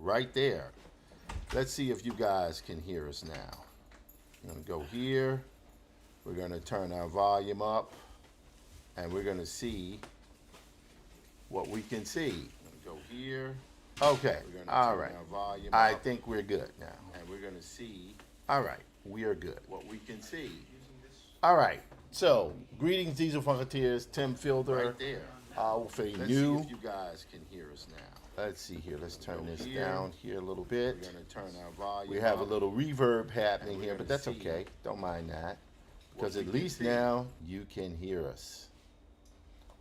Right there. Let's see if you guys can hear us now. I'm going to go here. We're going to turn our volume up, and we're going to see what we can see. Go here. Okay. All right. I think we're good now. And we're going to see. All right. We are good. What we can see. All right. So, greetings, Diesel Funketeers. Tim Fielder. Right there. With a new. Let's see if you guys can hear us now. Let's see here. Let's turn this down here a little bit. We're going to turn our volume. We have a little reverb happening here, but that's okay. Don't mind that. Because at least now you can hear us.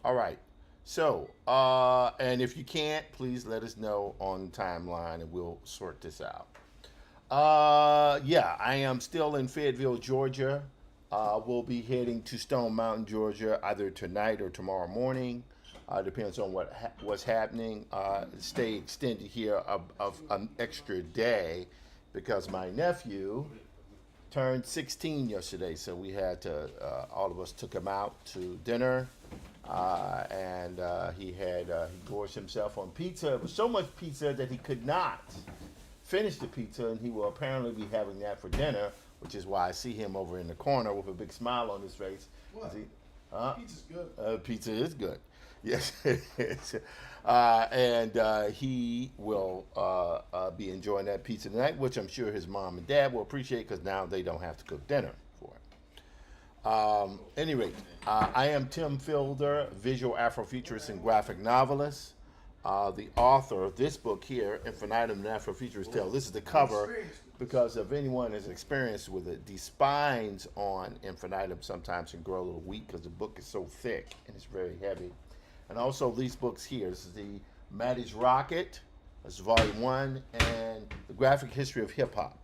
All right. So, and if you can't, please let us know on the timeline and we'll sort this out. Yeah, I am still in Fayetteville, Georgia. We'll be heading to Stone Mountain, Georgia, either tonight or tomorrow morning. Depends on what's happening. Stay extended here of an extra day because my nephew turned 16 yesterday, so we had to, all of us took him out to dinner, and he gorged himself on pizza. It was so much pizza that he could not finish the pizza, and he will apparently be having that for dinner, which is why I see him over in the corner with a big smile on his face. What? Pizza's good. Pizza is good. Yes, it is. And he will be enjoying that pizza tonight, which I'm sure his mom and dad will appreciate because now they don't have to cook dinner for him. Any rate, I am Tim Fielder, visual Afrofuturist and graphic novelist. The author of this book here, Infinitum, an Afrofuturist Tale. This is the cover because if anyone has experience with it, the spines on Infinitum sometimes can grow a little weak because the book is so thick and it's very heavy. And also these books here. This is the Maddie's Rocket, this is volume 1, and the Graphic History of Hip Hop,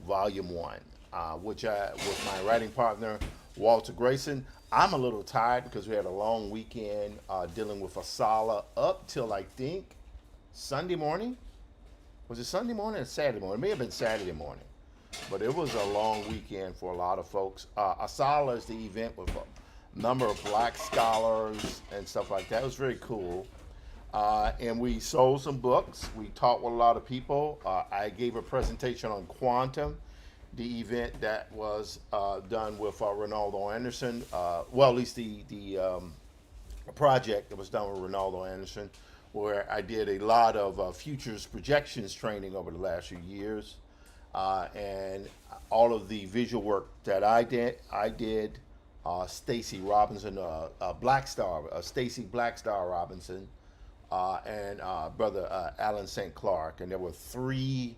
volume 1, which with my writing partner, Walter Grayson. I'm a little tired because we had a long weekend dealing with Asala up till I think Sunday morning. Was it Sunday morning or Saturday morning? It may have been Saturday morning. But it was a long weekend for a lot of folks. Asala is the event with number of black scholars and stuff like that. It was very cool. And we sold some books. We talked with a lot of people. I gave a presentation on Quantum, the event that was done with Ronaldo Anderson. Well, at least the project that was done with Ronaldo Anderson, where I did a lot of futures projections training over the last few years. And all of the visual work that I did, Stacy Robinson, Stacy Blackstar Robinson, and brother Alan St. Clark, and there were 3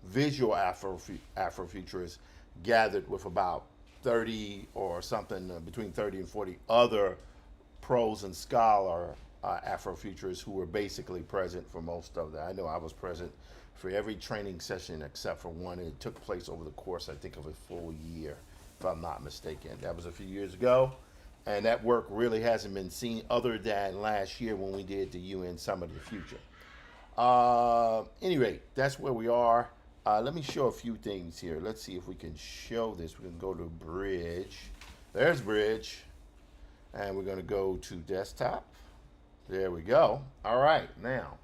visual Afrofuturists gathered with about 30 or something, between 30 and 40 other pros and scholar Afrofuturists who were basically present for most of that. I know I was present for every training session except for one, and it took place over the course, I think, of a full year, if I'm not mistaken. That was a few years ago, and that work really hasn't been seen other than last year when we did the UN Summit of the Future. Any rate, that's where we are. Let me show a few things here. Let's see if we can show this. We can go to Bridge. There's Bridge. And we're going to go to Desktop. There we go. All right, now.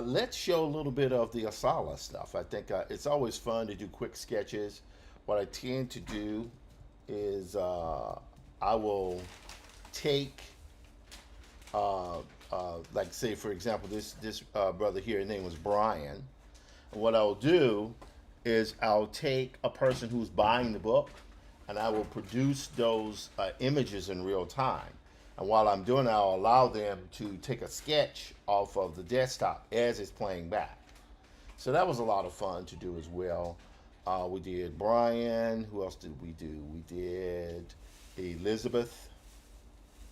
Let's show a little bit of the Asala stuff. I think it's always fun to do quick sketches. What I tend to do is I will take, like say for example, this brother here, his name was Brian. And what I'll do is I'll take a person who's buying the book, and I will produce those images in real time. And while I'm doing that, I'll allow them to take a sketch off of the desktop as it's playing back. So that was a lot of fun to do as well. We did Brian. Who else did we do? We did Elizabeth.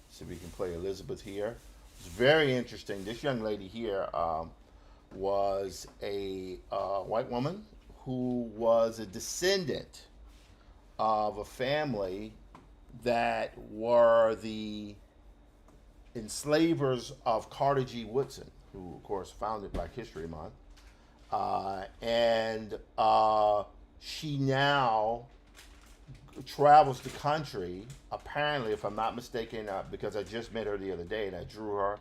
So we can play Elizabeth here. It's very interesting. This young lady here was a white woman who was a descendant of a family that were the enslavers of Carter G. Woodson, who of course founded Black History Month. And she now travels the country, apparently, if I'm not mistaken, because I just met her the other day and I drew her.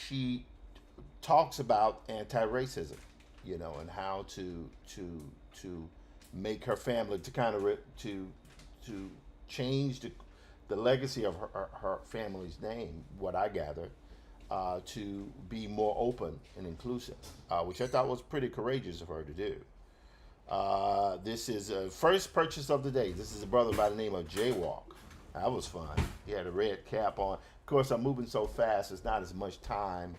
She talks about anti-racism, and how to make her family to kind of to change the legacy of her family's name, what I gather, to be more open and inclusive, which I thought was pretty courageous of her to do. This is a first purchase of the day. This is a brother by the name of Jaywalk. That was fun. He had a red cap on. Of course, I'm moving so fast, there's not as much time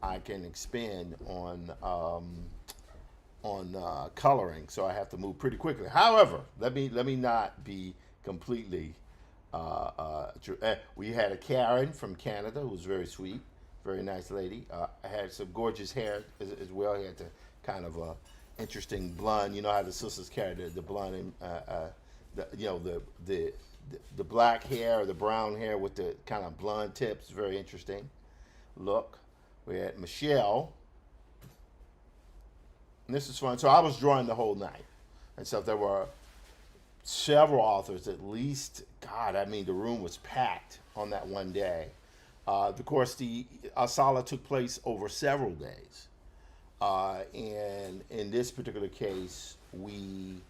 I can expend on coloring, so I have to move pretty quickly. However, let me not be completely true. We had a Karen from Canada who was very sweet, very nice lady. Had some gorgeous hair as well. He had the kind of interesting blonde. You know how the sisters carry the blonde and the black hair or the brown hair with the kind of blonde tips. Very interesting look. We had Michelle. And this is fun. So I was drawing the whole night. And so there were several authors, at least, God, I mean, the room was packed on that one day. Of course, the Asala took place over several days. And in this particular case, we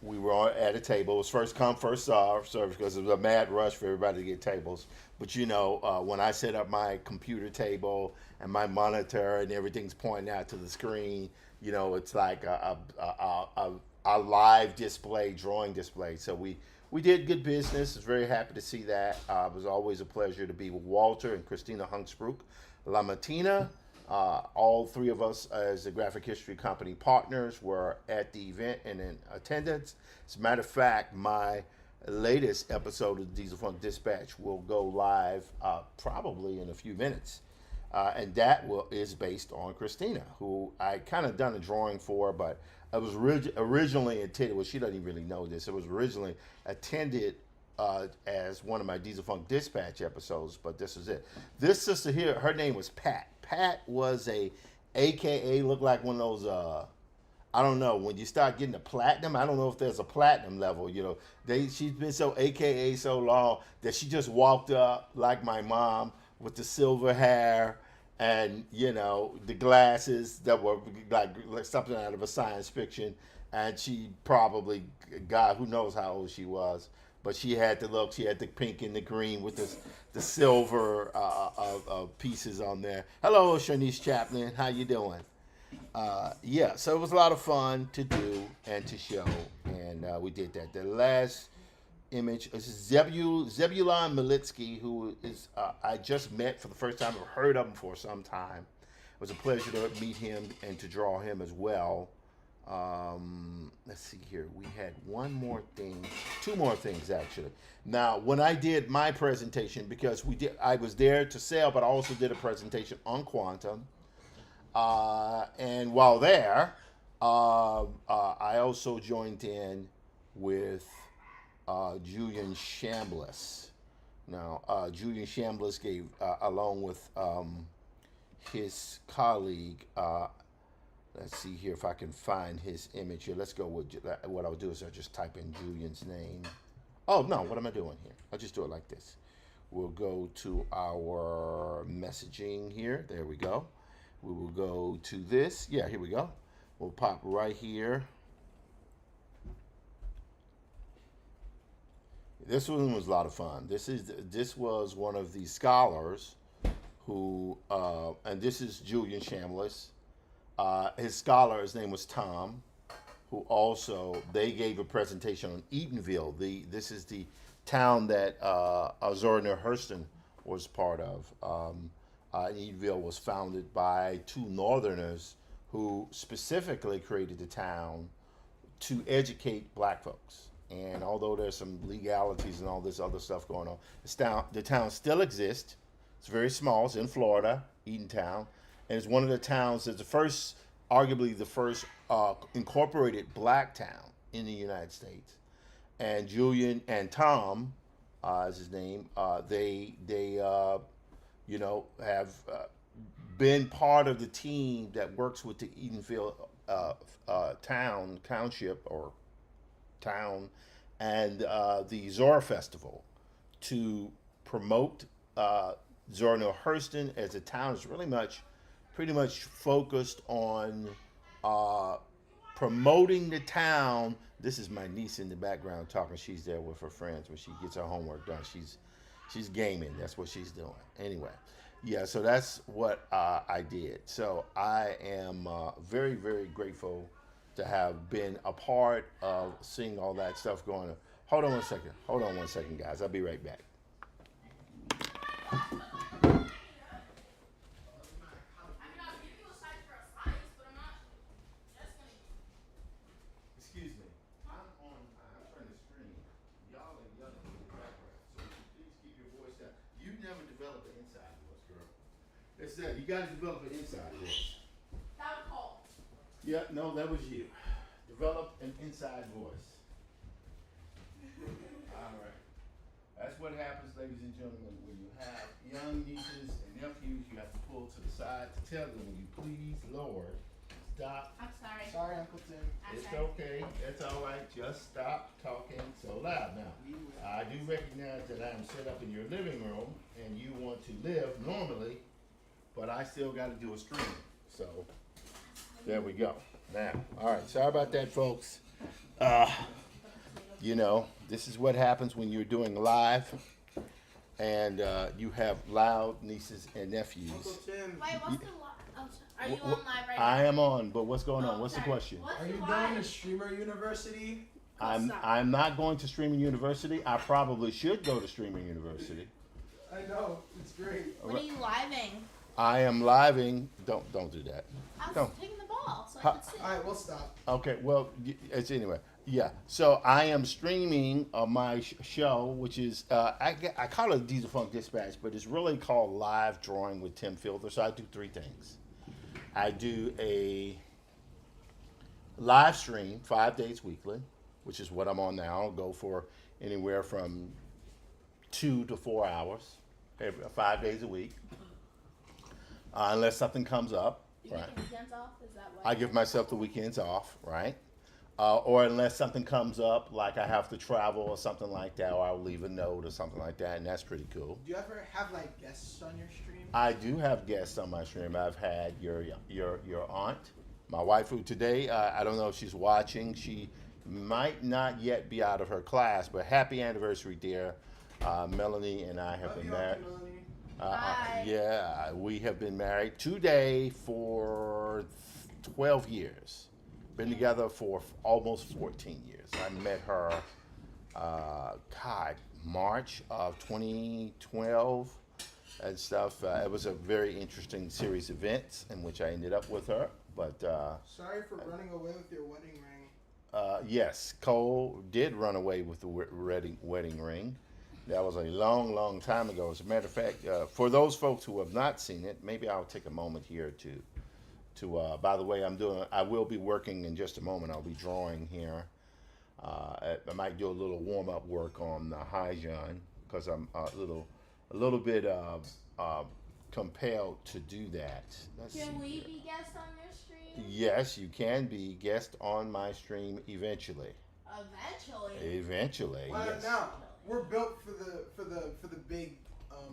were at a table. It was first come, first served, because it was a mad rush for everybody to get tables. But when I set up my computer table and my monitor and everything's pointing out to the screen, it's like a live display, drawing display. So we did good business. I was very happy to see that. It was always a pleasure to be with Walter and Christina Hunksbrook, La Matina. All three of us as the Graphic History Company partners were at the event and in attendance. As a matter of fact, my latest episode of Diesel Funk Dispatch will go live probably in a few minutes. And that is based on Christina, who I kind of done a drawing for, but it was originally intended, well, she doesn't even really know this, it was originally intended as one of my Diesel Funk Dispatch episodes, but this is it. This sister here, her name was Pat. Pat was AKA, looked like one of those, I don't know, when you start getting to platinum, I don't know if there's a platinum level, she's been so AKA so long that she just walked up like my mom with the silver hair and, the glasses that were like something out of a science fiction. And she probably, God, who knows how old she was. But she had the look. She had the pink and the green with the silver pieces on there. Hello, Shanice Chaplin. How you doing? Yeah, so it was a lot of fun to do and to show. And we did that. The last image is Zebulon Militsky, who is I just met for the first time. I've heard of him for some time. It was a pleasure to meet him and to draw him as well. Let's see here. We had two more things actually. Now, when I did my presentation, because I was there to sell, but I also did a presentation on quantum. And while there, I also joined in with Julian Chambliss. Now, Julian Chambliss gave, along with his colleague, Let's see here if I can find his image here. Let's go with what I'll do is I'll just type in Julian's name. Oh no, what am I doing here? I'll just do it like this. We'll go to our messaging here. There we go. We will go to this. Yeah, here we go. We'll pop right here. This one was a lot of fun. This was one of the scholars who, and this is Julian Chambliss. His scholar, his name was Tom, who also they gave a presentation on Eatonville. This is the town that Zora Neale Hurston was part of. Eatonville was founded by two Northerners who specifically created the town to educate black folks. And although there's some legalities and all this other stuff going on, the town still exists. It's very small. It's in Florida, Eatontown, and it's one of the towns that's arguably the first incorporated black town in the United States. And Julian and Tom, is his name. They have been part of the team that works with the Eatonville township or town and the Zora Festival to promote Zora Neale Hurston as a town is pretty much focused on promoting the town. This is my niece in the background talking. She's there with her friends when she gets her homework done. She's gaming. That's what she's doing. Anyway, yeah. So that's what I did. So I am very, very grateful to have been a part of seeing all that stuff going on. Hold on one second, guys. I'll be right back. Excuse me. I'm trying to stream. Y'all are yelling in the background, so please keep your voice down. You never developed an inside voice, girl. It's that you got to develop an inside voice. That was Cole. Yeah, no, that was you. Develop an inside voice. All right. That's what happens, ladies and gentlemen, when you have young nieces and nephews. You have to pull to the side to tell them, "Will you please, Lord, stop." I'm sorry. Sorry, Uncle Tim. It's okay. That's all right. Just stop talking so loud. Now, I do recognize that I'm set up in your living room and you want to live normally, but I still got to do a stream. So, there we go. Now, all right. Sorry about that, folks. This is what happens when you're doing live and you have loud nieces and nephews. Uncle Tim, Wait, what's the are you on live right now? I am on, but what's going on? What's the sorry. question? What's are you live? going to Streamer University? I'm not going to Streaming University. I probably should go to Streaming University. I know, it's great. What are you living? I am living. Don't do that. I was Don't. taking the ball so How- I could see. Alright, we'll stop. Okay, well, it's anyway. Yeah, so I am streaming my show, which is I call it Diesel Funk Dispatch, but it's really called Live Drawing with Tim Fielder. So I do three things. I do a live stream 5 days weekly, which is what I'm on now. I'll go for anywhere from 2 to 4 hours, 5 days a week, unless something comes up. You Right. taking weekends off? Is that why? I give myself the weekends off, right? Or unless something comes up, like I have to travel or something like that, or I'll leave a note or something like that, and that's pretty cool. Do you ever have like guests on your stream? I do have guests on my stream. I've had your aunt, my wife, who today I don't know if she's watching. She might not yet be out of her class, but happy anniversary, dear. Melanie and I have Love been you, married. Uncle Melanie. Bye. Yeah, we have been married today for 12 years. Been together for almost 14 years. I met her, March of 2012 and stuff. It was a very interesting series of events in which I ended up with her. But Sorry for running away with your wedding ring. yes, Cole did run away with the wedding ring. That was a long, long time ago. As a matter of fact, for those folks who have not seen it, maybe I'll take a moment here to by the way, I will be working in just a moment. I'll be drawing here. I might do a little warm-up work on the Haijan because I'm a little bit compelled to do that. Let's Can see we here. be guests on your stream? Yes, you can be guest on my stream eventually. Eventually. Eventually, Well, yes. no, we're built for the big.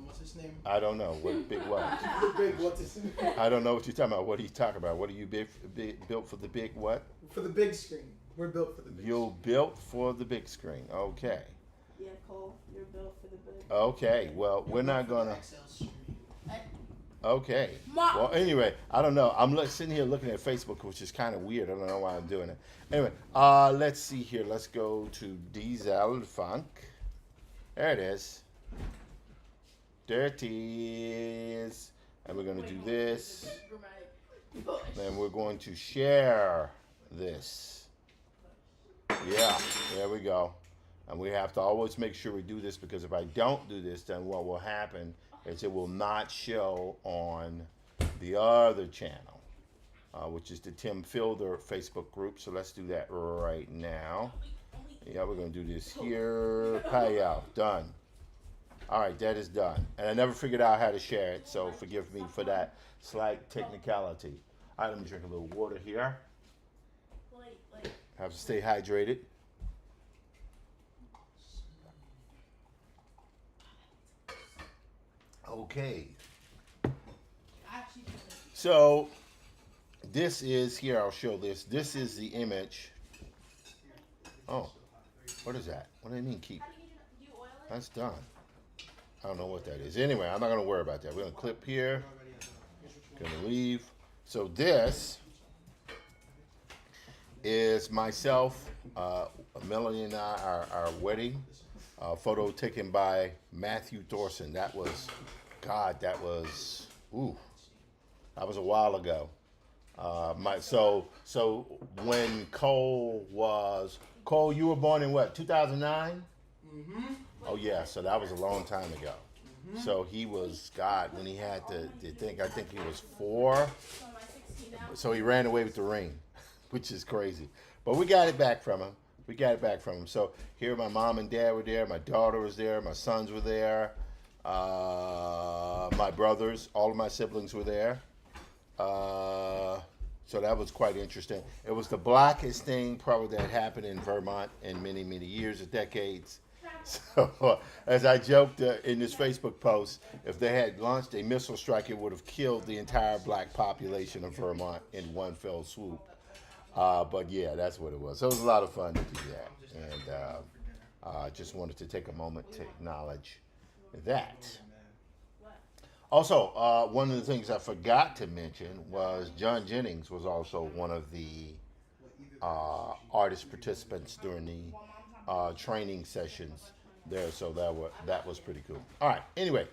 What's his name? I don't know what big what. The big what's his name? I don't know what you're talking about. What are you talking about? What are you built for the big what? For the big screen. We're built for the big. You're built for the big screen. Okay. Yeah, Cole, you're built for the big. Okay. Well, we're not gonna. XL screen. Okay. Well, anyway, I don't know. I'm sitting here looking at Facebook, which is kind of weird. I don't know why I'm doing it. Anyway, let's see here. Let's go to Diesel Funk. There it is. There it is. And we're going to do this. Then we're going to share this. Yeah, there we go. And we have to always make sure we do this, because if I don't do this, then what will happen is it will not show on the other channel, which is the Tim Fielder Facebook group. So let's do that right now. Yeah, we're going to do this here. Payout. Done. All right, that is done. And I never figured out how to share it, so forgive me for that slight technicality. All right, let me drink a little water here. Have to stay hydrated. Okay. So this is here. I'll show this. This is the image. Oh, what is that? What do you mean keep? That's done. I don't know what that is. Anyway, I'm not going to worry about that. We're going to clip here. Going to leave. So this is myself, Melanie and I, our wedding photo taken by Matthew Thorson. That was, God, that was a while ago. So when Cole, you were born in what, 2009? Mm-hmm. Oh yeah, so that was a long time ago. Mm-hmm. So he was, God, when he had to think, I think he was 4. So he ran away with the ring, which is crazy. But we got it back from him. So here my mom and dad were there, my daughter was there, my sons were there, my brothers, all of my siblings were there. So that was quite interesting. It was the blackest thing probably that happened in Vermont in many, many years or decades. So as I joked in this Facebook post, if they had launched a missile strike, it would have killed the entire black population of Vermont in one fell swoop. But yeah, that's what it was. So it was a lot of fun to do that. And I just wanted to take a moment to acknowledge that. Also, one of the things I forgot to mention was John Jennings was also one of the artist participants during the training sessions there. So that was pretty cool. All right. Anyway,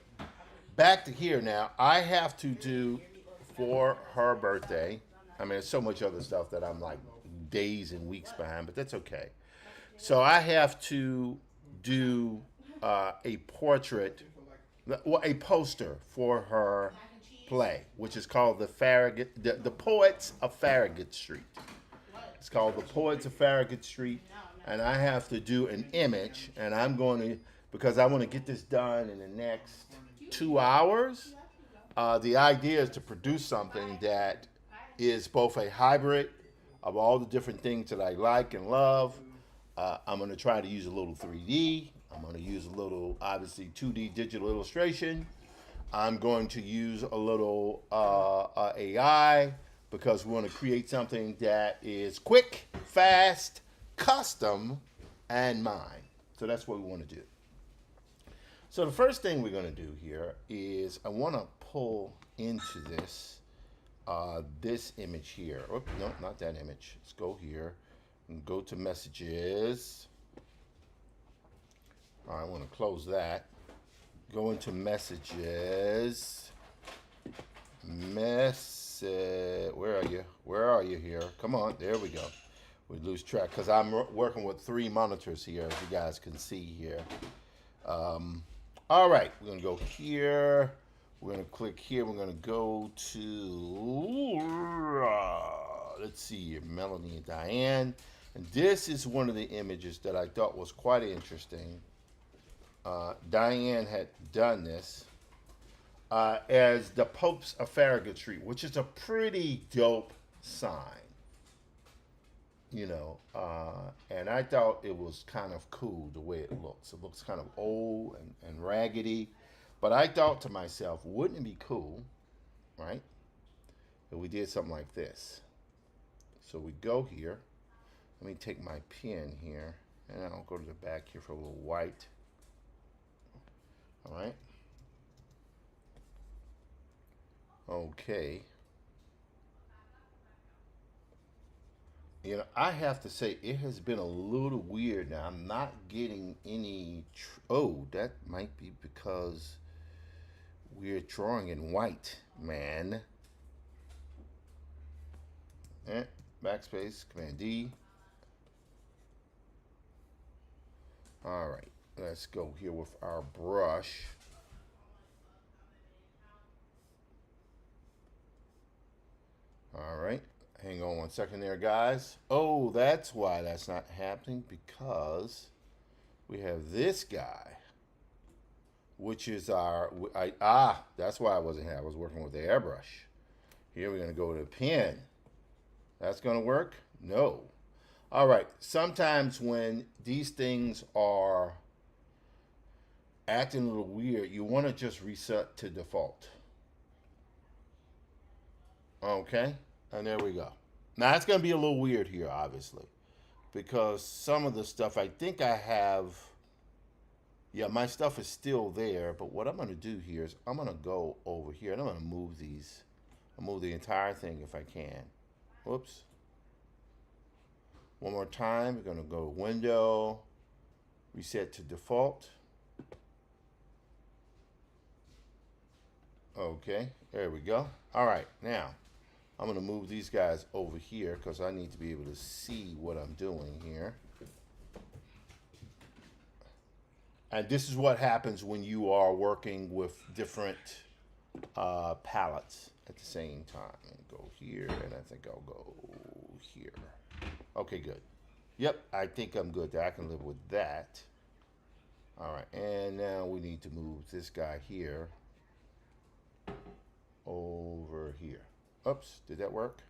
back to here now. I have to do for her birthday. I mean, there's so much other stuff that I'm like days and weeks behind, but that's okay. So I have to do a portrait, well, a poster for her play, which is called the Poets of Farragut Street. It's called The Poets of Farragut Street, and I have to do an image, and I'm going to, because I want to get this done in the next 2 hours. The idea is to produce something that is both a hybrid of all the different things that I like and love. I'm going to try to use a little 3D. I'm going to use a little, obviously, 2D digital illustration. I'm going to use a little AI, because we want to create something that is quick, fast, custom, and mine. So that's what we want to do. So the first thing we're going to do here is I want to pull into this this image here. Oh, no, not that image. Let's go here and go to messages. All right, I want to close that. Go into messages. Where are you? Where are you here? Come on, there we go. We lose track because I'm working with 3 monitors here, as you guys can see here. All right, we're going to go here. We're going to click here. We're going to go to, let's see here, Melanie and Diane. And this is one of the images that I thought was quite interesting. Diane had done this as the Popes of Farragut Street, which is a pretty dope sign. You know, and I thought it was kind of cool the way it looks. It looks kind of old and raggedy. But I thought to myself, wouldn't it be cool, right, if we did something like this? So we go here. Let me take my pen here, and I'll go to the back here for a little white. All right. Okay. You know, I have to say it has been a little weird now. I'm not getting any. Oh, that might be because we're drawing in white, man. Backspace, Command D. All right, let's go here with our brush. All right, hang on 1 second there, guys. Oh, that's why that's not happening, because we have this guy, which is our, that's why I wasn't here. I was working with the airbrush. Here we're gonna go to the pen. That's gonna work? No. All right, sometimes when these things are acting a little weird, you wanna just reset to default. Okay, and there we go. Now it's gonna be a little weird here, obviously, because some of the stuff I think I have, yeah, my stuff is still there, but what I'm gonna do here is I'm gonna go over here and I'm gonna move these. I'll move the entire thing if I can. Whoops. One more time, we're gonna go Window, reset to default. Okay, there we go. All right, now I'm gonna move these guys over here because I need to be able to see what I'm doing here. And this is what happens when you are working with different palettes at the same time. And go here, and I think I'll go here. Okay, good. Yep, I think I'm good there. I can live with that. All right, and now we need to move this guy here over here. Oops, did that work?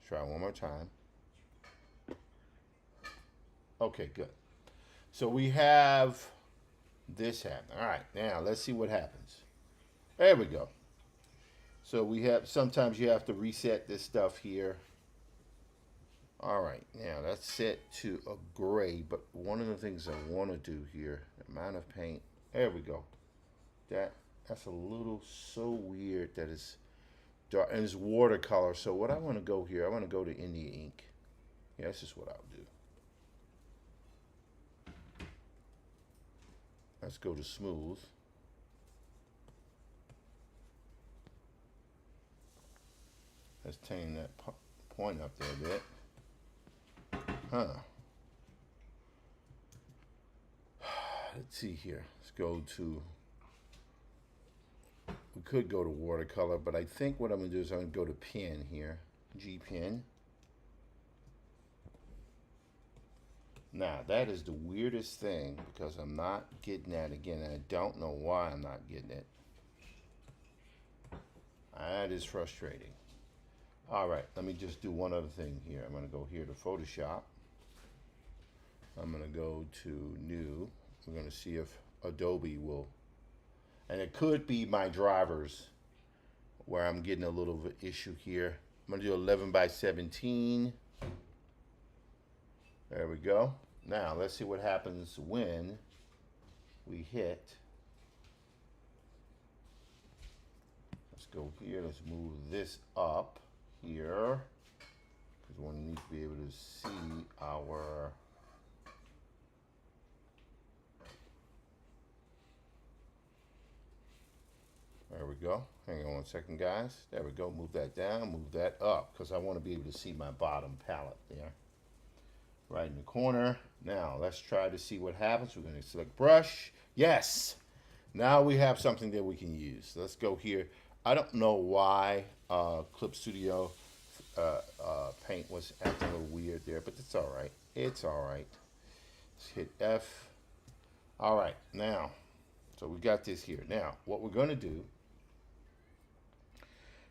Try one more time. Okay, good. So we have this happening. All right, now let's see what happens. There we go. So we have, sometimes you have to reset this stuff here. All right, now that's set to a gray, but one of the things I want to do here, amount of paint, there we go. That's a little so weird that it's dark, and it's watercolor. So what I want to go here, I want to go to India ink. Yeah, that's just what I'll do. Let's go to smooth. Let's tame that point up there a bit. Huh. Let's see here. Let's go to, we could go to watercolor, but I think what I'm gonna do is I'm gonna go to pen here, G pen. Now that is the weirdest thing because I'm not getting that again, and I don't know why I'm not getting it. That is frustrating. All right, let me just do one other thing here. I'm gonna go here to Photoshop. I'm gonna go to new. We're gonna see if Adobe will, and it could be my drivers where I'm getting a little bit issue here. I'm gonna do 11 by 17. There we go. Now let's see what happens when we hit. Let's go here, let's move this up here, because we need to be able to see our, there we go. Hang on 1 second, guys. There we go. Move that down, move that up, because I want to be able to see my bottom palette there. Right in the corner. Now, let's try to see what happens. We're going to select brush. Yes! Now we have something that we can use. Let's go here. I don't know why Clip Studio paint was acting a little weird there, but it's all right. It's all right. Let's hit F. All right, now, so we got this here. Now, what we're going to do,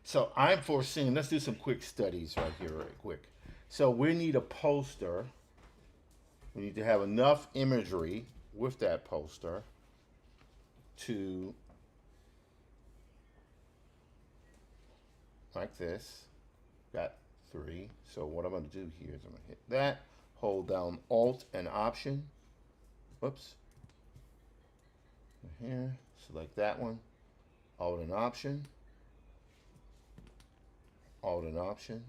So I'm foreseeing, let's do some quick studies right here, right quick. So we need a poster. We need to have enough imagery with that poster to, like this. Got 3. So what I'm going to do here is I'm going to hit that, hold down Alt and Option. Whoops. Here, select that one. Alt and Option. Alt and Option.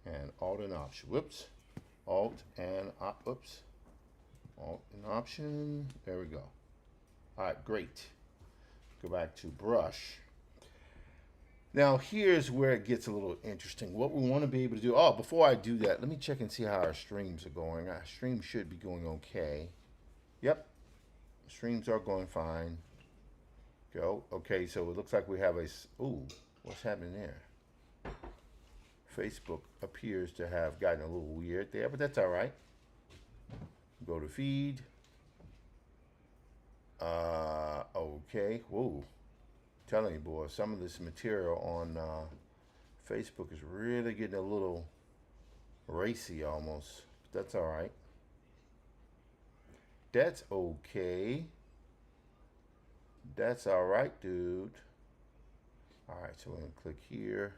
And Alt and Option. Whoops. Alt and whoops. Alt and Option. There we go. All right, great. Go back to brush. Now here's where it gets a little interesting. What we want to be able to do. Oh, before I do that, let me check and see how our streams are going. Our stream should be going okay. Yep. Streams are going fine. Go. Okay, so it looks like we have a. Ooh, what's happening there? Facebook appears to have gotten a little weird there, but that's all right. Go to feed. Okay. Whoa. Telling you, boy, some of this material on Facebook is really getting a little racy almost. But that's all right. That's okay. That's all right, dude. All right, so we're going to click here.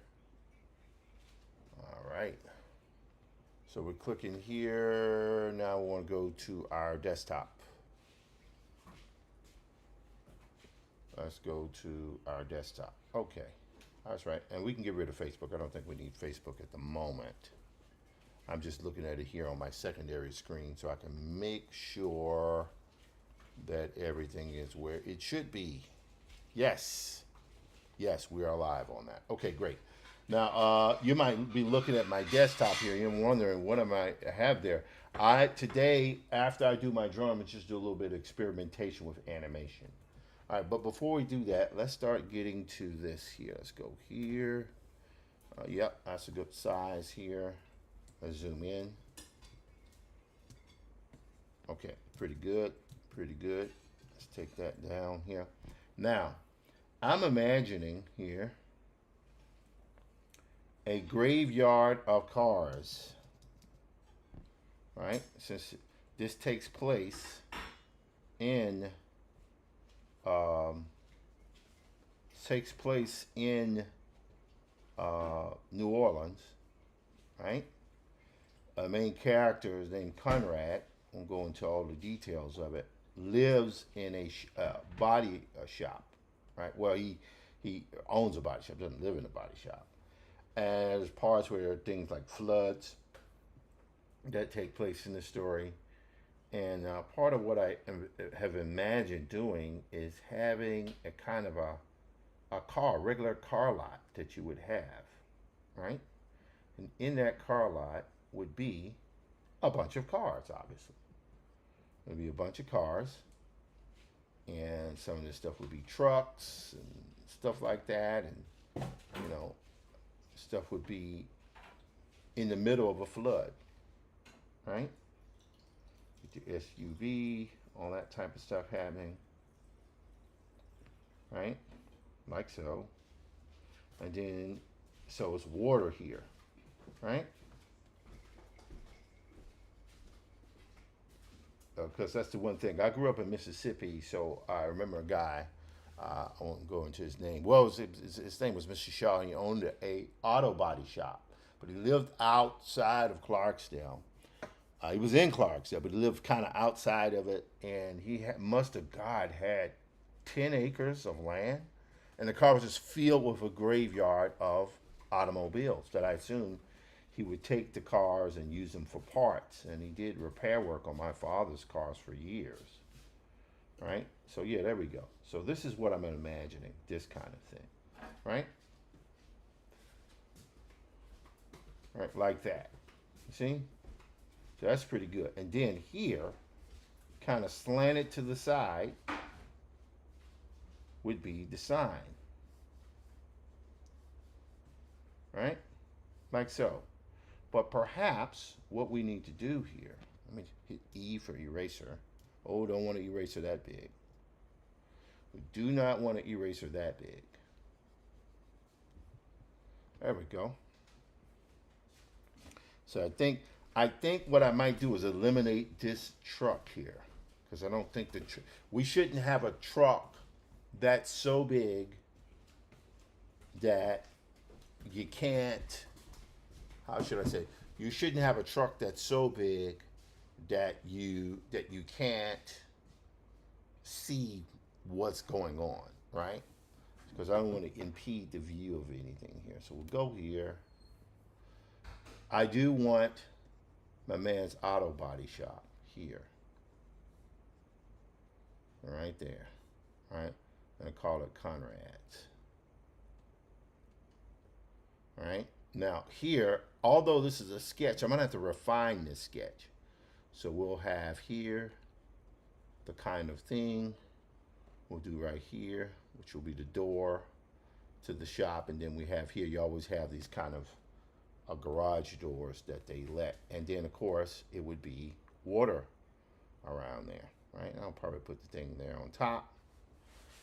All right. So we're clicking here. Now we want to go to our desktop. Let's go to our desktop. Okay, that's right. And we can get rid of Facebook. I don't think we need Facebook at the moment. I'm just looking at it here on my secondary screen so I can make sure that everything is where it should be. Yes. Yes, we are live on that. Okay, great. Now, you might be looking at my desktop here and wondering what am I have there. Today, after I do my drawing, I'm just do a little bit of experimentation with animation. All right, but before we do that, let's start getting to this here. Let's go here. Yep, that's a good size here. Let's zoom in. Okay, pretty good, pretty good. Let's take that down here. Now, I'm imagining here a graveyard of cars, right? Since this takes place in New Orleans, right? A main character is named Conrad. I won't go into all the details of it. Lives in a body shop, right? Well, he owns a body shop, doesn't live in a body shop. And there's parts where there are things like floods that take place in the story. And part of what I have imagined doing is having a kind of a regular car lot that you would have, right? And in that car lot would be a bunch of cars, obviously. There'd be a bunch of cars, and some of this stuff would be trucks and stuff like that, and you know, stuff would be in the middle of a flood, right? Get your SUV, all that type of stuff happening, right? Like so. And then, so it's water here, right? Because that's the one thing. I grew up in Mississippi, so I remember a guy. I won't go into his name. Well, his name was Mr. Shaw, and he owned a auto body shop, but he lived outside of Clarksdale. He was in Clarksdale, but he lived kind of outside of it, and he must have had 10 acres of land, and the car was just filled with a graveyard of automobiles that I assume he would take the cars and use them for parts, and he did repair work on my father's cars for years, right? So yeah, there we go. So this is what I'm imagining, this kind of thing, right? Right, like that. You see? So that's pretty good. And then here, kind of slanted to the side, would be the sign. Right? Like so. But perhaps what we need to do here, let me hit E for eraser. Oh, don't want an eraser that big. We do not want an eraser that big. There we go. So I think what I might do is eliminate this truck here, because I don't think we shouldn't have a truck that's so big that you can't. How should I say? You shouldn't have a truck that's so big that you can't see what's going on, right? Because I don't want to impede the view of anything here. So we'll go here. I do want my man's auto body shop here. Right there. Right? I'm going to call it Conrad's. Right? Now here, although this is a sketch, I'm going to have to refine this sketch. So we'll have here the kind of thing we'll do right here, which will be the door to the shop. And then we have here, you always have these kind of garage doors that they let. And then of course it would be water around there, right? I'll probably put the thing there on top.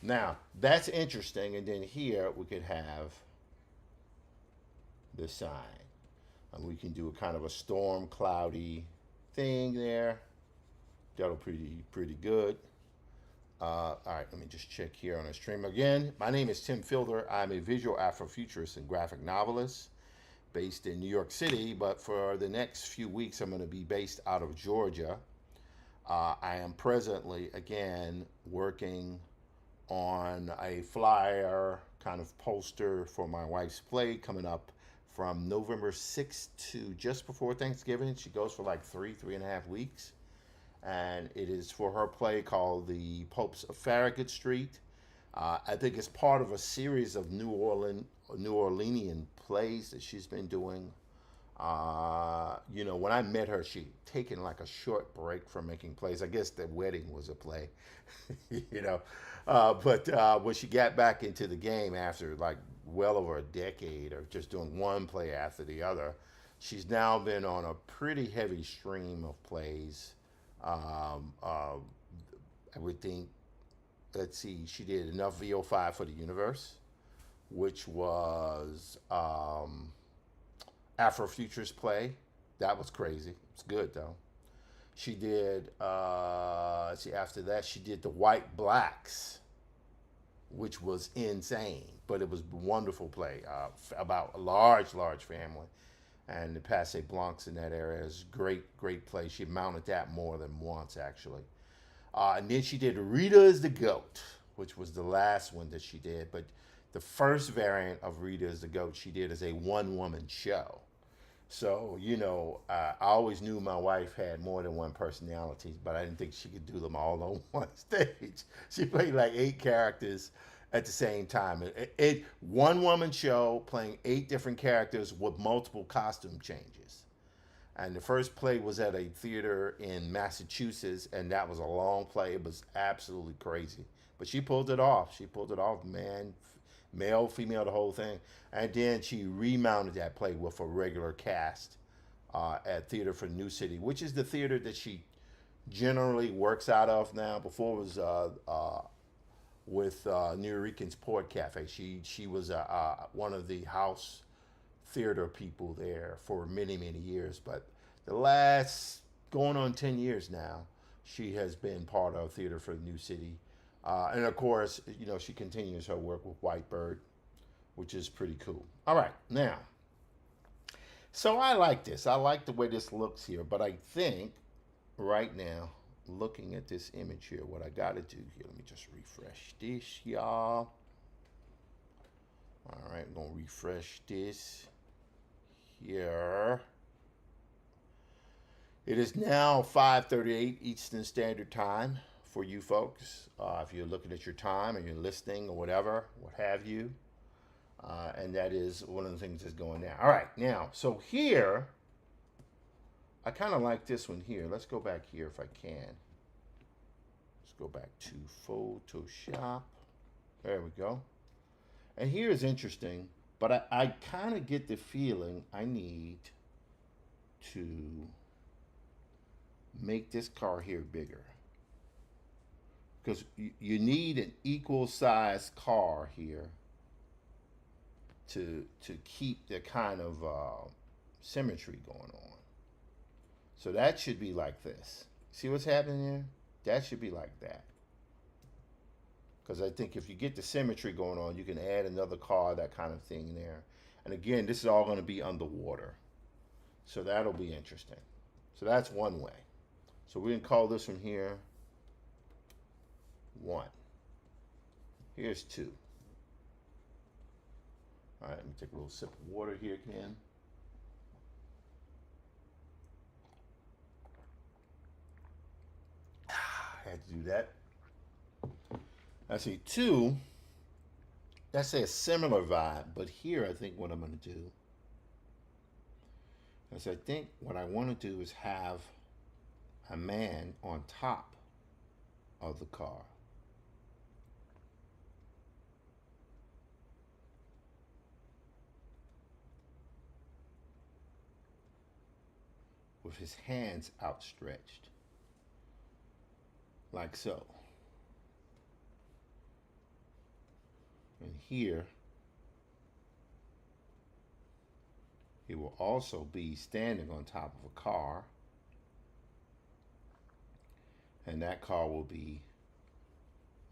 Now that's interesting. And then here we could have the sign, and we can do a kind of a storm cloudy thing there. That'll pretty good. All right, let me just check here on the stream again. My name is Tim Fielder. I'm a visual Afrofuturist and graphic novelist based in New York City, but for the next few weeks, I'm going to be based out of Georgia. I am presently, again, working on a flyer kind of poster for my wife's play coming up from November 6th to just before Thanksgiving. She goes for like three and a half weeks. And it is for her play called The Popes of Farragut Street. I think it's part of a series of New Orleanian plays that she's been doing. You know, when I met her, she'd taken like a short break from making plays. I guess The Wedding was a play, you know. But when she got back into the game after like well over a decade of just doing one play after the other, she's now been on a pretty heavy stream of plays. I would think, let's see, she did Enough VO5 for the Universe, which was Afrofuturist play. That was crazy. It's good though. She did, let's see, after that, she did The White Blacks, which was insane, but it was a wonderful play about a large family. And the Passe Blancs in that area is great play. She mounted that more than once, actually. And then she did Rita is the Goat, which was the last one that she did. But the first variant of Rita is the Goat she did as a one-woman show. So, you know, I always knew my wife had more than one personality, but I didn't think she could do them all on one stage. She played like 8 characters at the same time. It one woman show playing 8 different characters with multiple costume changes. And the first play was at a theater in Massachusetts, and that was a long play. It was absolutely crazy. But she pulled it off. She pulled it off, man, male, female, the whole thing. And then she remounted that play with a regular cast at Theater for New City, which is the theater that she generally works out of now. Before it was with Nuyorican's Port Cafe. She was one of the house theater people there for many years. But the last, going on 10 years now, she has been part of Theater for the New City. And of course, you know, she continues her work with Whitebird, which is pretty cool. All right, now, so I like this. I like the way this looks here, but I think right now, looking at this image here, what I got to do here, let me just refresh this, y'all. All right, I'm going to refresh this here. It is now 5:38 Eastern Standard Time for you folks. If you're looking at your time and you're listening or whatever, what have you. And that is one of the things that's going down. All right, now, so here, I kind of like this one here. Let's go back here if I can. Let's go back to Photoshop. There we go. And here is interesting, but I kind of get the feeling I need to make this car here bigger. Because you need an equal size car here to keep the kind of symmetry going on. So that should be like this. See what's happening here? That should be like that. Because I think if you get the symmetry going on, you can add another car, that kind of thing there. And again, this is all going to be underwater. So that'll be interesting. So that's one way. So we can call this one here 1. Here's 2. All right, let me take a little sip of water here again. I had to do that. I see 2. That's a similar vibe, but here I think what I'm going to do is I think what I want to do is have a man on top of the car. With his hands outstretched. Like so. And here, he will also be standing on top of a car. And that car will be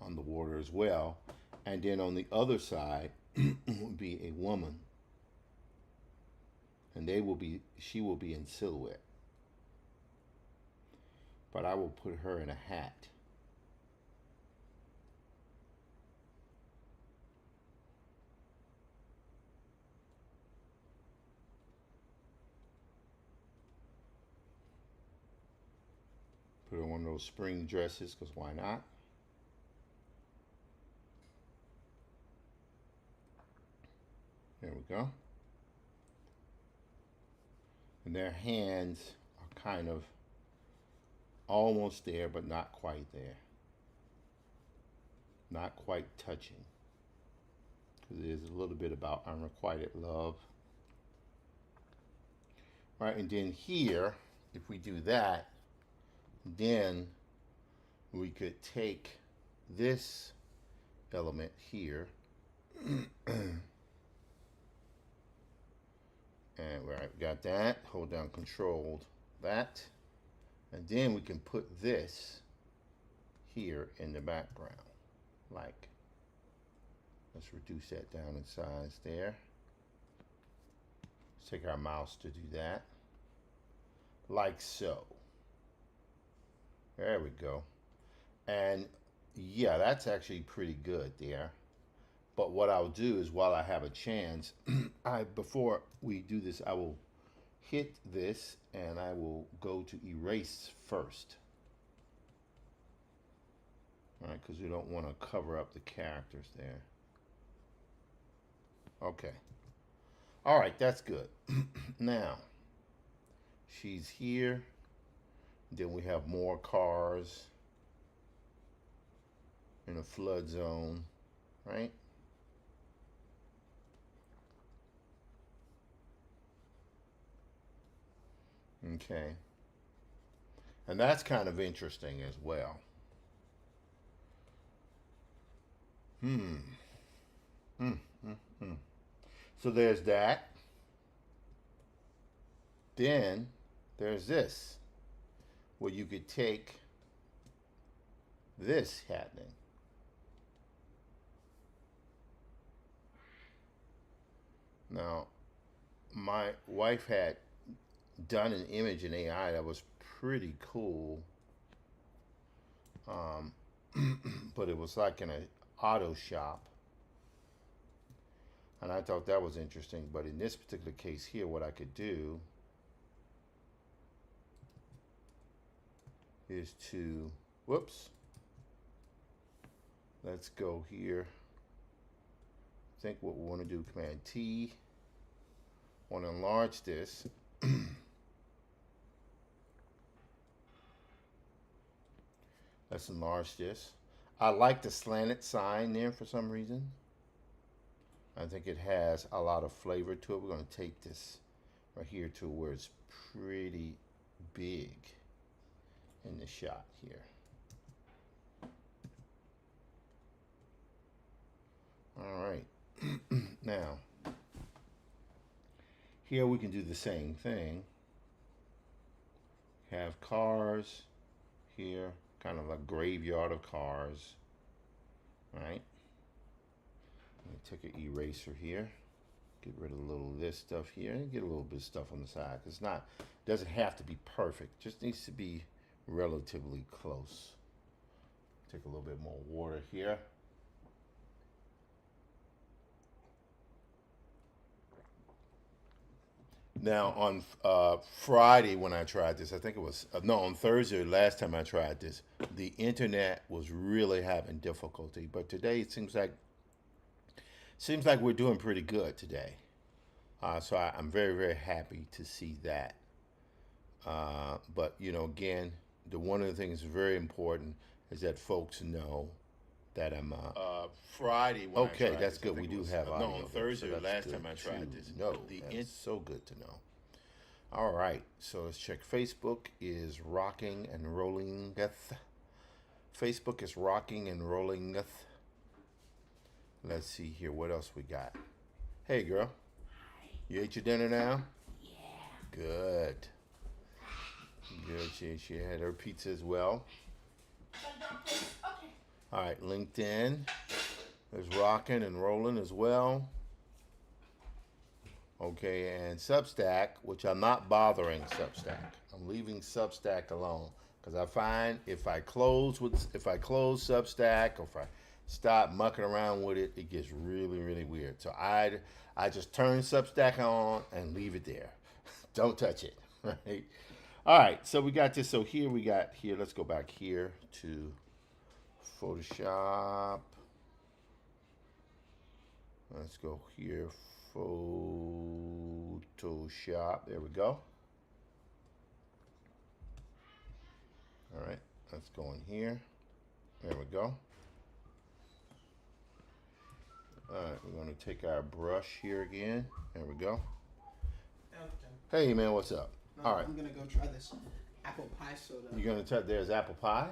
on the water as well. And then on the other side will be a woman. And she will be in silhouette. But I will put her in a hat. Put her in one of those spring dresses, because why not? There we go. And their hands are kind of almost there, but not quite there. Not quite touching. Because there's a little bit about unrequited love. Right, and then here, if we do that, then we could take this element here and right, got that, hold down controlled that, and then we can put this here in the background. Like, let's reduce that down in size there. Let's take our mouse to do that. Like so. There we go. And yeah, that's actually pretty good there. But what I'll do is, while I have a chance, before we do this, I will hit this and I will go to erase first. All right, because we don't want to cover up the characters there. Okay. All right, that's good. Now, she's here. Then we have more cars in a flood zone, right? Okay. And that's kind of interesting as well. So there's that. Then there's this, where you could take this happening. Now, my wife had done an image in AI that was pretty cool, but it was like in an auto shop, and I thought that was interesting. But in this particular case here, what I could do is to, whoops, let's go here. I think what we want to do, Command T, want to enlarge this. Let's enlarge this. I like the slanted sign there for some reason. I think it has a lot of flavor to it. We're going to take this right here to where it's pretty big in the shot here. All right. Now, Here we can do the same thing. Have cars here, kind of a graveyard of cars, right? Let me take an eraser here. Get rid of a little of this stuff here and get a little bit of stuff on the side. It's not, doesn't have to be perfect. Just needs to be relatively close. Take a little bit more water here. Now on Friday when I tried this, I think it was no, on Thursday last time I tried this, the internet was really having difficulty. But today it seems like we're doing pretty good today. So I'm very, very happy to see that. But you know, again, one of the things that's very important is that folks know that I'm Friday. When okay, I tried that's this, good. We do have audio. No, on Thursday so last time I tried this. No, that's so good to know. All right, so let's check. Facebook is rocking and rollingeth. Facebook is rocking and rollingeth. Let's see here. What else we got? Hey, girl. You ate your dinner now? Yeah. Good. Good. She had her pizza as well. Okay. All right, LinkedIn is rocking and rolling as well. Okay, and Substack, which I'm not bothering Substack. I'm leaving Substack alone because I find if I close Substack or if I stop mucking around with it, it gets really, really weird. So I just turn Substack on and leave it there. Don't touch it. Right. All right. So we got this. So here we got here. Let's go back here to Photoshop. Let's go here. Photoshop. There we go. All right. Let's go in here. There we go. All right. We're going to take our brush here again. There we go. Hey, man. What's up? No, all right. I'm going to go try this apple pie soda. You're going to try, there's apple pie?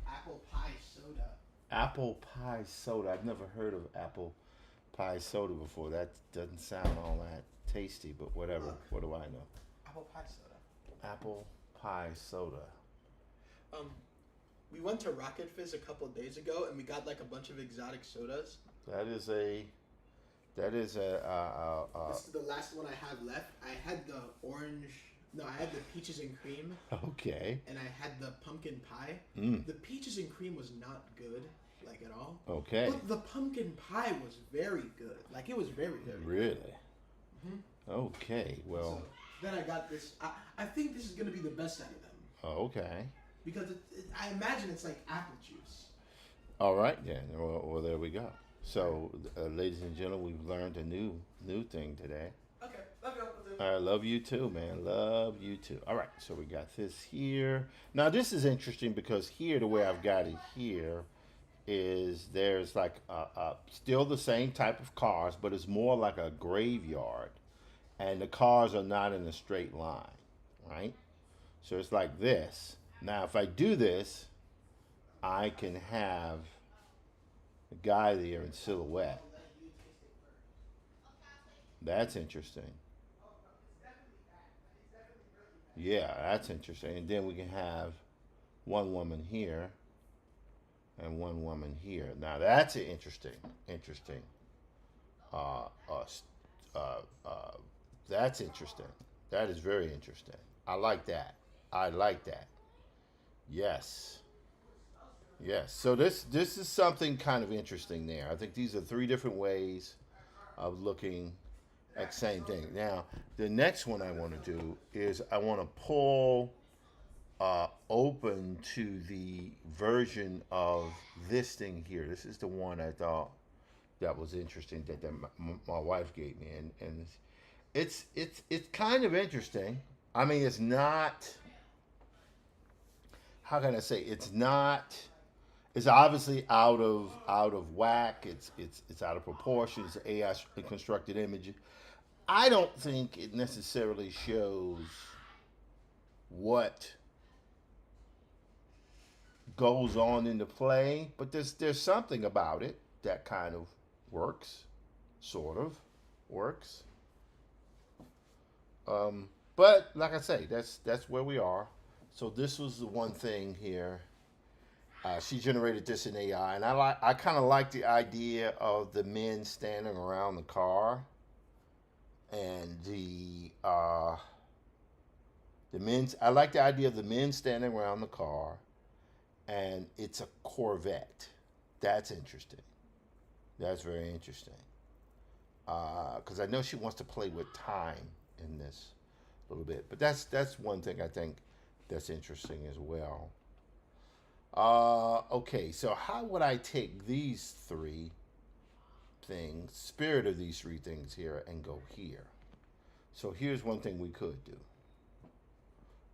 Apple pie soda. Apple pie soda. I've never heard of apple pie soda before. That doesn't sound all that tasty, but whatever. Look. What do I know? Apple pie soda. Apple pie soda. We went to Rocket Fizz a couple of days ago, and we got like a bunch of exotic sodas. This is the last one I have left. I had the orange. No, I had the peaches and cream. Okay. And I had the pumpkin pie. The peaches and cream was not good, like at all. Okay. But the pumpkin pie was very good. Like it was very, very good. Really? Mm-hmm. Okay. Well. So then I got this. I think this is gonna be the best out of them. Okay. Because I imagine it's like apple juice. All right. Yeah. Well, there we go. So, ladies and gentlemen, we've learned a new thing today. Okay. Love you. I love you too, man. Love you too. All right, so we got this here. Now this is interesting because here, the way I've got it here, is there's like still the same type of cars, but it's more like a graveyard, and the cars are not in a straight line, right? So it's like this. Now if I do this, I can have a guy there in silhouette. That's interesting. Yeah, that's interesting. And then we can have one woman here and one woman here. Now that's an interesting. That's interesting. That is very interesting. I like that. Yes. So this is something kind of interesting there. I think these are 3 different ways of looking at the same thing. Now, the next one I want to do is I want to pull open to the version of this thing here. This is the one I thought that was interesting that my wife gave me, and it's kind of interesting. I mean, it's not. How can I say? It's not. It's obviously out of whack. It's out of proportion. It's an AI constructed image. I don't think it necessarily shows what goes on in the play, but there's something about it that kind of works, sort of works. But like I say, that's where we are. So this was the one thing here. She generated this in AI, and I kind of like the idea of the men standing around the car, and the men's. I like the idea of the men standing around the car, and it's a Corvette. That's interesting. That's very interesting. Because I know she wants to play with time in this a little bit, but that's one thing I think that's interesting as well. Okay, so how would I take these three things, spirit of these three things here, and go here? So here's one thing we could do.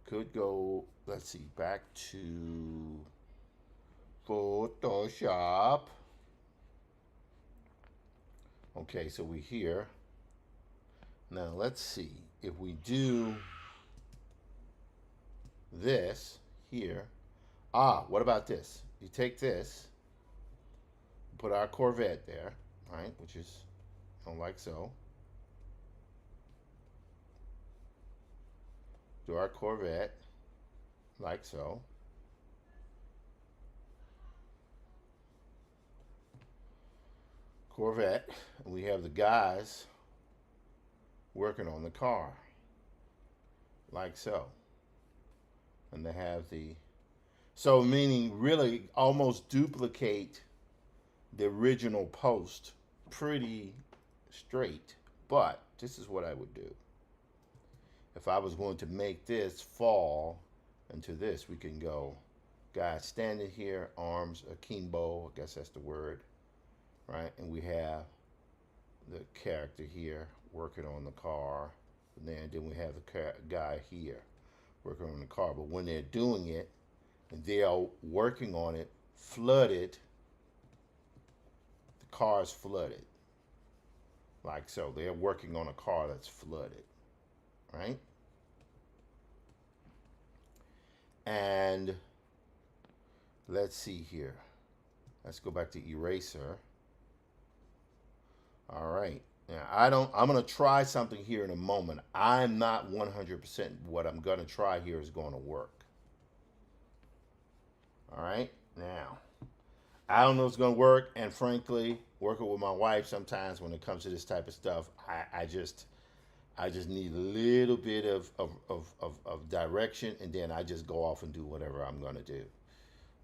Could go, let's see, back to Photoshop. Okay, so we here. Now let's see if we do this here. What about this? You take this, put our Corvette there, right? Which is, like so. Do our Corvette, like so. Corvette, and we have the guys working on the car, like so. And they have the, so meaning really almost duplicate the original post pretty straight. But this is what I would do. If I was going to make this fall into this, we can go, guys standing here, arms akimbo, I guess that's the word, right? And we have the character here working on the car, and then we have the guy here working on the car. But when they're doing it, and they are working on it, flooded, the car is flooded, like so. They're working on a car that's flooded, right? And let's see here. Let's go back to eraser. All right. Now I'm going to try something here in a moment. I'm not 100% what I'm going to try here is going to work. All right. Now, I don't know if it's going to work. And frankly, working with my wife sometimes when it comes to this type of stuff, I just need a little bit of direction, and then I just go off and do whatever I'm going to do.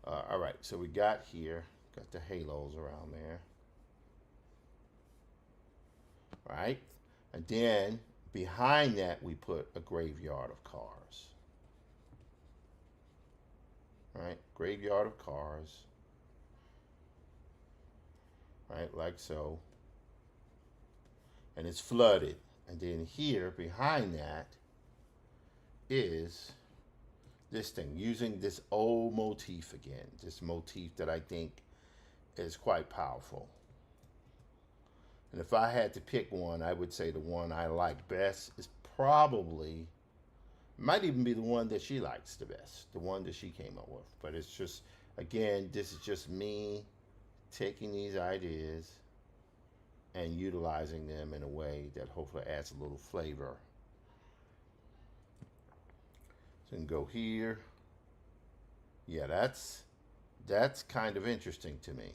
All right, so we got here, got the halos around there. Right? And then behind that, we put a graveyard of cars. Right? Graveyard of cars. Right? Like so. And it's flooded. And then here, behind that, is this thing, using this old motif again. This motif that I think is quite powerful. And if I had to pick one, I would say the one I like best is probably, might even be the one that she likes the best, the one that she came up with. But it's just, again, this is just me taking these ideas and utilizing them in a way that hopefully adds a little flavor. So you can go here. Yeah, that's kind of interesting to me.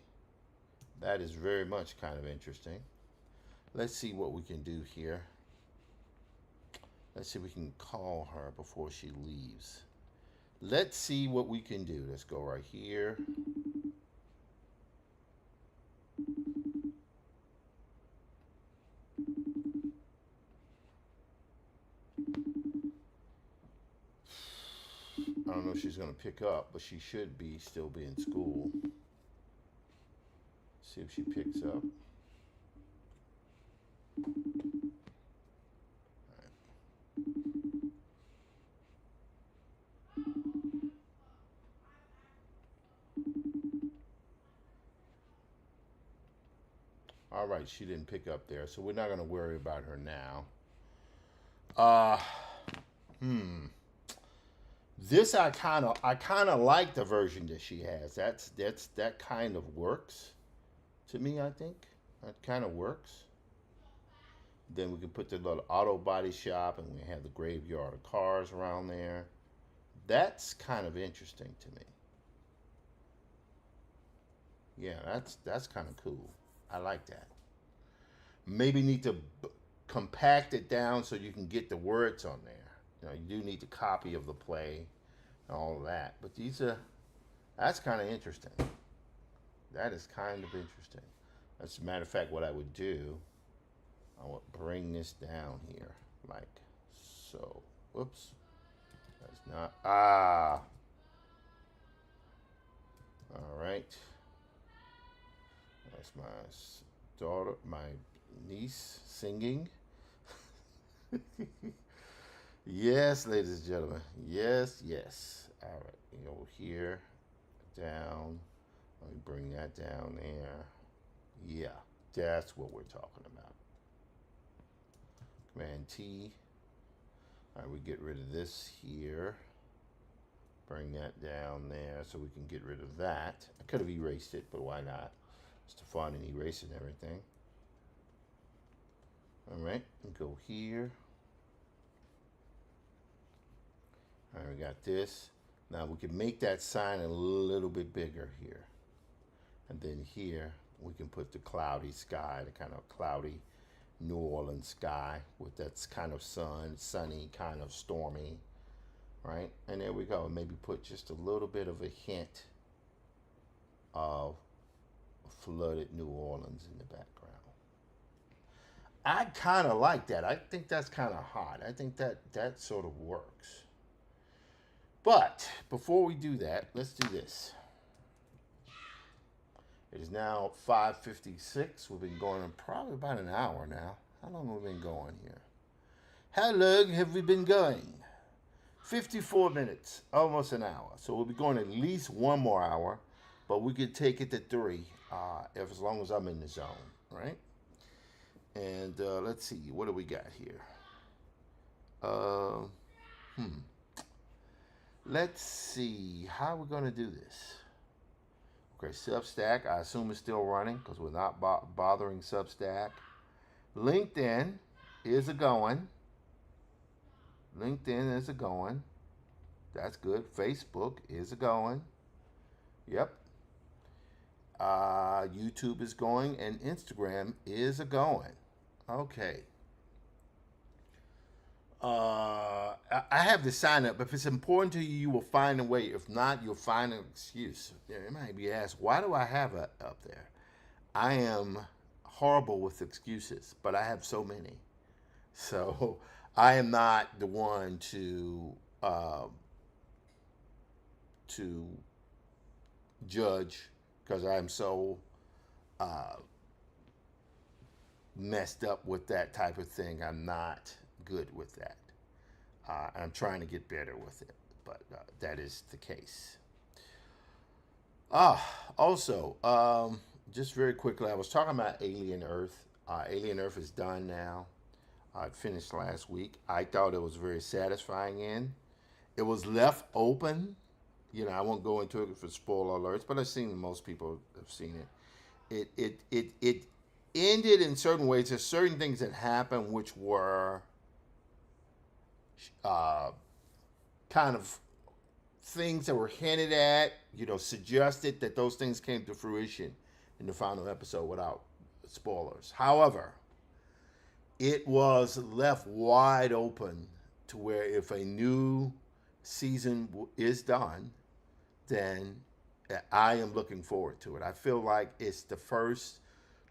That is very much kind of interesting. Let's see what we can do here. Let's see if we can call her before she leaves. Let's see what we can do. Let's go right here. I don't know if she's going to pick up, but she should still be in school. See if she picks up. All right, she didn't pick up there, so we're not going to worry about her now. This I kind of like the version that she has. That kind of works to me. I think that kind of works. Then we can put the little auto body shop, and we have the graveyard of cars around there. That's kind of interesting to me. Yeah, that's kind of cool. I like that. Maybe need to compact it down so you can get the words on there. You do need the copy of the play and all of that. But that's kind of interesting. That is kind of interesting. As a matter of fact, what I would do, I would bring this down here like so. Whoops. That's not. All right. That's my daughter, my niece singing. Yes, ladies and gentlemen. Yes, yes. All right. You go here, down. Let me bring that down there. Yeah, that's what we're talking about. Command T. All right, we get rid of this here. Bring that down there so we can get rid of that. I could have erased it, but why not? It's the fun in erasing everything. All right, and go here. All right, we got this. Now we can make that sign a little bit bigger here. And then here we can put the cloudy sky, the kind of cloudy New Orleans sky with that kind of sunny, kind of stormy, right? And there we go. Maybe put just a little bit of a hint of flooded New Orleans in the background. I kind of like that. I think that's kind of hot. I think that sort of works. But before we do that, let's do this. It is now 5:56. We've been going on probably about an hour now. How long have we been going here? How long have we been going? 54 minutes, almost an hour. So we'll be going at least one more hour, but we could take it to 3 as long as I'm in the zone, right? And let's see, what do we got here? Let's see, how are we going to do this? Okay, Substack, I assume it's still running because we're not bothering Substack. LinkedIn is a going. LinkedIn is a going. That's good. Facebook is a going. Yep. YouTube is going, and Instagram is a going. Okay. I have the sign up. If it's important to you, you will find a way. If not, you'll find an excuse. It might be asked, why do I have it up there? I am horrible with excuses, but I have so many. So I am not the one to judge because I'm so messed up with that type of thing. I'm not good with that. I'm trying to get better with it, but that is the case. Also, just very quickly, I was talking about Alien Earth. Alien Earth is done now. It finished last week. I thought it was very satisfying end. It was left open. I won't go into it for spoiler alerts, but I've seen most people have seen it. It ended in certain ways. There's certain things that happened which were kind of things that were hinted at, suggested that those things came to fruition in the final episode without spoilers. However, it was left wide open to where if a new season is done, then I am looking forward to it. I feel like it's the first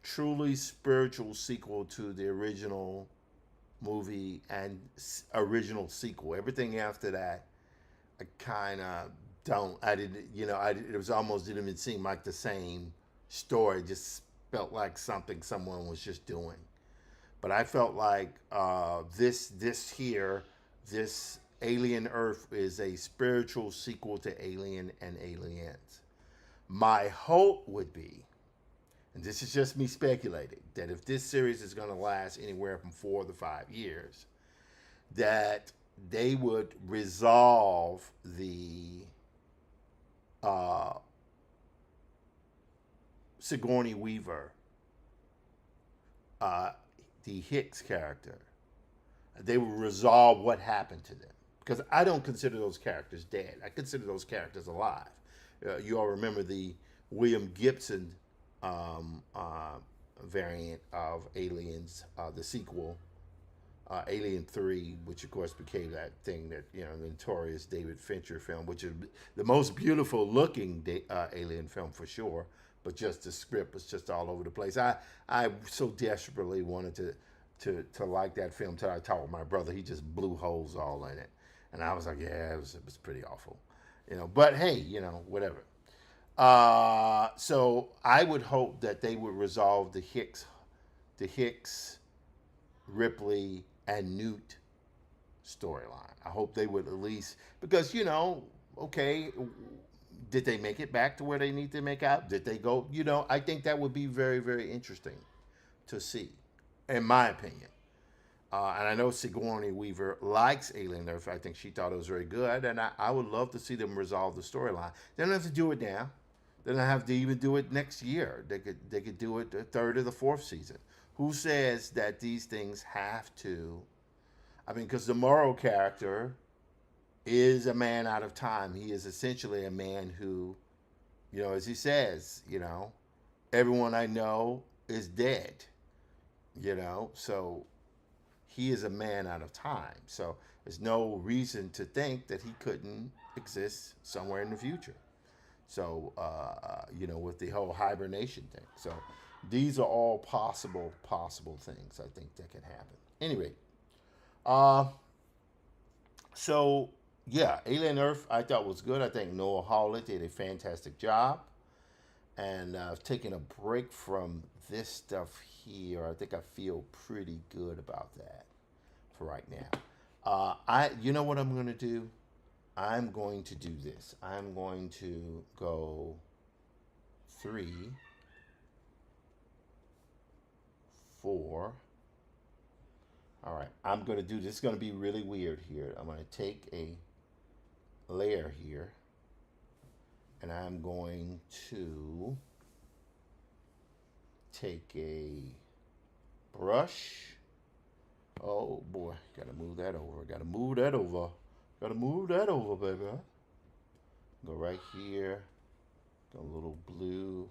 truly spiritual sequel to the original movie and original sequel. Everything after that, I kind of don't. I didn't. It was almost didn't even seem like the same story. It just felt like something someone was just doing. But I felt like this Alien Earth is a spiritual sequel to Alien and Aliens. My hope would be, and this is just me speculating, that if this series is going to last anywhere from 4 to 5 years, that they would resolve the Sigourney Weaver the Hicks character, they will resolve what happened to them. Because I don't consider those characters dead. I consider those characters alive. You all remember the William Gibson um, uh, variant of Aliens, the sequel, Alien 3, which of course became that thing that, the notorious David Fincher film, which is the most beautiful looking Alien film for sure, but just the script was just all over the place. I so desperately wanted to like that film till I talked with my brother. He just blew holes all in it. And I was like, yeah, it was pretty awful. But hey, whatever. So I would hope that they would resolve the Hicks, Ripley, and Newt storyline. I hope they would at least, because okay, did they make it back to where they need to make out? Did they go? I think that would be very, very interesting to see, in my opinion. And I know Sigourney Weaver likes Alien Earth. I think she thought it was very good, and I would love to see them resolve the storyline. They don't have to do it now. They don't have to even do it next year. They could do it the third or the fourth season. Who says that these things have to? I mean, because the Morrow character is a man out of time. He is essentially a man who, as he says, everyone I know is dead. So he is a man out of time. So there's no reason to think that he couldn't exist somewhere in the future. So, with the whole hibernation thing. So these are all possible things I think that can happen. Anyway, uh, so yeah, Alien Earth I thought was good. I think Noah Hawley did a fantastic job. And I've taken a break from this stuff here. I think I feel pretty good about that for right now. You know what I'm going to do? I'm going to do this. I'm going to go 3, 4. All right, I'm going to do this. It's going to be really weird here. I'm going to take a layer here, and I'm going to take a brush. Oh boy, gotta move that over. Gotta move that over. Gotta move that over, baby. Go right here. Go a little blue.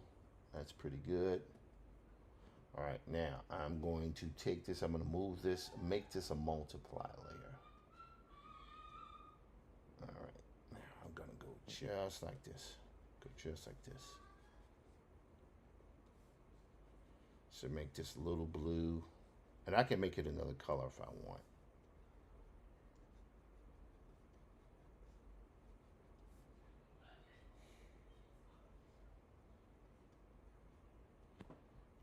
That's pretty good. All right, now I'm going to take this. I'm going to move this, make this a multiply layer. All right, now I'm going to go just like this. Go just like this. So make this a little blue. And I can make it another color if I want.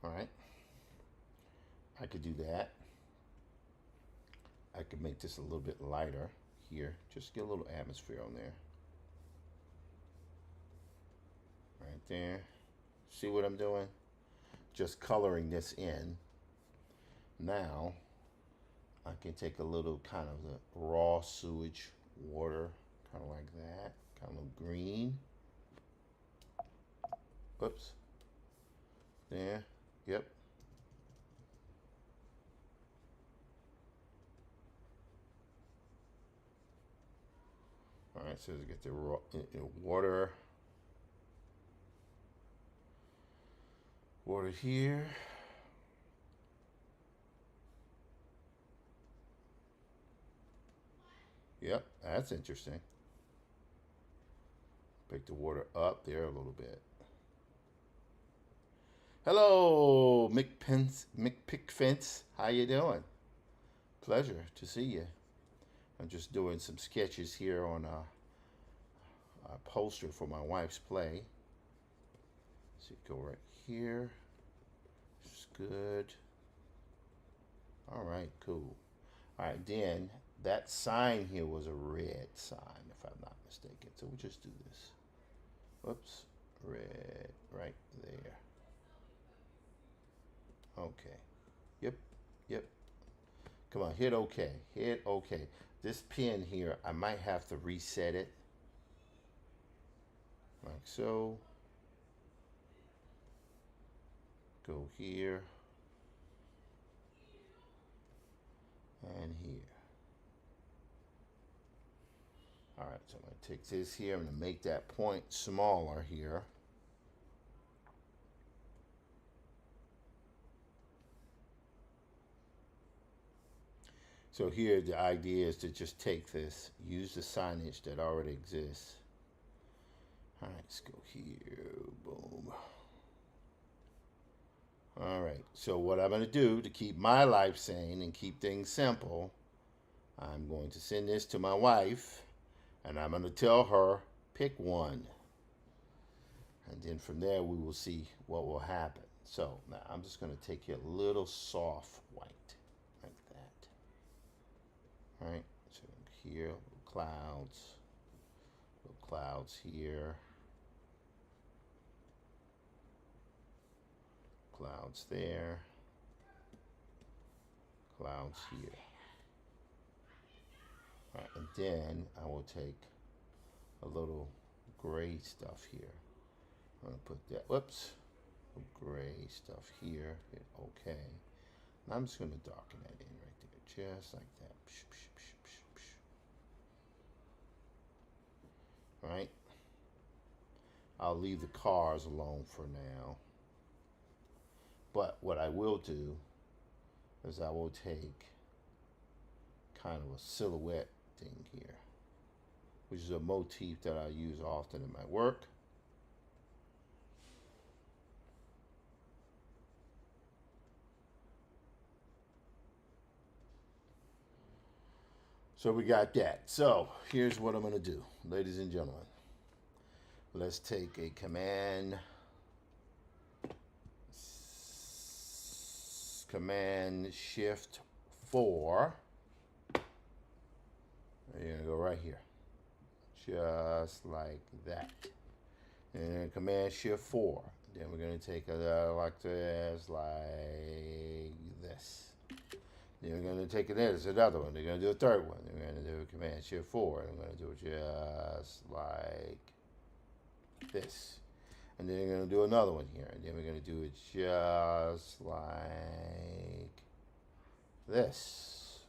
All right. I could do that. I could make this a little bit lighter here. Just get a little atmosphere on there. Right there. See what I'm doing? Just coloring this in. Now, I can take a little kind of the raw sewage water, kind of like that, kind of green. Whoops. There. Yep. All right, so to get the raw water here. Yep, that's interesting. Pick the water up there a little bit. Hello, Mick Pickfence. How you doing? Pleasure to see you. I'm just doing some sketches here on a poster for my wife's play. So go right here. It's good. All right, cool. All right, then that sign here was a red sign, if I'm not mistaken. So we'll just do this. Whoops, red right there. Okay. Yep. Come on, hit OK. Hit OK. This pen here, I might have to reset it. Like so. Go here. and here. All right, so I'm going to take this here. I'm going to make that point smaller here. So here the idea is to just take this, use the signage that already exists. All right, let's go here, boom. All right, so what I'm gonna do to keep my life sane and keep things simple, I'm going to send this to my wife and I'm gonna tell her, pick one. And then from there we will see what will happen. So now I'm just gonna take a little soft white. Right, so here, little clouds here, clouds there, clouds here. All right, and then I will take a little gray stuff here. I'm gonna put that, whoops, gray stuff here, hit okay. And I'm just gonna darken that in right there, just like that. Right? I'll leave the cars alone for now. But what I will do is I will take kind of a silhouette thing here, which is a motif that I use often in my work. So we got that. So here's what I'm going to do, ladies and gentlemen. Let's take a Command Shift 4. You're going to go right here. Just like that. And then Command Shift 4. Then we're going to take a like this, like this. Then we're going to take it there. There's another one. They're going to do a third one. They're going to do Command Shift 4. And we're going to do it just like this. And then we're going to do another one here. And then we're going to do it just like this.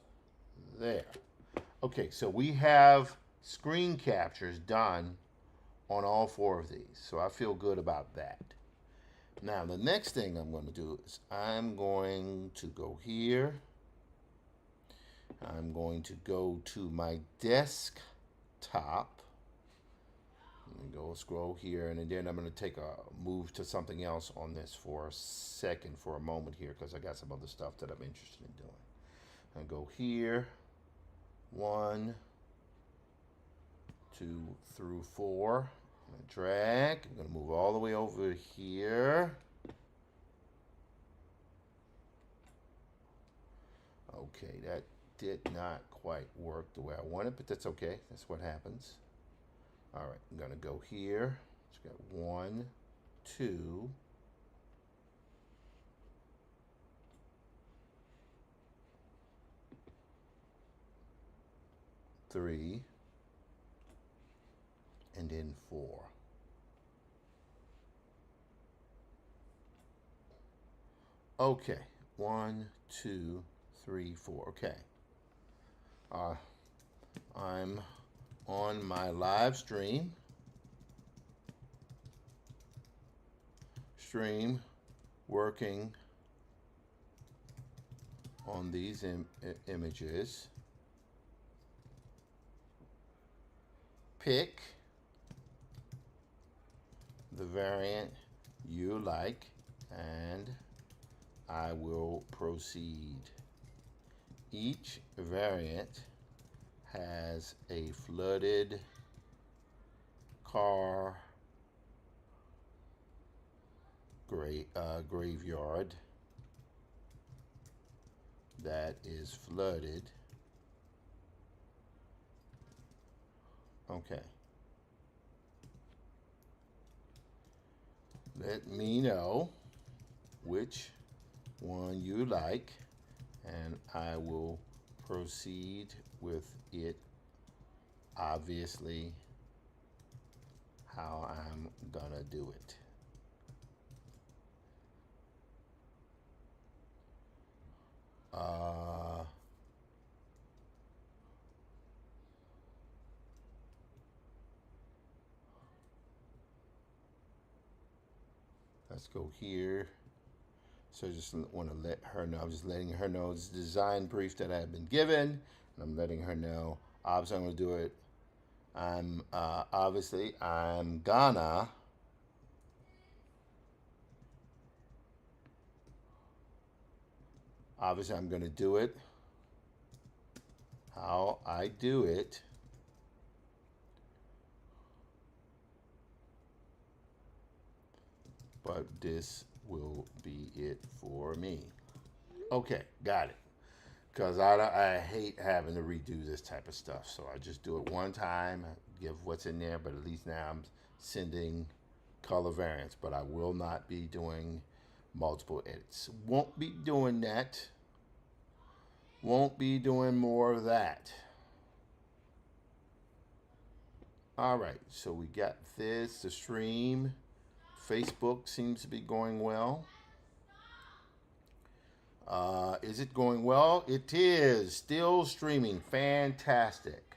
There. Okay, so we have screen captures done on all 4 of these. So I feel good about that. Now, the next thing I'm going to do is I'm going to go here. I'm going to go to my desktop. And go scroll here, and then I'm going to take a move to something else on this for a second, for a moment here, because I got some other stuff that I'm interested in doing. And go here, 1, 2 through 4. I'm going to drag. I'm going to move all the way over here. Okay, that did not quite work the way I wanted, but that's okay. That's what happens. All right, I'm going to go here. It's got 1, 2. 3, and then 4. Okay, 1, 2, 3, 4. Okay. I'm on my live stream. Working on these images. Pick the variant you like, and I will proceed. Each variant has a flooded car graveyard that is flooded. Okay. Let me know which one you like, and I will proceed with it, obviously, how I'm gonna do it. Let's go here. So I just want to let her know. I'm just letting her know it's the design brief that I've been given. And I'm letting her know. Obviously, I'm going to do it. I'm gonna do it how I do it. But this will be it for me. Okay, got it. Because I hate having to redo this type of stuff. So I just do it one time, give what's in there, but at least now I'm sending color variants. But I will not be doing multiple edits. Won't be doing that. Won't be doing more of that. All right, so we got this, the stream. Facebook seems to be going well. Is it going well? It is. Still streaming. Fantastic.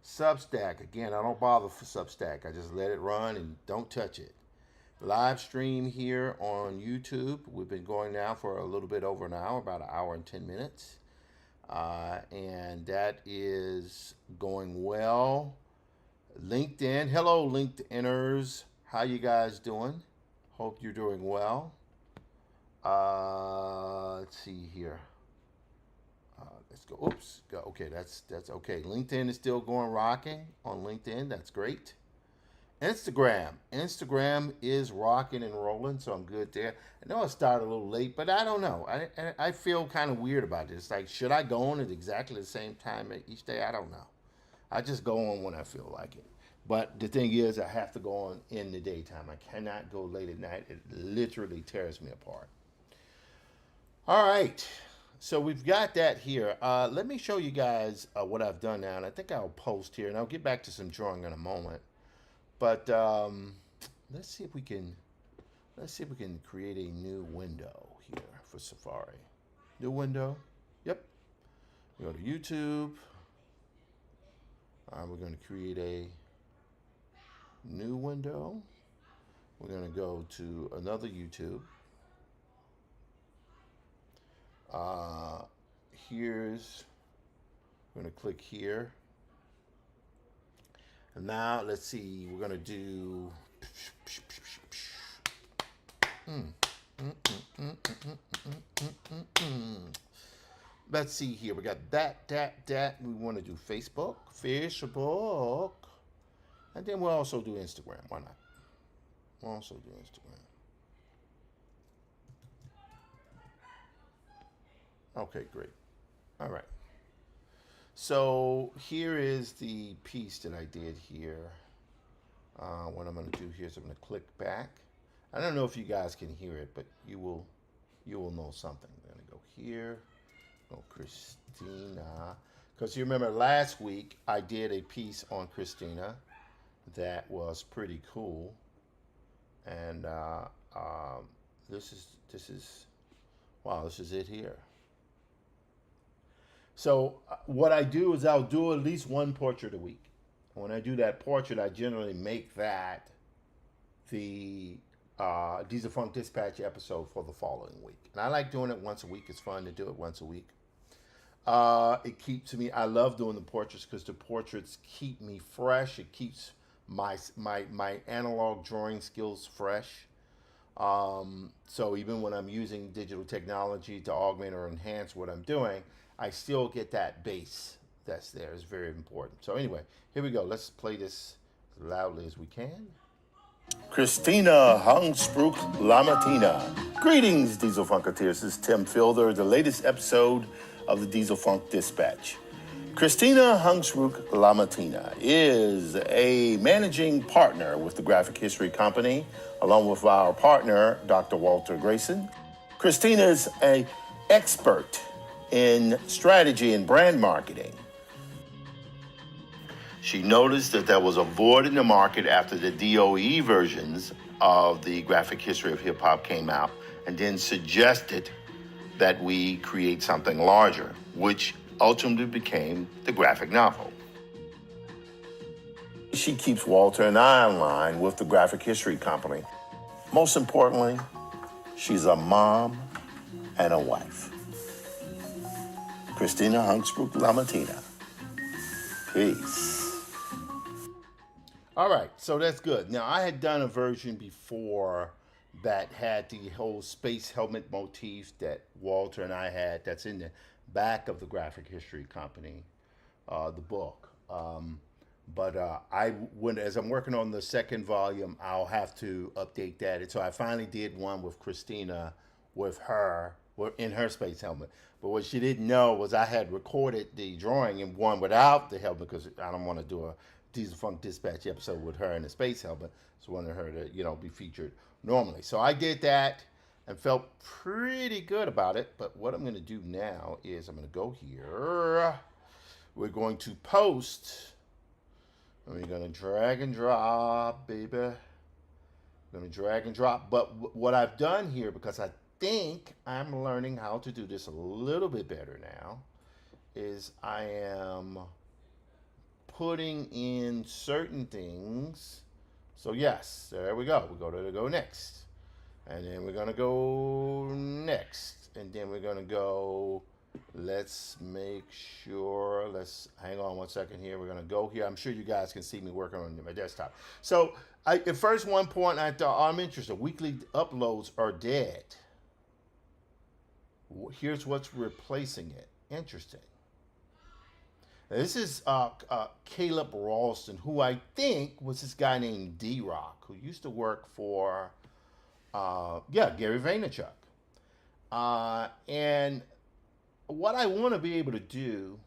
Substack. Again, I don't bother for Substack. I just let it run and don't touch it. Live stream here on YouTube. We've been going now for a little bit over an hour, about an hour and 10 minutes. And that is going well. LinkedIn. Hello, LinkedIners. How you guys doing? Hope you're doing well. Let's see here. Let's go. Oops. Go. Okay, that's okay. LinkedIn is still going rocking on LinkedIn. That's great. Instagram. Instagram is rocking and rolling, so I'm good there. I know I started a little late, but I don't know. I feel kind of weird about this. Like, should I go on at exactly the same time each day? I don't know. I just go on when I feel like it. But the thing is, I have to go on in the daytime. I cannot go late at night. It literally tears me apart. All right. So we've got that here. Let me show you guys what I've done now. And I think I'll post here. And I'll get back to some drawing in a moment. But let's see if we can create a new window here for Safari. New window. Yep. We go to YouTube. We're going to create a new window. We're going to go to another YouTube. We're going to click here. And now let's see, we're going to do let's see here. We got that. We want to do Facebook. And then we'll also do Instagram. Why not? We'll also do Instagram. Okay, great. All right. So here is the piece that I did here. What I'm going to do here is I'm going to click back. I don't know if you guys can hear it, but you will know something. I'm going to go here. Oh, Christina. Because you remember last week I did a piece on Christina that was pretty cool. And this is it here. So what I do is I'll do at least one portrait a week. When I do that portrait, I generally make that the Diesel Funk Dispatch episode for the following week. And I like doing it once a week. It's fun to do it once a week. It keeps me, I love doing the portraits because the portraits keep me fresh. It keeps my analog drawing skills fresh. So even when I'm using digital technology to augment or enhance what I'm doing, I still get that base that's there. It's very important. So anyway, here we go. Let's play this as loudly as we can. Christina Hangsbrook Lamatina. Greetings, Diesel Funketeers. This is Tim Fielder, the latest episode of the Diesel Funk Dispatch. Christina Hangsbrook Lamatina is a managing partner with the Graphic History Company, along with our partner, Dr. Walter Grayson. Christina is an expert in strategy and brand marketing. She noticed that there was a void in the market after the DOE versions of the Graphic History of Hip Hop came out, and then suggested that we create something larger, which ultimately became the graphic novel. She keeps Walter and I in line with the Graphic History Company. Most importantly, She's a mom and a wife. Christina Hunksbrook Lamartina. Peace. All right, so that's good. Now, I had done a version before that had the whole space helmet motif that Walter and I had. That's in the back of the Graphic History Company, the book. As I'm working on the second volume, I'll have to update that. And so I finally did one with Christina, with her, in her space helmet. But what she didn't know was I had recorded the drawing in one without the helmet because I don't want to do a Diesel Funk Dispatch episode with her in the space helmet. So I wanted her to, be featured normally. So I did that and felt pretty good about it. But what I'm going to do now is I'm going to go here. We're going to post. We're going to drag and drop, baby. I'm going to drag and drop. But what I've done here, because I think I'm learning how to do this a little bit better now, is I am putting in certain things. So yes, there we go. We're going to go next. And then we're going to go next. And then we're going to go, let's make sure, let's hang on one second here. We're going to go here. I'm sure you guys can see me working on my desktop. So at first one point I thought, I'm interested. Weekly uploads are dead. Here's what's replacing it. Interesting. This is Caleb Ralston, who I think was this guy named D-Rock, who used to work for, Gary Vaynerchuk. And what I want to be able to do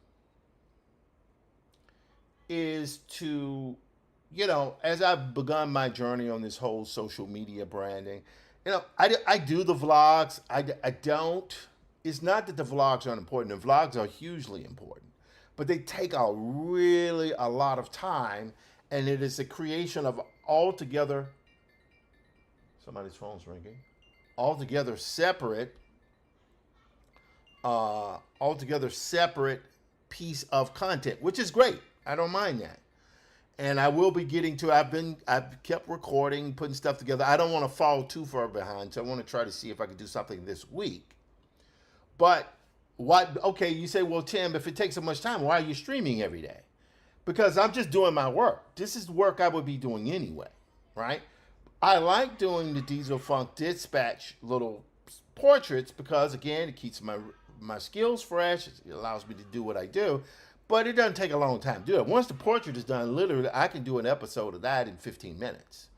is to, as I've begun my journey on this whole social media branding, I do the vlogs. I don't. It's not that the vlogs aren't important. The vlogs are hugely important. But they take a lot of time, and it is a creation of altogether, somebody's phone's ringing, altogether separate piece of content, which is great. I don't mind that. And I will be getting to, I've kept recording, putting stuff together. I don't want to fall too far behind, so I want to try to see if I can do something this week. But okay, you say, well, Tim, if it takes so much time, why are you streaming every day? Because I'm just doing my work. This is the work I would be doing anyway, right? I like doing the Diesel Funk Dispatch little portraits because, again, it keeps my skills fresh. It allows me to do what I do, but it doesn't take a long time to do it. Once the portrait is done, literally, I can do an episode of that in 15 minutes.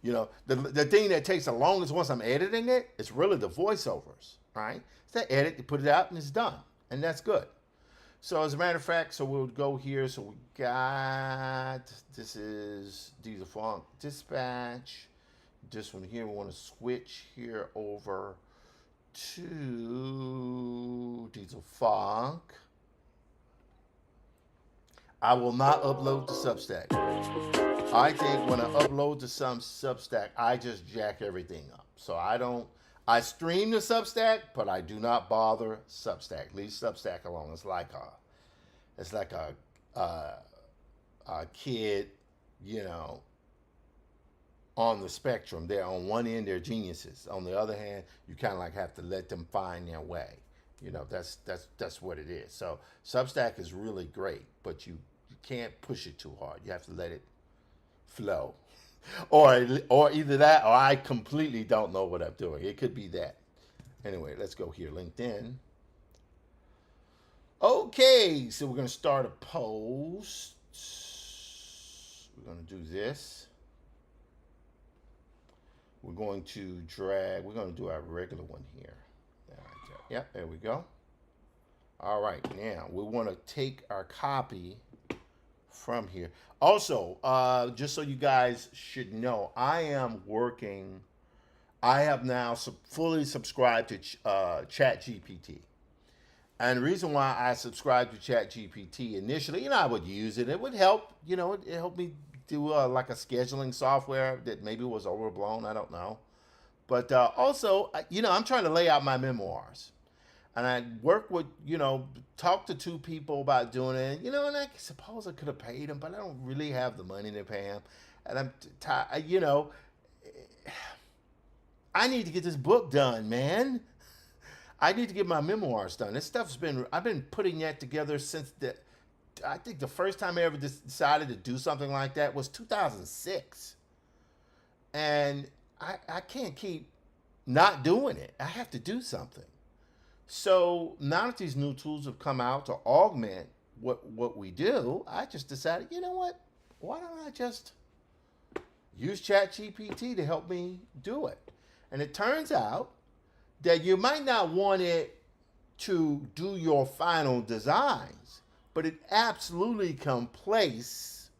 The thing that takes the longest once I'm editing it is really the voiceovers, right? It's that edit, you put it out, and it's done. And that's good. So as a matter of fact, so we'll go here. So we got, this is Diesel Funk Dispatch. This one here, we want to switch here over to Diesel Funk. I will not upload to Substack. I think when I upload to some Substack, I just jack everything up. So I stream the Substack, but I do not bother Substack. Leave Substack alone. It's like a kid, on the spectrum. They're on one end, they're geniuses. On the other hand, you kind of like have to let them find their way. That's what it is. So Substack is really great, but you can't push it too hard. You have to let it flow. Or either that, or I completely don't know what I'm doing. It could be that. Anyway, let's go here. LinkedIn. Okay, so we're going to start a post. We're going to do this. We're going to do our regular one here. Yep, there we go. All right, now we want to take our copy from here. Also, just so you guys should know, I have now fully subscribed to ChatGPT. And the reason why I subscribed to ChatGPT initially, I would use it. It would help, it helped me do like a scheduling software that maybe was overblown. I don't know. But also, I'm trying to lay out my memoirs. And I work with, talk to two people about doing it. And I suppose I could have paid them, but I don't really have the money to pay them. And I'm tired, I need to get this book done, man. I need to get my memoirs done. This stuff's been, I've been putting that together since I think the first time I ever decided to do something like that was 2006. And I can't keep not doing it. I have to do something. So now that these new tools have come out to augment what we do, I just decided, you know what? Why don't I just use ChatGPT to help me do it? And it turns out that you might not want it to do your final designs, but it absolutely can place.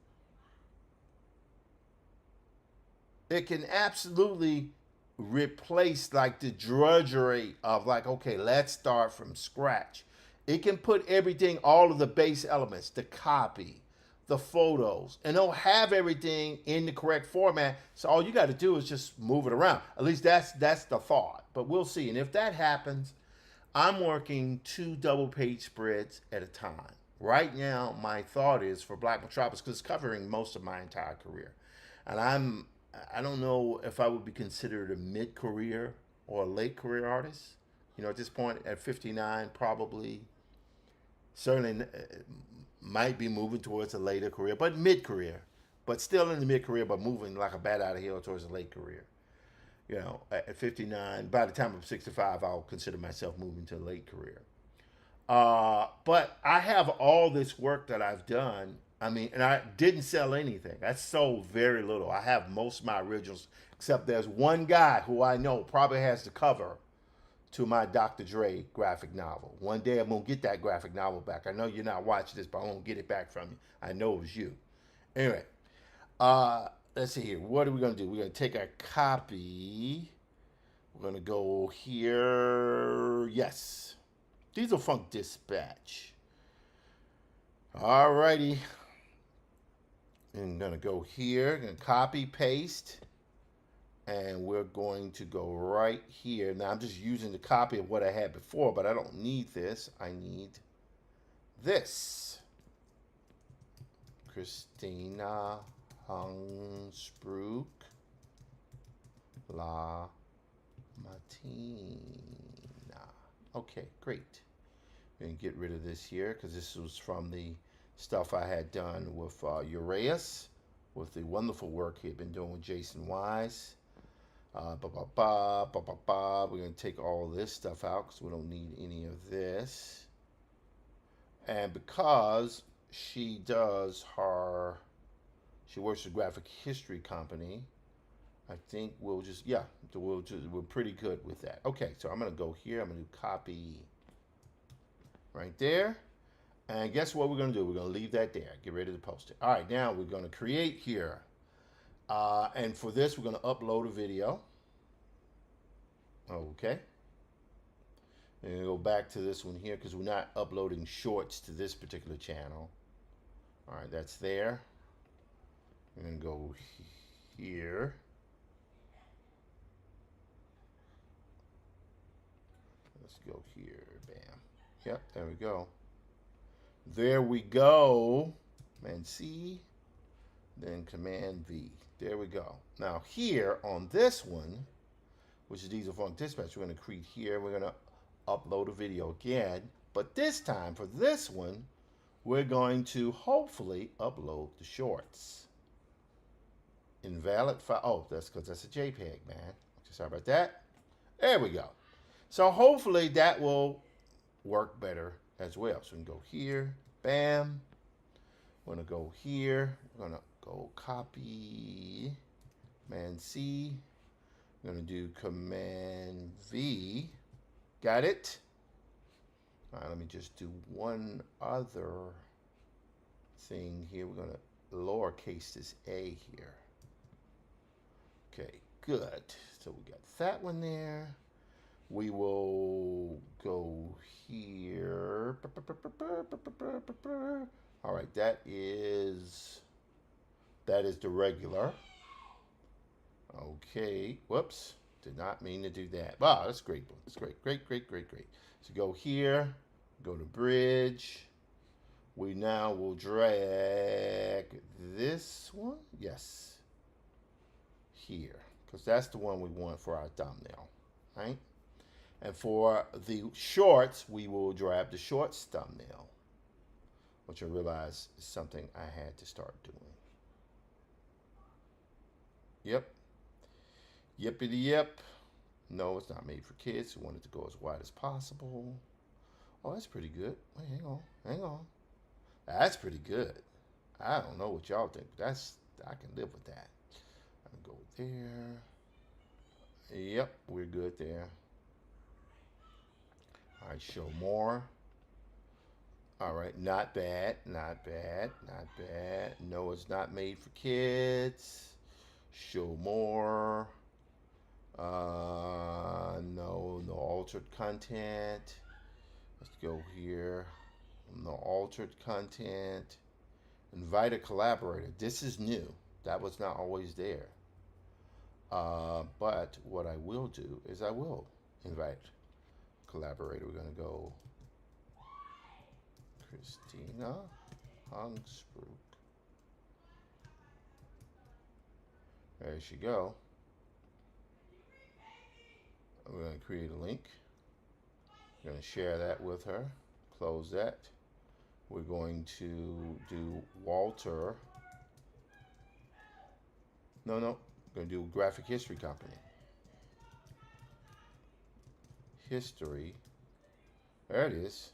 It can absolutely replace like the drudgery of like, okay, let's start from scratch. It can put everything, all of the base elements, the copy, the photos, and it'll have everything in the correct format. So all you got to do is just move it around. At least that's the thought. But we'll see. And if that happens, I'm working 2 double-page spreads at a time. Right now, my thought is for Black Metropolis, because it's covering most of my entire career. And I don't know if I would be considered a mid-career or a late career artist. You know, at this point, at 59, probably, certainly might be moving towards a later career, but mid-career. But still in the mid-career, but moving like a bat out of hell towards a late career. You know, at 59, by the time I'm 65, I'll consider myself moving to a late career. But I have all this work that I've done. I mean, and I didn't sell anything. I sold very little. I have most of my originals, except there's one guy who I know probably has the cover to my Dr. Dre graphic novel. One day I'm going to get that graphic novel back. I know you're not watching this, but I'm going to get it back from you. I know it was you. Anyway, let's see here. What are we going to do? We're going to take our copy. We're going to go here. Yes. Diesel Funk Dispatch. Alrighty. I'm going to go here. Going to copy, paste. And we're going to go right here. Now I'm just using the copy of what I had before, but I don't need this. I need this. Christina Hungsbrook La Matina. Okay, great. We're going to get rid of this here because this was from the stuff I had done with Uraeus, with the wonderful work he had been doing with Jason Wise. We're going to take all this stuff out because we don't need any of this. And because she works for a graphic history company, I think we're pretty good with that. Okay, so I'm going to go here. I'm going to do copy right there. And guess what we're going to do? We're going to leave that there. Get ready to post it. All right, now we're going to create here. And for this, we're going to upload a video. Okay. And going to go back to this one here because we're not uploading shorts to this particular channel. All right, that's there. We're going to go here. Let's go here. Bam. Yep, there we go. There we go. Command C, then Command V. There we go. Now here on this one, which is Diesel Funk Dispatch, we're going to create here. We're going to upload a video again. But this time, for this one, we're going to hopefully upload the shorts. Invalid file. Oh, that's because that's a JPEG, man. Sorry about that. There we go. So hopefully that will work better as well. So we can go here. Bam. We're going to go here. We're going to go copy. Command C. I'm going to do Command V. Got it? All right, let me just do one other thing here. We're going to lowercase this a here. Okay, good. So we got that one there. We will go here. All right, that is the regular. Okay, whoops, did not mean to do that. Wow, that's great. That's great, great, great, great, great. So go here, go to bridge. We now will drag this one, yes, here. because that's the one we want for our thumbnail, right? And for the shorts, we will grab the shorts thumbnail, which I realize is something I had to start doing. Yep. Yippity yip. No, it's not made for kids. We want it to go as wide as possible. Oh, that's pretty good. Wait, hang on. That's pretty good. I don't know what y'all think, but I can live with that. I'm gonna go there. Yep, we're good there. All right, show more. All right, not bad. No, it's not made for kids. Show more. No altered content. Let's go here. No altered content. Invite a collaborator. This is new. That was not always there. But what I will do is I will invite a collaborator. We're going to go Christina Hungsbrook. There she go. We're going to create a link. We're going to share that with her. Close that. We're going to do Walter. No. We're going to do Graphic History Company. History. There it is.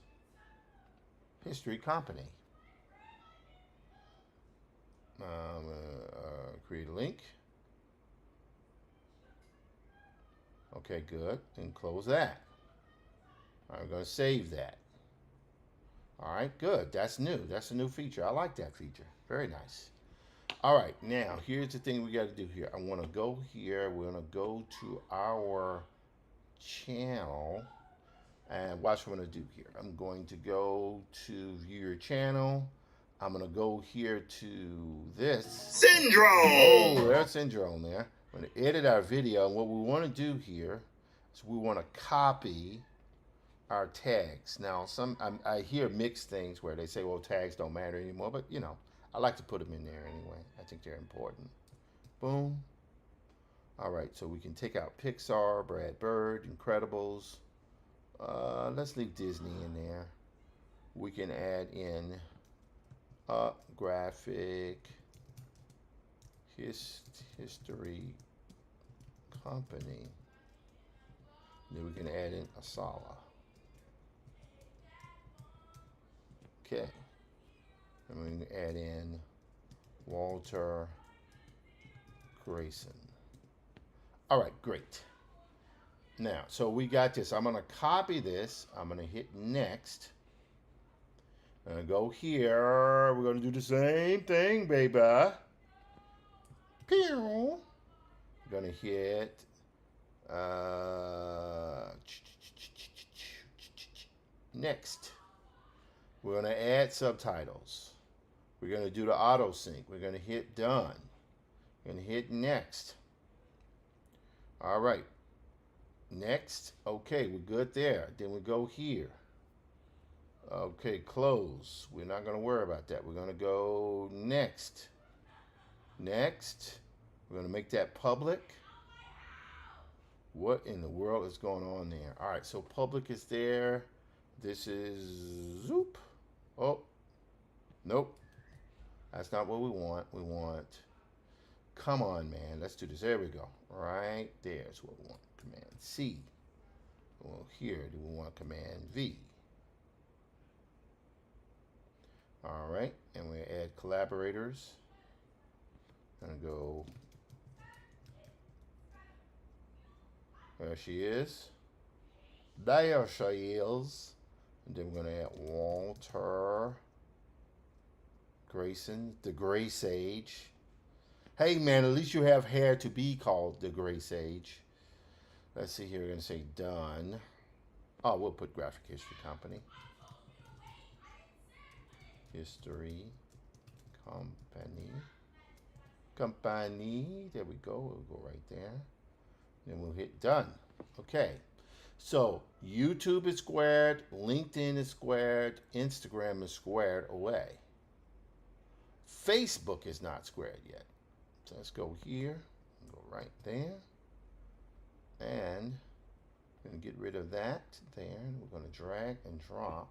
History Company. I'm going to create a link. Okay, good. And close that. I'm going to save that. All right, good. That's new. That's a new feature. I like that feature. Very nice. All right, now here's the thing we got to do here. I want to go here. We're going to go to our channel and watch what I'm going to do here. I'm going to go to view your channel. I'm going to go here to this. Syndrome! Oh, there's Syndrome there. I'm going to edit our video. And what we want to do here is we want to copy our tags. Now, I hear mixed things where they say, well, tags don't matter anymore. But, you know, I like to put them in there anyway. I think they're important. Boom. All right, so we can take out Pixar, Brad Bird, Incredibles. Let's leave Disney in there. We can add in Graphic History Company. Then we can add in Asala. Okay. And we can add in Walter Grayson. All right, great. Now, so we got this. I'm going to copy this. I'm going to hit next. I'm going to go here. We're going to do the same thing, baby. Pew. We're going to hit next. We're going to add subtitles. We're going to do the auto sync. We're going to hit done. We're going to hit next. All right. Next. Okay, we're good there. Then we go here. Okay, close. We're not going to worry about that. We're going to go next. Next. We're going to make that public. What in the world is going on there? All right, so public is there. This is zoop. Oh, nope. That's not what we want. We want, come on, man. Let's do this. There we go. Right there's what we want. Command C. Well, here, do we want Command V? All right, and we add collaborators. Gonna go. There she is. There she is. And then we're going to add Walter Grayson, the Gray Sage. Hey, man, at least you have hair to be called the Gray Sage. Let's see here. We're going to say done. Oh, we'll put Graphic History Company. History Company. There we go. We'll go right there. Then we'll hit done. Okay. So YouTube is squared, LinkedIn is squared, Instagram is squared away. Facebook is not squared yet. So let's go here, go right there. going to get rid of that there. And we're going to drag and drop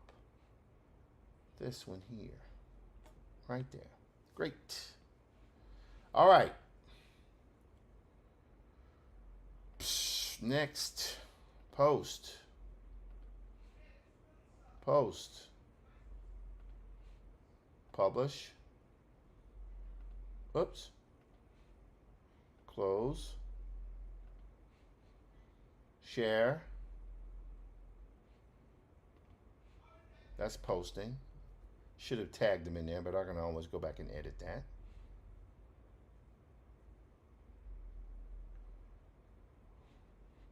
this one here. Right there. Great. All right. Next. Post. Post. Publish. Oops. Close. Share. That's posting. Should have tagged them in there, but I can always go back and edit that.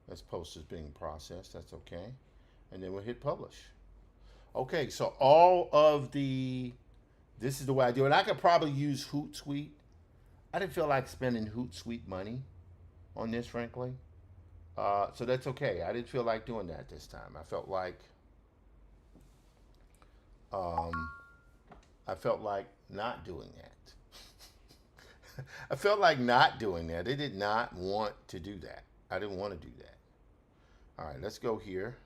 This post is being processed. That's okay. And then we'll hit publish. Okay, so all of this is the way I do it. I could probably use Hootsuite. I didn't feel like spending Hootsuite money on this, frankly. So that's okay. I didn't feel like doing that this time. I felt like not doing that. I felt like not doing that. They did not want to do that. I didn't want to do that. All right, let's go here.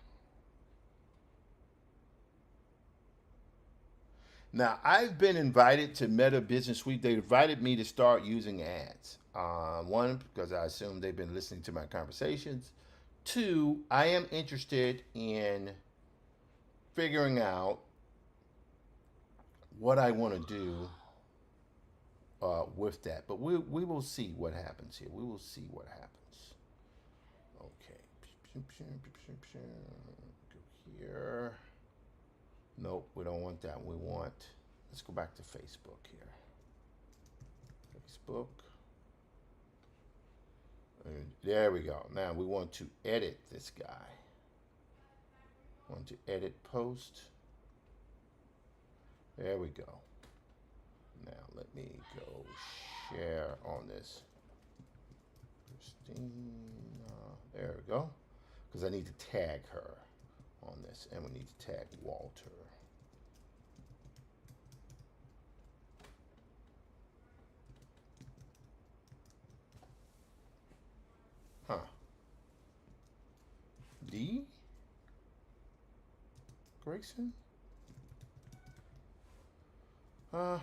Now, I've been invited to Meta Business Suite. They invited me to start using ads. One, because I assume they've been listening to my conversations. Two, I am interested in figuring out what I want to do with that. But we will see what happens here. We will see what happens. Okay. Go here. Nope, we don't want that. We want, let's go back to Facebook here. Facebook. And there we go. Now we want to edit this guy. Want to edit post. There we go. Now let me go share on this. Christina. There we go. Because I need to tag her on this. And we need to tag Walter. Huh. D? Grayson? Well,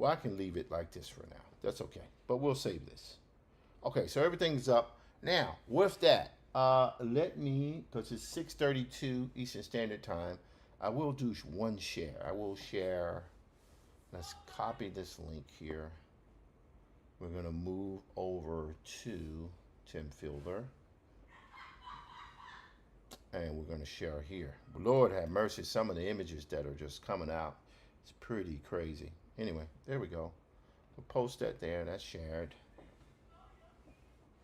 I can leave it like this for now. That's okay. But we'll save this. Okay, so everything's up. Now, with that, let me, because it's 6:32 Eastern Standard Time, I will do one share. I will share, let's copy this link here. We're going to move over to Tim Fielder. And we're going to share here. But Lord have mercy, some of the images that are just coming out, it's pretty crazy. Anyway, there we go. We'll post that there. That's shared.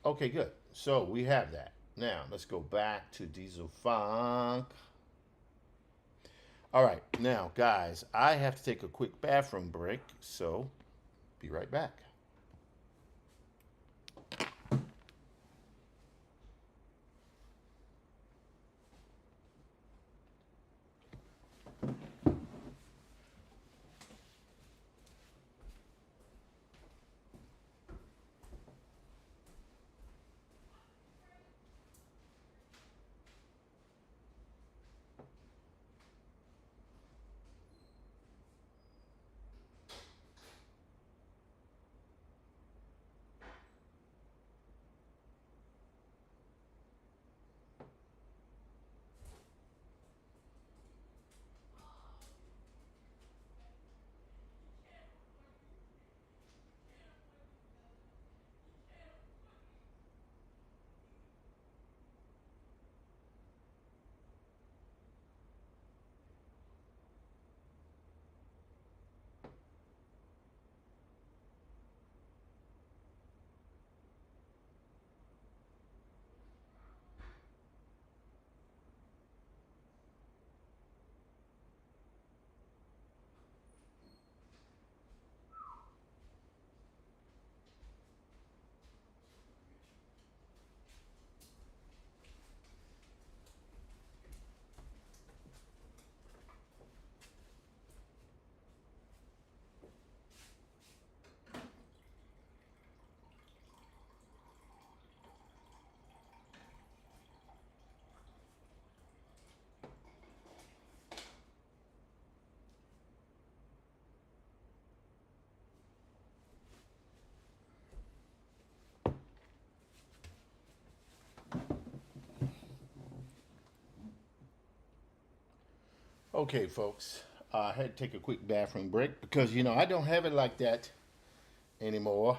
Okay, good. So we have that. Now, let's go back to Diesel Funk. All right. Now, guys, I have to take a quick bathroom break. So, be right back. Okay, folks, I had to take a quick bathroom break because I don't have it like that anymore.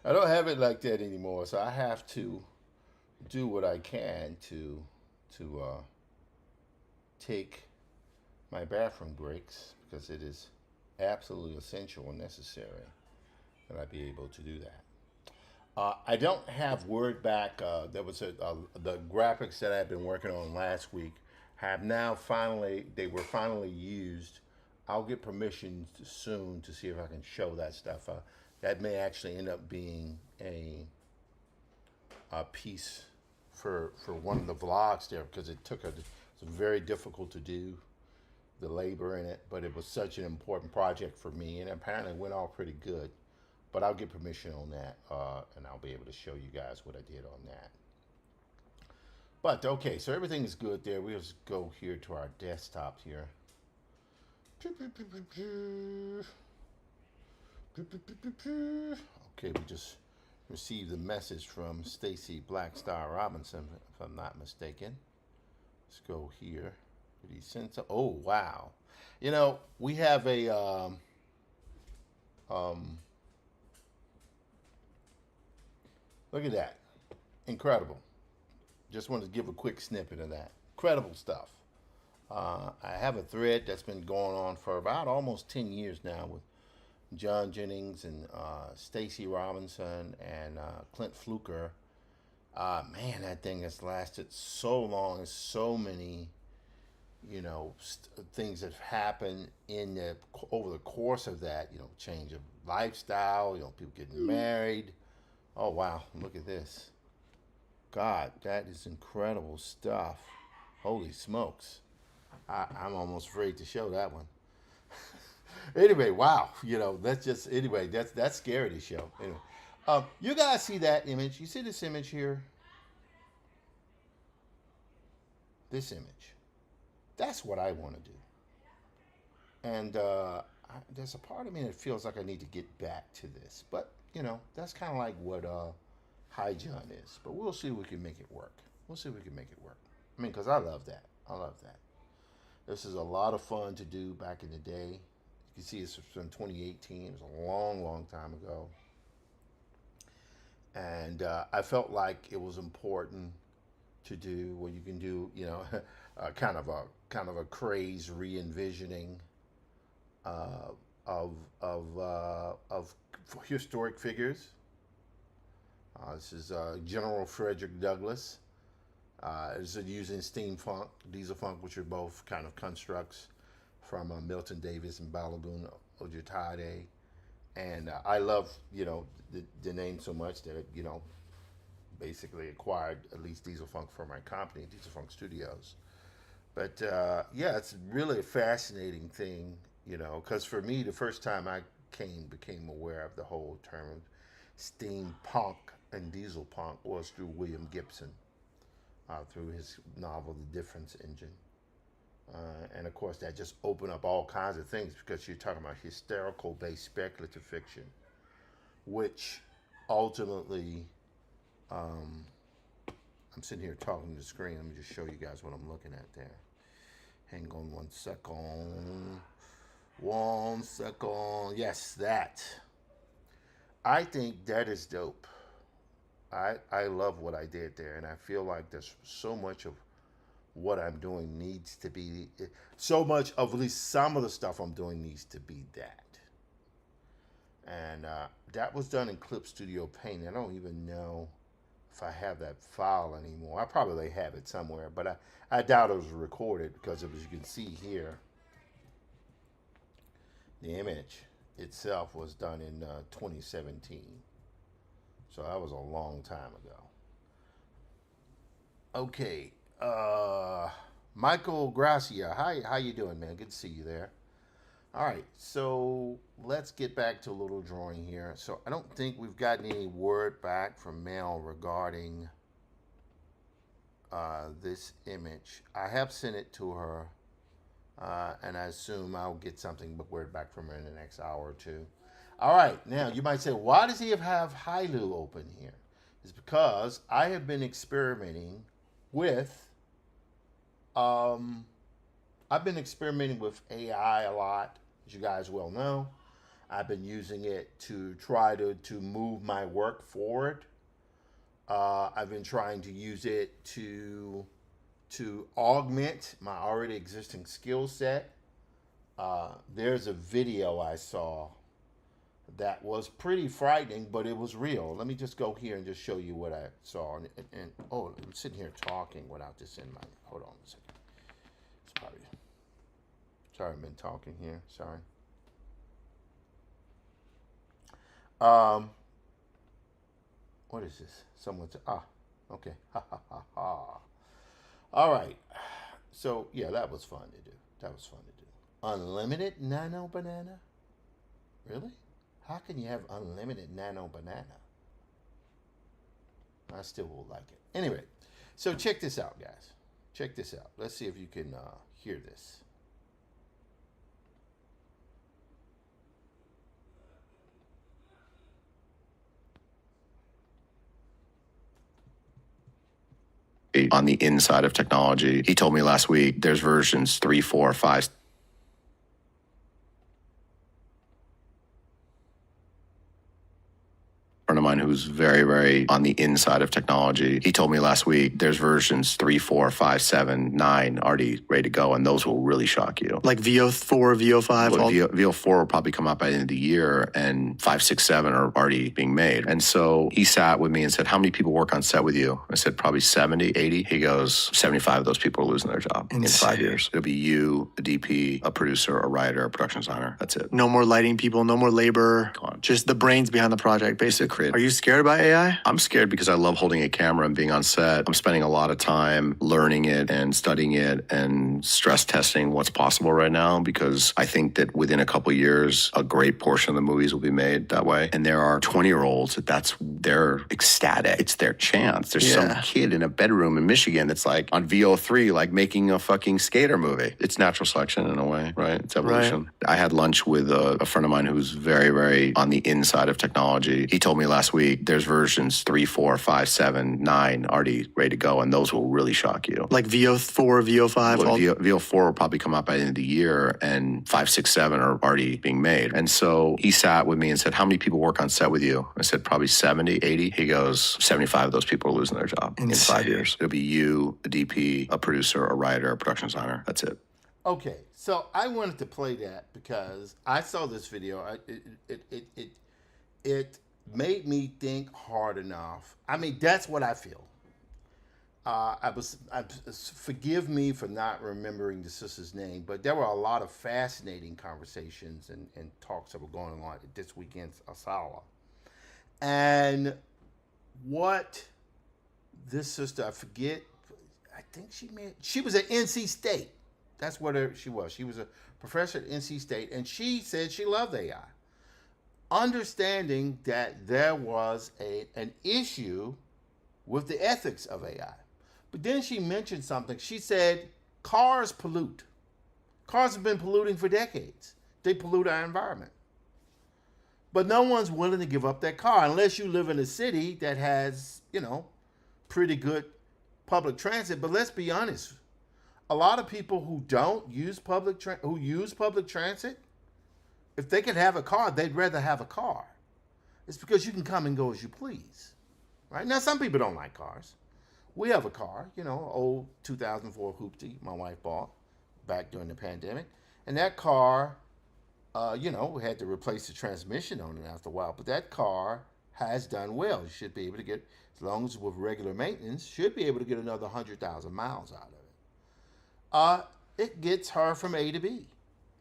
I don't have it like that anymore, so I have to do what I can to take my bathroom breaks because it is absolutely essential and necessary that I be able to do that. I don't have word back. There was the graphics that I've been working on last week have now finally they were finally used. I'll get permission soon to see if I can show that stuff. That may actually end up being a piece for one of the vlogs there because it's very difficult to do the labor in it, but it was such an important project for me, and apparently it went all pretty good. But I'll get permission on that, and I'll be able to show you guys what I did on that. But okay, so everything is good there. We'll just go here to our desktop here. Okay, we just received a message from Stacy Blackstar Robinson, if I'm not mistaken. Let's go here. Did he send some? Oh wow! We have a look at that, incredible. Just wanted to give a quick snippet of that. Incredible stuff. I have a thread that's been going on for about almost 10 years now with John Jennings and Stacy Robinson and Clint Fluker. Man, that thing has lasted so long. So many, things that have happened over the course of that. Change of lifestyle. People getting married. Oh wow! Look at this. God, that is incredible stuff. Holy smokes! I'm almost afraid to show that one. Anyway, wow. That's scary to show. Anyway, you guys see that image? You see this image here? This image. That's what I want to do. And there's a part of me that feels like I need to get back to this. But, that's kind of like what High John is. But we'll see if we can make it work. We'll see if we can make it work. I mean, because I love that. I love that. This is a lot of fun to do back in the day. You can see it's from 2018. It was a long, long time ago. And I felt like it was important to do what you can do, kind of a craze re-envisioning of historic figures. This is General Frederick Douglass. This is using steampunk, diesel funk, which are both kind of constructs from Milton Davis and Balaboon Ojitade. And I love, the name so much that it, basically acquired at least Diesel Funk for my company, Diesel Funk Studios. But yeah, it's really a fascinating thing, because for me, the first time I became aware of the whole term of steampunk and diesel punk was through William Gibson, through his novel, The Difference Engine. And of course, that just opened up all kinds of things because you're talking about hysterical-based speculative fiction, which ultimately, I'm sitting here talking to the screen. Let me just show you guys what I'm looking at there. Hang on 1 second. 1 second. Yes, that. I think that is dope. I love what I did there, and I feel like there's so much of what I'm doing needs to be, so much of at least some of the stuff I'm doing needs to be that. And that was done in Clip Studio Paint. I don't even know if I have that file anymore. I probably have it somewhere, but I doubt it was recorded because as you can see here, the image itself was done in 2017. So that was a long time ago. Okay, Michael Gracia. Hi, how you doing, man? Good to see you there. All right, so let's get back to a little drawing here. So I don't think we've gotten any word back from Mel regarding this image. I have sent it to her, and I assume I'll get something word back from her in the next hour or two. All right, now you might say, why does he have Hailu open here? It's because I have been experimenting with I've been experimenting with AI a lot, as you guys well know. I've been using it to try to move my work forward. I've been trying to use it to augment my already existing skill set. There's a video I saw that was pretty frightening, but it was real. Let me just go here and just show you what I saw. And oh, I'm sitting here talking without this in my. Hold on a second. It's probably. Sorry, I've been talking here. Sorry. What is this? Someone's okay. Ha ha ha ha. All right. So yeah, that was fun to do. That was fun to do. Unlimited nano banana? Really? How can you have unlimited nano banana? I still will like it. Anyway, so check this out, guys. Check this out. Let's see if you can hear this. On the inside of technology. He told me last week there's versions 3, 4, 5. Friend of mine who's very, very on the inside of technology. He told me last week there's versions 3, 4, 5, 7, 9 already ready to go, and those will really shock you. Like VO4, VO5? Well, VO4 will probably come out by the end of the year, and 5, 6, 7 are already being made. And so he sat with me and said, how many people work on set with you? I said, probably 70, 80. He goes, 75 of those people are losing their job in 5 years. It'll be you, a DP, a producer, a writer, a production designer. That's it. No more lighting people, no more labor. Gone. Just the brains behind the project, basically. Create. Are you scared about AI? I'm scared because I love holding a camera and being on set. I'm spending a lot of time learning it and studying it and stress testing what's possible right now, because I think that within a couple of years, a great portion of the movies will be made that way. And there are 20-year-olds they're ecstatic. It's their chance. There's some kid in a bedroom in Michigan that's like on VO3, like making a fucking skater movie. It's natural selection in a way, right? It's evolution. Right. I had lunch with a friend of mine who's very, very on the inside of technology. He told me last week there's versions 3, 4, 5, 7, 9 already ready to go, and those will really shock you. Like VO4, VO5? Well, VO4 will probably come out by the end of the year, and 5, 6, 7 are already being made. And so he sat with me and said, how many people work on set with you? I said, probably 70, 80. He goes, 75 of those people are losing their job in 5 years. It'll be you, a DP, a producer, a writer, a production designer. That's it. Okay, so I wanted to play that because I saw this video. It made me think hard enough. I mean, that's what I feel. Forgive me for not remembering the sister's name, but there were a lot of fascinating conversations and talks that were going on at this weekend's Asala. And what this sister, I forget, I think she was at NC State. That's what she was. She was a professor at NC State, and she said she loved AI. Understanding that there was an issue with the ethics of AI. But then she mentioned something. She said, cars pollute. Cars have been polluting for decades. They pollute our environment. But no one's willing to give up their car unless you live in a city that has, pretty good public transit. But let's be honest. A lot of people who don't use public transit, if they could have a car, they'd rather have a car. It's because you can come and go as you please, right? Now, some people don't like cars. We have a car, old 2004 Hoopty my wife bought back during the pandemic. And that car, we had to replace the transmission on it after a while. But that car has done well. You should be able to get, as long as with regular maintenance, should be able to get another 100,000 miles out of it. It gets her from A to B.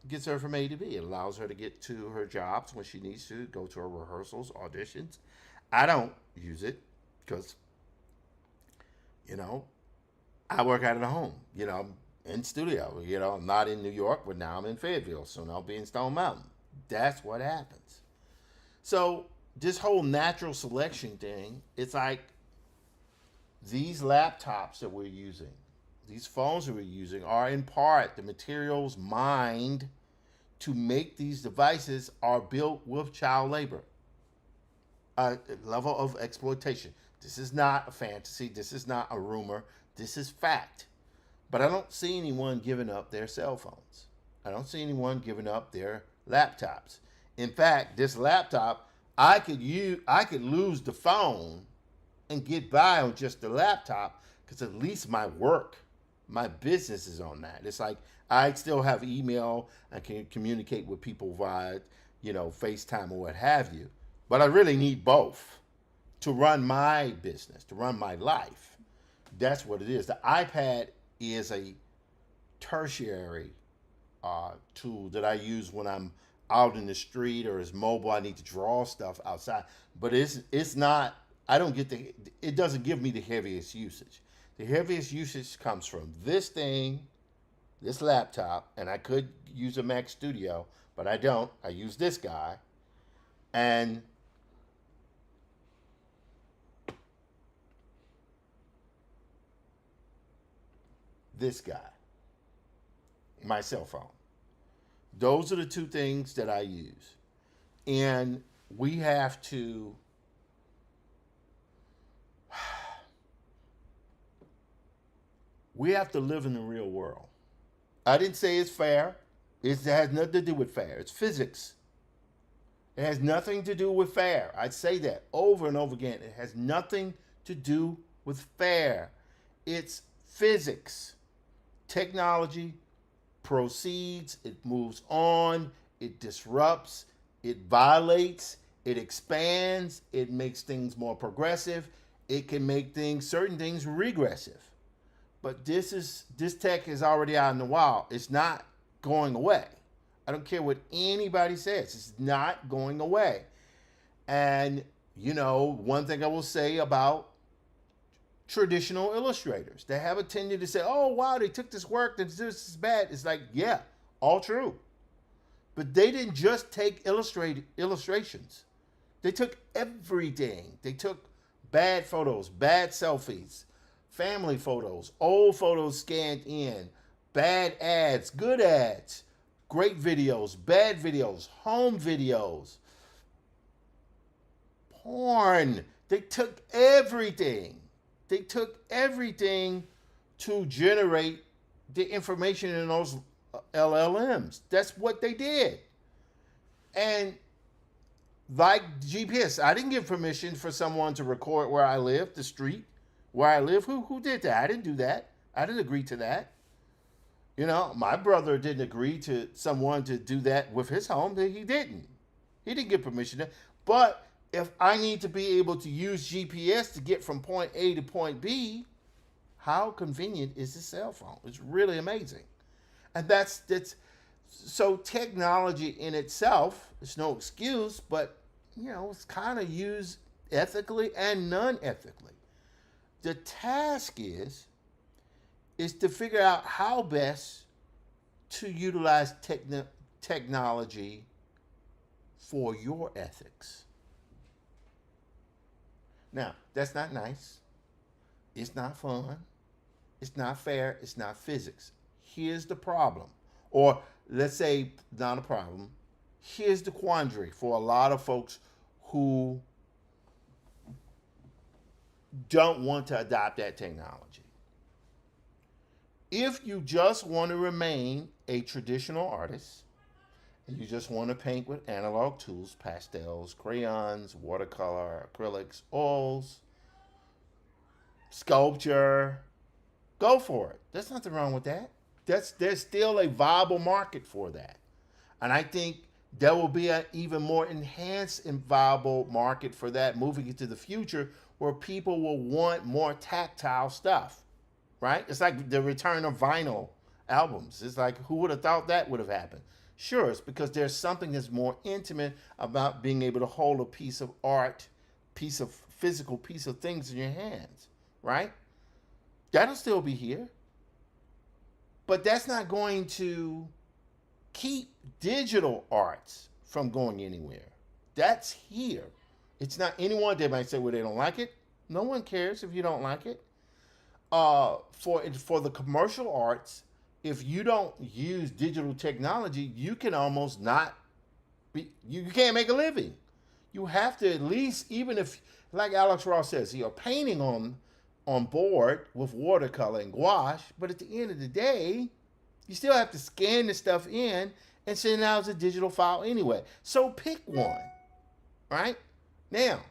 It allows her to get to her jobs when she needs to, go to her rehearsals, auditions. I don't use it because, I work out of the home. I'm in studio. I'm not in New York, but now I'm in Fayetteville. Soon I'll be in Stone Mountain. That's what happens. So this whole natural selection thing, it's like these laptops that we're using, these phones that we're using are in part the materials mined to make these devices are built with child labor. A level of exploitation. This is not a fantasy. This is not a rumor. This is fact. But I don't see anyone giving up their cell phones. I don't see anyone giving up their laptops. In fact, this laptop, I could lose the phone and get by on just the laptop because at least my work, my business is on that. It's like I still have email and can communicate with people via, FaceTime or what have you. But I really need both to run my business, to run my life. That's what it is. The iPad is a tertiary tool that I use when I'm out in the street or it's mobile. I need to draw stuff outside, but it's not. It doesn't give me the heaviest usage. The heaviest usage comes from this thing, this laptop, and I could use a Mac Studio, but I don't. I use this guy, and this guy, my cell phone. Those are the two things that I use. And we have to live in the real world. I didn't say it's fair. It has nothing to do with fair. It's physics. It has nothing to do with fair. I'd say that over and over again. It has nothing to do with fair. It's physics. Technology proceeds, it moves on, it disrupts, it violates, it expands, it makes things more progressive, it can make certain things regressive. But this tech is already out in the wild. It's not going away. I don't care what anybody says. It's not going away. And, one thing I will say about traditional illustrators, they have a tendency to say, oh, wow, they took this work, this is bad. It's like, yeah, all true. But they didn't just take illustrations. They took everything. They took bad photos, bad selfies, family photos, old photos scanned in, bad ads, good ads, great videos, bad videos, home videos, porn. They took everything. They took everything to generate the information in those LLMs. That's what they did. And like GPS, I didn't give permission for someone to record where I live, the street where I live. Who did that? I didn't do that. I didn't agree to that. My brother didn't agree to someone to do that with his home. He didn't. He didn't give permission to. But if I need to be able to use GPS to get from point A to point B, how convenient is the cell phone? It's really amazing. And that's so technology in itself is no excuse, but it's kind of used ethically and non-ethically. The task is to figure out how best to utilize technology for your ethics. Now, that's not nice. It's not fun. It's not fair. It's not physics. Here's the problem. Or let's say not a problem. Here's the quandary for a lot of folks who don't want to adopt that technology. If you just want to remain a traditional artist, and you just want to paint with analog tools, pastels, crayons, watercolor, acrylics, oils, sculpture, go for it. There's nothing wrong with that. There's still a viable market for that. And I think there will be an even more enhanced and viable market for that moving into the future, where people will want more tactile stuff, right? It's like the return of vinyl albums. It's like, who would have thought that would have happened? Sure, it's because there's something that's more intimate about being able to hold a piece of art, piece of physical piece of things in your hands, right? That'll still be here. But that's not going to keep digital arts from going anywhere. That's here. It's not anyone. They might say, well, they don't like it. No one cares if you don't like it. For the commercial arts, if you don't use digital technology, you can almost not be, you can't make a living. You have to at least, even if, like Alex Ross says, you're painting on on board with watercolor and gouache, but at the end of the day, you still have to scan the stuff in and send it out as a digital file anyway. So pick one, right? Now,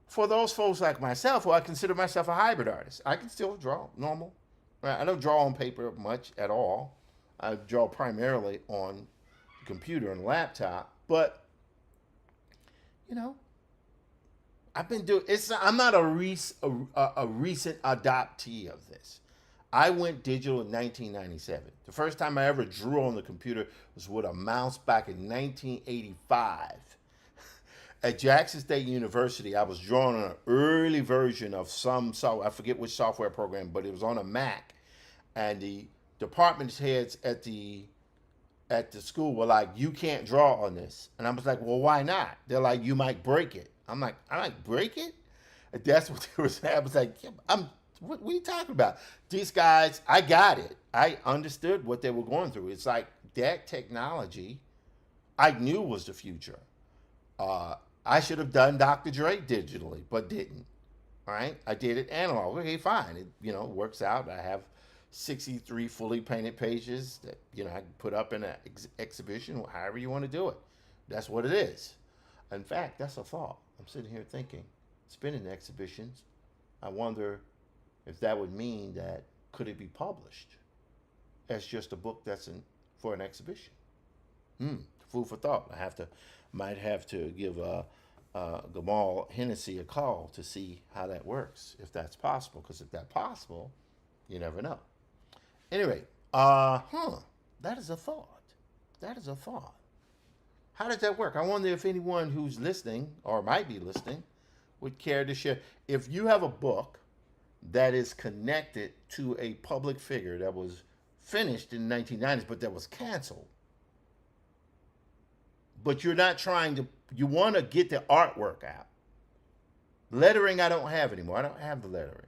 for those folks like myself, who I consider myself a hybrid artist, I can still draw normal. Right? I don't draw on paper much at all. I draw primarily on the computer and laptop, but you know, I've been doing. I'm not a recent adoptee of this. I went digital in 1997. The first time I ever drew on the computer was with a mouse back in 1985. At Jackson State University, I was drawing on an early version of some software. I forget which software program, but it was on a Mac. And the department heads at the school were like, "You can't draw on this." And I was like, "Well, why not?" They're like, "You might break it." I'm like, "I might break it?" And that's what they were saying. I was like, yeah, what are you talking about? These guys, I got it. I understood what they were going through. It's like that technology I knew was the future. I should have done Dr. Dre digitally, but didn't. All right, I did it analog. Okay, fine. It works out. I have 63 fully painted pages that I can put up in an exhibition, however you want to do it. That's what it is. In fact, that's a thought. I'm sitting here thinking, spinning exhibitions. I wonder if that would mean that could it be published as just a book that's for an exhibition? Food for thought. Might have to give Gamal Hennessy a call to see how that works, if that's possible. Because if that's possible, you never know. Anyway, that is a thought. That is a thought. How does that work? I wonder if anyone who's listening or might be listening would care to share. If you have a book that is connected to a public figure that was finished in the 1990s but that was canceled, but you're not you want to get the artwork out. Lettering I don't have anymore. I don't have the lettering.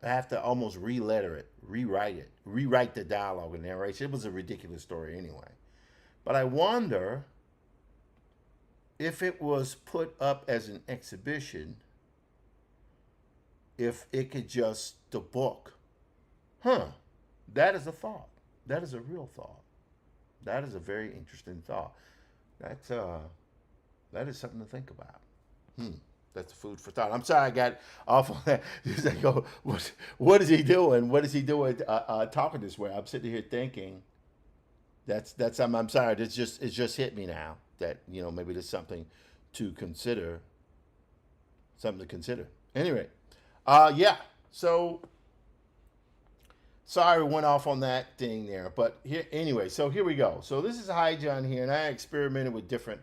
I have to almost re-letter it, rewrite the dialogue and narration. It was a ridiculous story anyway. But I wonder if it was put up as an exhibition, if it could the book. That is a thought. That is a real thought. That is a very interesting thought. That is something to think about. That's food for thought. I'm sorry I got off on that. Just like, what is he doing? What is he doing talking this way? I'm sitting here thinking that's I'm sorry. It just hit me now that maybe there's something to consider. Anyway, yeah. So sorry, we went off on that thing there, but here we go. So this is Hi John here, and I experimented with different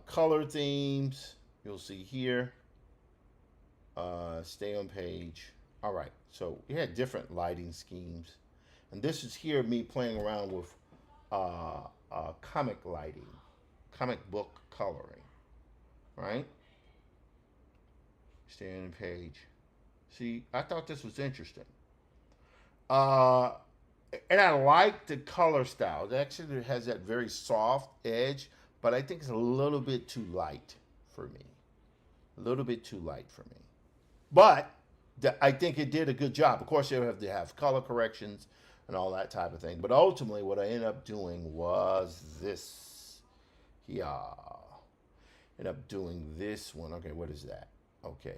color themes. You'll see here. Stay on page. All right. So we had different lighting schemes, and this is here me playing around with comic lighting, comic book coloring. Right. Stay on page. See, I thought this was interesting. And I like the color style. It actually has that very soft edge, but I think it's a little bit too light for me. But I think it did a good job. Of course, you have to have color corrections and all that type of thing. But ultimately, what I ended up doing was this. Yeah. Ended up doing this one. Okay, what is that? Okay.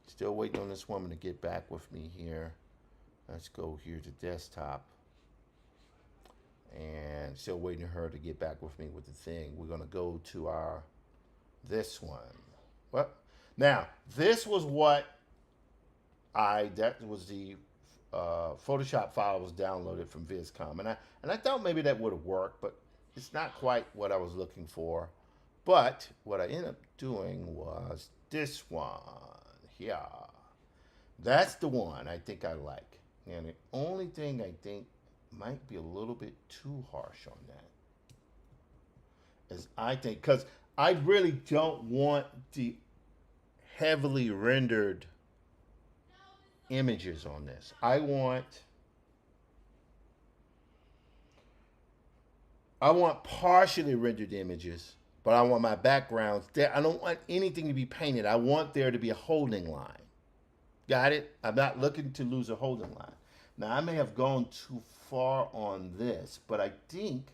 Still waiting on this woman to get back with me here. Let's go here to desktop. And still waiting for her to get back with me with the thing. We're going to go to this one. What? Now, this was that was the Photoshop file was downloaded from VizCom. And I thought maybe that would have worked, but it's not quite what I was looking for. But what I ended up doing was this one. Yeah. That's the one I think I like. And the only thing I think might be a little bit too harsh on that is I think, because I really don't want the heavily rendered images on this. I want partially rendered images but I want my backgrounds there. I don't want anything to be painted. I want there to be a holding line. Got it? I'm not looking to lose a holding line. Now, I may have gone too far on this, but I think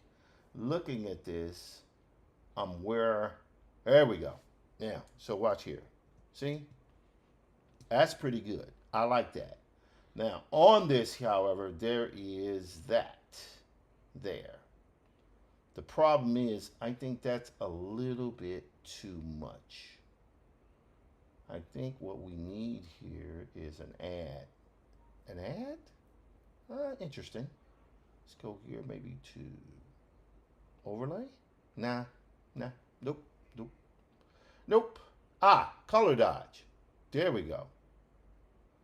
looking at this, there we go. Now, so watch here. See? That's pretty good. I like that. Now, on this, however, there is that there. The problem is, I think that's a little bit too much. I think what we need here is an ad. An ad? Interesting. Let's go here maybe to overlay. Nah. Nope. Color dodge. There we go.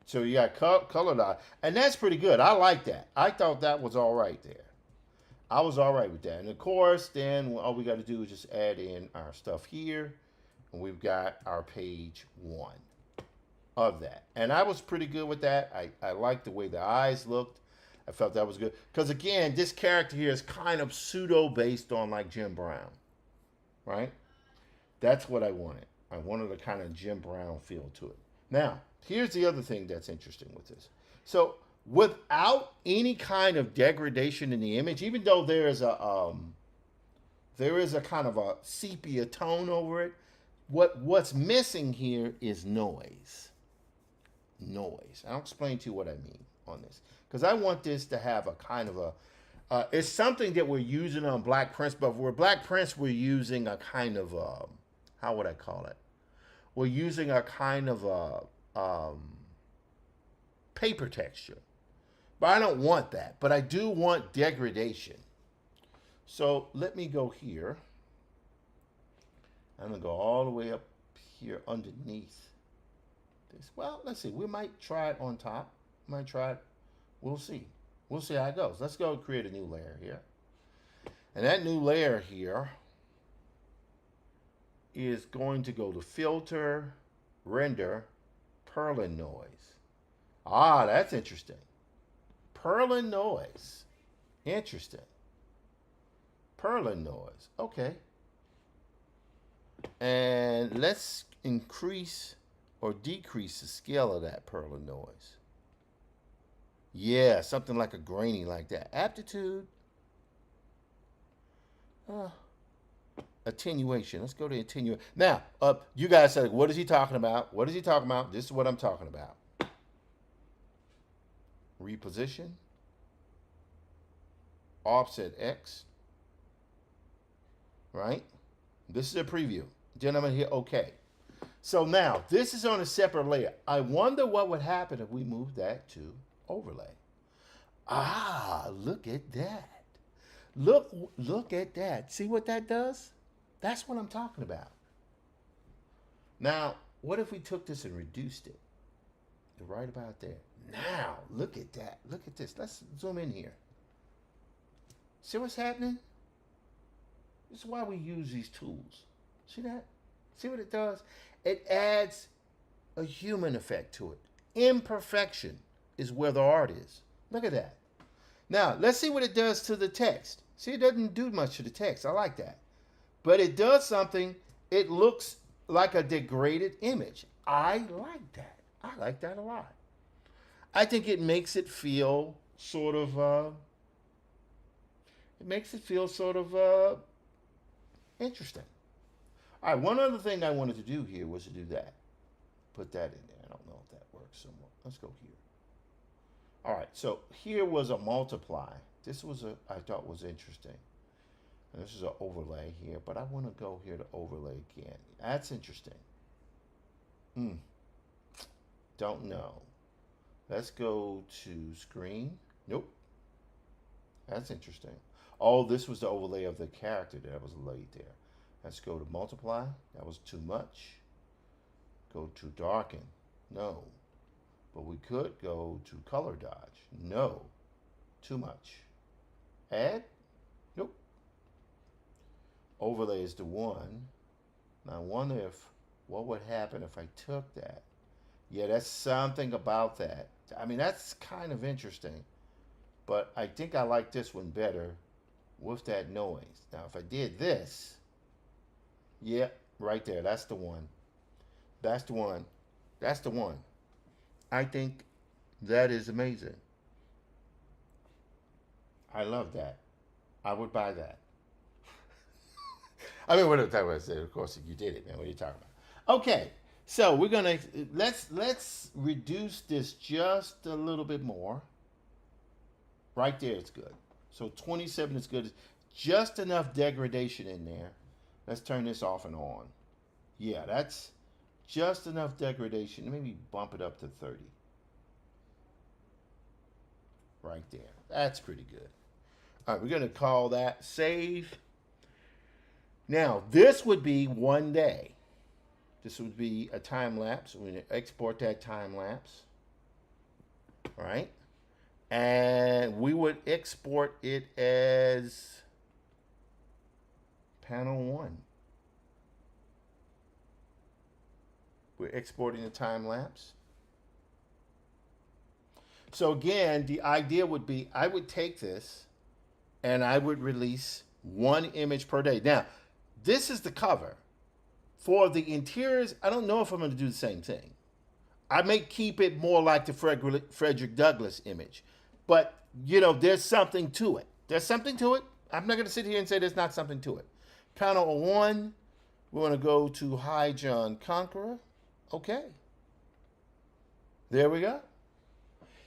So you got color dodge. And that's pretty good. I like that. I thought that was all right there. I was all right with that. And of course, then all we got to do is just add in our stuff here. And we've got our page 1 of that. And I was pretty good with that. I liked the way the eyes looked. I felt that was good. Because again, this character here is kind of pseudo based on like Jim Brown. Right? That's what I wanted. I wanted a kind of Jim Brown feel to it. Now, here's the other thing that's interesting with this. So, without any kind of degradation in the image, even though there is a kind of a sepia tone over it, what's missing here is noise. Noise. I'll explain to you what I mean on this, because I want this to have a kind of a. It's something that we're using on Black Prince, but for Black Prince, we're using a kind of how would I call it? We're using a kind of a paper texture. But I don't want that. But I do want degradation. So let me go here. I'm going to go all the way up here underneath this. Well, let's see. We might try it on top. Might try it. We'll see. We'll see how it goes. Let's go create a new layer here. And that new layer here is going to go to filter, render, Perlin noise. Ah, that's interesting. Perlin noise. Interesting. Perlin noise. Okay. And let's increase or decrease the scale of that Perlin noise. Yeah, something like a grainy like that. Aptitude. Attenuation. Let's go to attenuation. Now, you guys said, what is he talking about? What is he talking about? This is what I'm talking about. Reposition. Offset X. Right? This is a preview. Gentlemen, here, okay. So now, this is on a separate layer. I wonder what would happen if we move that to overlay. Ah, look at that. Look at that. See what that does? That's what I'm talking about. Now, what if we took this and reduced it? Right about there. Now, look at that. Look at this. Let's zoom in here. See what's happening? This is why we use these tools. See that? See what it does? It adds a human effect to it. Imperfection is where the art is. Look at that. Now, let's see what it does to the text. See, it doesn't do much to the text. I like that. But it does something. It looks like a degraded image. I like that. I like that a lot. I think it makes it feel sort of, interesting. All right, one other thing I wanted to do here was to do that. Put that in there. I don't know if that works somewhat. Let's go here. All right, so here was a multiply. This was I thought was interesting. And this is an overlay here, but I want to go here to overlay again. That's interesting. Don't know. Let's go to screen. Nope. That's interesting. Oh, this was the overlay of the character that was laid there. Let's go to multiply. That was too much. Go to darken. No. But we could go to color dodge. No. Too much. Add. Nope. Overlay is the one. Now I wonder what would happen if I took that. Yeah, that's something about that. I mean, that's kind of interesting. But I think I like this one better with that noise. Now, if I did this, Yeah, right there. That's the one. That's the one. That's the one. I think that is amazing. I love that. I would buy that. I mean, what are you talking about? Of course, you did it, man. What are you talking about? Okay, so we're gonna let's reduce this just a little bit more. Right there, it's good. So 27 is good. Just enough degradation in there. Let's turn this off and on. Yeah, that's just enough degradation. Maybe bump it up to 30. Right there. That's pretty good. All right, we're going to call that save. Now, this would be one day. This would be a time lapse. We're going to export that time lapse. All right. And we would export it as panel 1. We're exporting the time lapse. So again, the idea would be I would take this and I would release 1 image per day. Now, this is the cover. For the interiors, I don't know if I'm going to do the same thing. I may keep it more like the Frederick Douglass image. But, you know, there's something to it. There's something to it. I'm not going to sit here and say there's not something to it. Panel 1, we're going to go to High John Conqueror. Okay. There we go.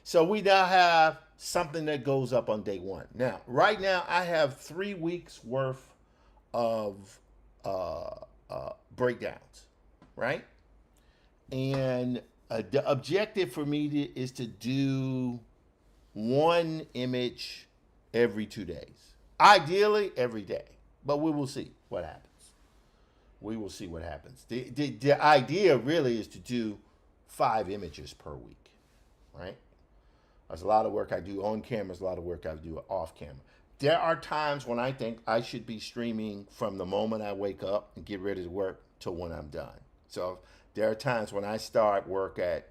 So we now have something that goes up on day 1. Now, right now, I have 3 weeks worth of breakdowns, right? And the objective for me is to do 1 image every 2 days. Ideally, every day. But we will see what happens. We will see what happens. The idea really is to do 5 images per week, right? There's a lot of work I do on camera. There's a lot of work I do off camera. There are times when I think I should be streaming from the moment I wake up and get ready to work till when I'm done. So there are times when I start work at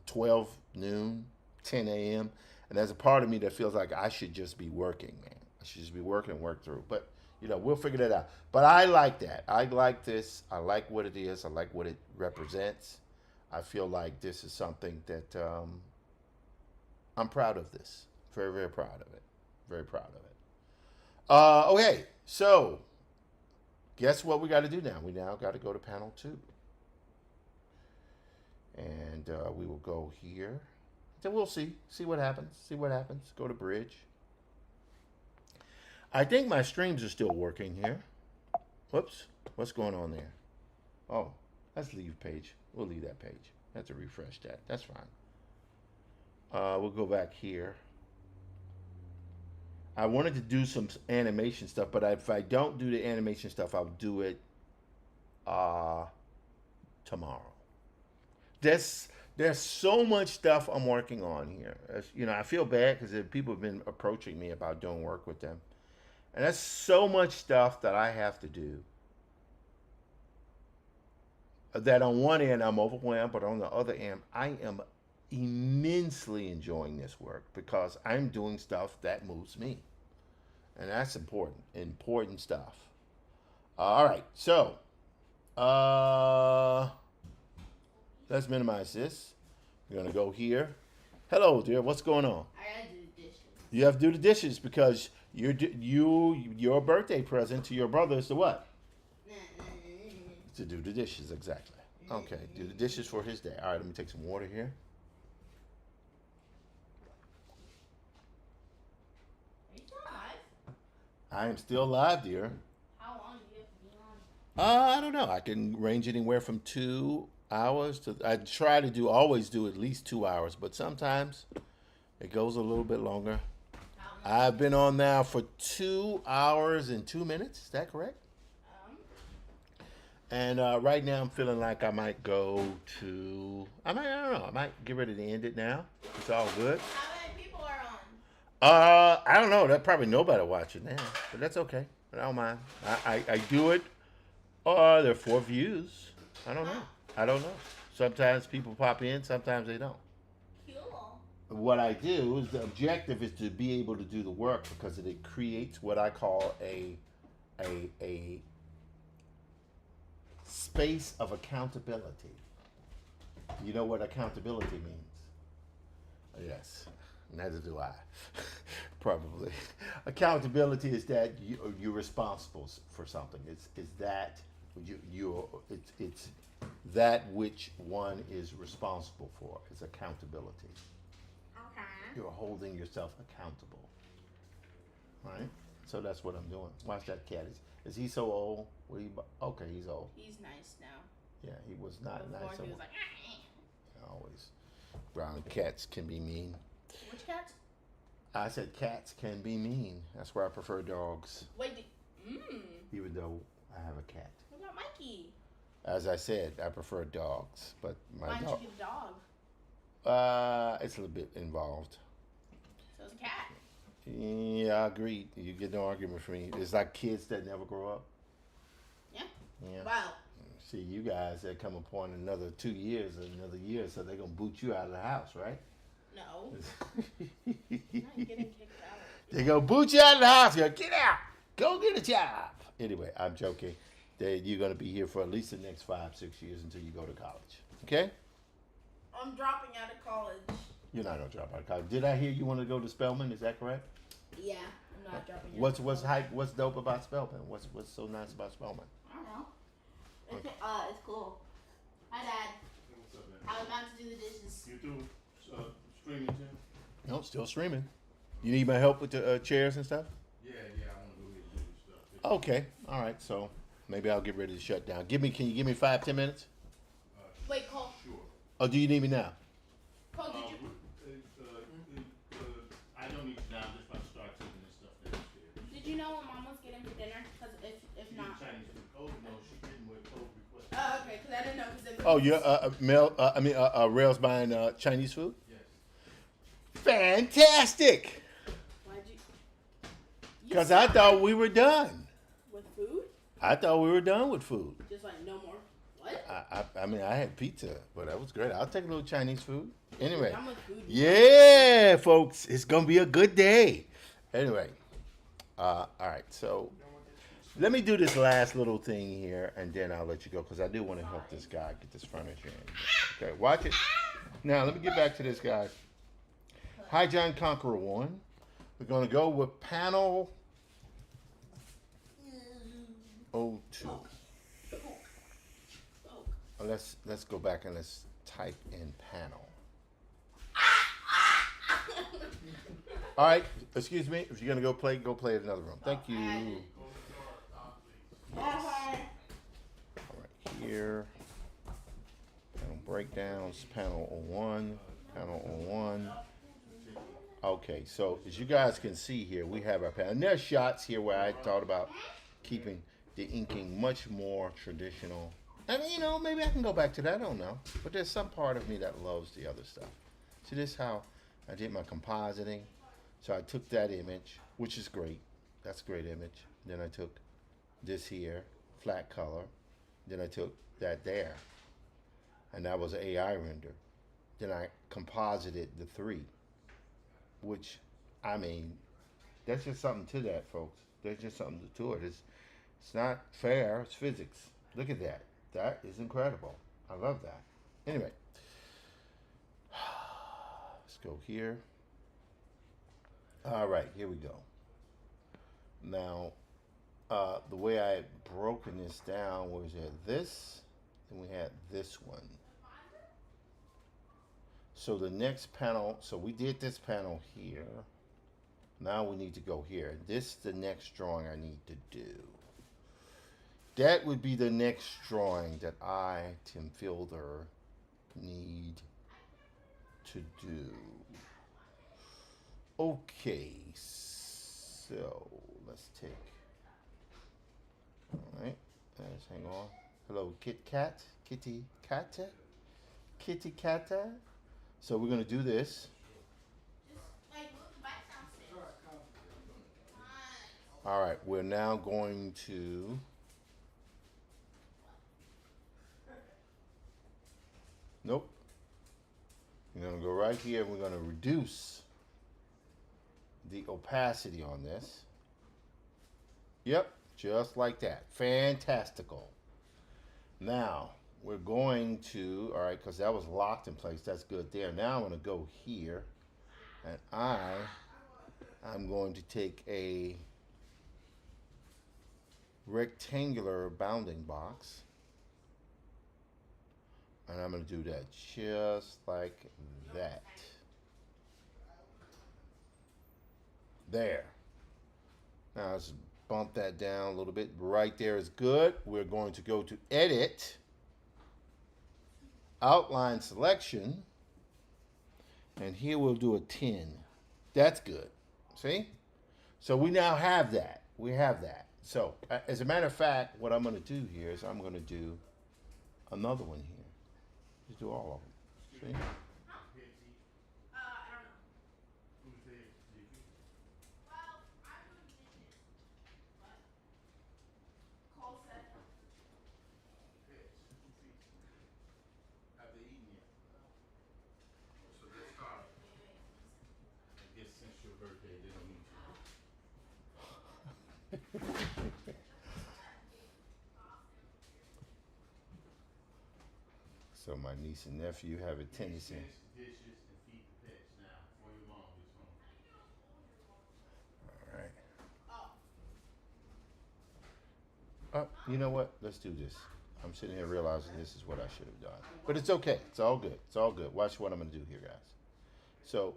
12 noon, 10 a.m., and there's a part of me that feels like I should just be working, man. I should just be working and work through. But, you know, we'll figure that out. But I like that. I like this. I like what it is. I like what it represents. I feel like this is something that I'm proud of this. Very, very proud of it. Very proud of it. Okay, so guess what we got to do now? We now got to go to panel 2. And we will go here. Then we'll see what happens. See what happens. Go to bridge. I think my streams are still working here. Whoops. What's going on there? Oh, let's leave page. We'll leave that page. I have to refresh that. That's fine. We'll go back here. I wanted to do some animation stuff, but if I don't do the animation stuff, I'll do it tomorrow. There's so much stuff I'm working on here. You know, I feel bad because people have been approaching me about doing work with them. And that's so much stuff that I have to do. That on one end, I'm overwhelmed, but on the other end, I am immensely enjoying this work because I'm doing stuff that moves me. And that's important stuff. All right, so let's minimize this. We're gonna go here. Hello, dear. What's going on? I gotta do the dishes. You have to do the dishes because your birthday present to your brother is to what? To do the dishes, exactly. Okay, do the dishes for his day. All right, let me take some water here. Are you still alive? I am still live, dear. How long do you have to be on? I don't know. I can range anywhere from 2 hours to. I try to always do at least 2 hours, but sometimes it goes a little bit longer. How much? I've been on now for 2 hours and 2 minutes. Is that correct? And right now, I'm feeling like I might go to. I don't know. I might get ready to end it now. It's all good. How many people are on? I don't know. There's probably nobody watching now, but that's okay. I don't mind. I do it. There are 4 views. I don't know. Sometimes people pop in. Sometimes they don't. Cool. What I do is the objective is to be able to do the work because it creates what I call a space of accountability. You know what accountability means? Yes, neither do I. Probably. Accountability is that you're responsible for something. It's that it's that which one is responsible for. It's accountability. Okay. You're holding yourself accountable. Right? So that's what I'm doing. Watch that cat. Is he so old? Okay, he's old. He's nice now. Yeah, he was not Before nice. he was like, Always. Brown cats can be mean. which cat? I said cats can be mean. That's why I prefer dogs, Wait, even though I have a cat. what about Mikey? As I said, I prefer dogs, but my Why dog. don't you get a dog? It's a little bit involved. So it's a cat. Yeah, I agree. You get no argument from me. It's like kids that never grow up. Yeah. Yeah. Well, See, you guys, there come upon another 2 years or another year, so they're going to boot you out of the house, right? no. Not getting kicked out. They're going to boot you out of the house. You're get out. Go get a job. Anyway, I'm joking. You're going to be here for at least the next 5-6 years until you go to college. Okay? I'm dropping out of college. You're not going to drop out of college. Did I hear you want to go to Spelman? Is that correct? Yeah, I'm not dropping out. What's hype? What's dope about Spelman? What's so nice about Spelman? I don't know. It's cool. Hi, Dad. What's up, man? I was about to do the dishes. You do streaming too? No, still streaming. You need my help with the chairs and stuff? Yeah, I want to go ahead and do this stuff. Okay. All right. So maybe I'll get ready to shut down. Can you give me 5-10 minutes? Wait, Cole. Sure. Oh, do you need me now? Cole, did you? I don't need to now. I'm just about to start taking this stuff downstairs. Did you know what Mom was getting for dinner? Because if not. Chinese food. Oh no, she didn't with code request. Oh, okay. Because I didn't know. Cause Oh, you're Rail's buying Chinese food? Yes. Fantastic. Why'd you? Because I thought we were done. With food? I thought we were done with food. Just like no more. What? I had pizza, but that was great. I'll take a little Chinese food. Anyway. I'm with food. Yeah, folks, it's gonna be a good day. Anyway, all right. So let me do this last little thing here, and then I'll let you go because I do want to help this guy get this furniture in. Okay, watch it. Now let me get back to this, guys. Hi, John Conqueror 1. We're gonna go with panel 02. Let's go back and let's type in panel. All right, excuse me. If you're gonna go play in another room. Thank you. All right, here. Panel breakdowns. Panel 01. Panel 01. Okay, so as you guys can see here, we have our panel. And there's shots here where I thought about keeping the inking much more traditional. And maybe I can go back to that. I don't know. But there's some part of me that loves the other stuff. See, this is how I did my compositing. So I took that image, which is great. That's a great image. Then I took this here, flat color. Then I took that there. And that was an AI render. Then I composited the three. Which, that's just something to that, folks. There's just something to it. It's not fair. It's physics. Look at that. That is incredible. I love that. Anyway, let's go here. All right, here we go. Now, the way I had broken this down was this, and we had this one. So the next panel, so we did this panel here. Now we need to go here. This is the next drawing I need to do. That would be the next drawing that I, Tim Fielder, need to do. Okay, so let's take. All right, let's hang on. Hello, Kit Kat, Kitty Katta, Kitty Katta. So we're gonna do this. All right, we're now going to. Nope. We're gonna go right here and we're gonna reduce the opacity on this. Yep, just like that. Fantastical. Now we're going to, all right, because that was locked in place. That's good there. Now I'm going to go here, and I'm going to take a rectangular bounding box, and I'm going to do that just like that. There. Now let's bump that down a little bit. Right there is good. We're going to go to Edit, Outline Selection, and here we'll do a 10. That's good. See? So we now have that. We have that. So as a matter of fact, what I'm going to do here is I'm going to do another one here. Just do all of them. See? I don't know. Who's there? Ziggy? Well, I'm doing dishes, but Cole said Pets. Who feeds them? Have they eaten yet? So they're starving. I guess since your birthday, they don't need you. So my niece and nephew have a tendency. Finish the dishes and feed the pets now before your mom gets home. All right. You know what? Let's do this. I'm sitting here realizing this is what I should have done. But it's okay. It's all good. It's all good. Watch what I'm going to do here, guys. So,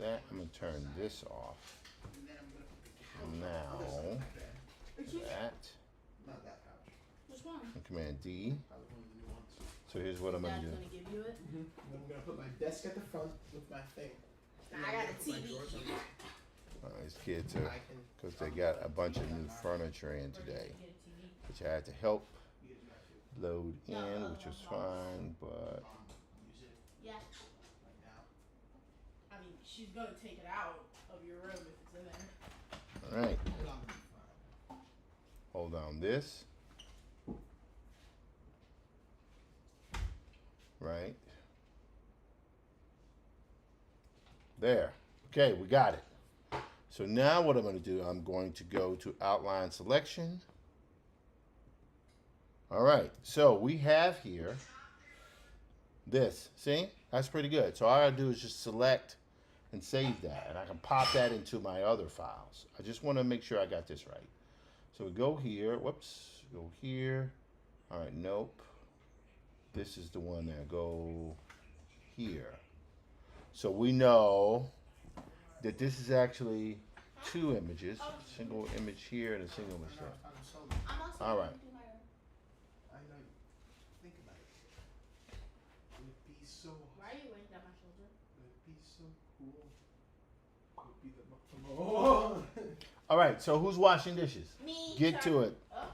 that, I'm going to turn this off. Now, that, Not that pouch. which one? and Command D. Probably one of the new ones. So here's what I'm going to Dad's do. gonna give you it. And then I'm gonna put my desk at the front with my thing. And I then got I'm a gonna put my TV drawers on here. These kids there. are, I can. because they got a bunch of new furniture in today, which I had to help You can do that too. load in, which was fine, but Use it Yeah. right now. I mean, she's gonna take it out of your room if it's in there. all right. Hold on. Hold on this. Right. There. Okay, we got it. So now what I'm going to do, I'm going to go to Outline Selection. All right, so we have here this. See? That's pretty good. So all I got to do is just select and save that, and I can pop that into my other files. I just want to make sure I got this right. So we go here, whoops, go here. All right, nope. This is the one that go here. So we know that this is actually two images, single image here and a single image there. I'm so. I'm also All right. gonna do my room. I know. Think about it. It would be so. Why are you weighing down my shoulder? It would be so cool. It would be the. Oh. All right, so who's washing dishes? Me. Get to it. Oh.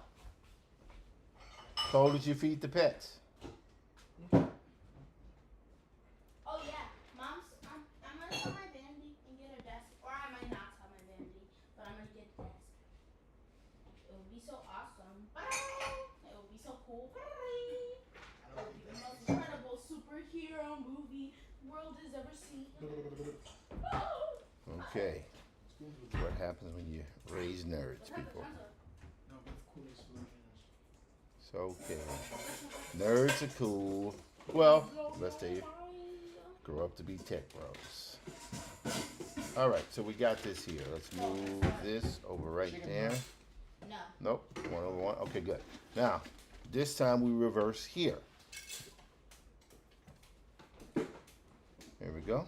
Cole, did you feed the pets? Oh yeah, Mom's. I'm gonna tell my dandy and get a desk, or I might not tell my dandy, but I'm gonna get a desk. It would be so awesome. It would be so cool. It would be the most incredible superhero movie world has ever seen. Okay. What happens when you raise nerds, people? No, but the coolest solutions. It's okay. Nerds are cool. Well, unless they grow up to be tech bros. All right, so we got this here. Let's move this over right there. No. Nope, 1 over 1. Okay, good. Now, this time we reverse here. There we go.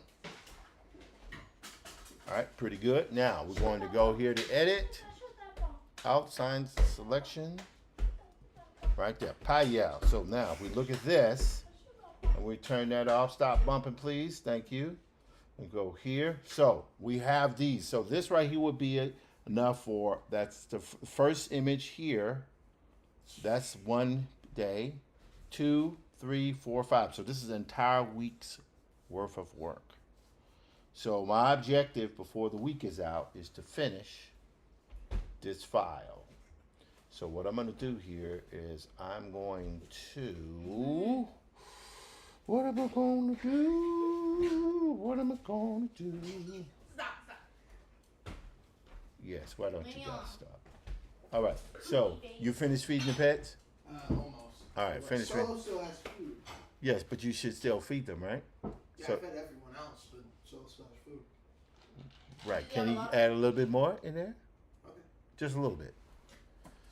All right, pretty good. Now, we're going to go here to Edit, Outline Selection. Right there, Payel. So now, if we look at this, and we turn that off, stop bumping, please. Thank you. And go here. So we have these. So this right here would be enough for, that's the first image here. That's 1 day, 2, 3, 4, 5. So this is an entire week's worth of work. So my objective before the week is out is to finish this file. So what I'm going to do here is I'm going to, what am I going to do? What am I going to do? Stop. Yes, why don't you Leave me guys alone. stop? All right, so you finished feeding the pets? Almost. All right, But finish. Solo still has food. Yes, but you should still feed them, right? Yeah, So- I fed everyone else, but Solo still has food. Right. Yeah, Can he a lot. add a little bit more in there? Okay. Just a little bit.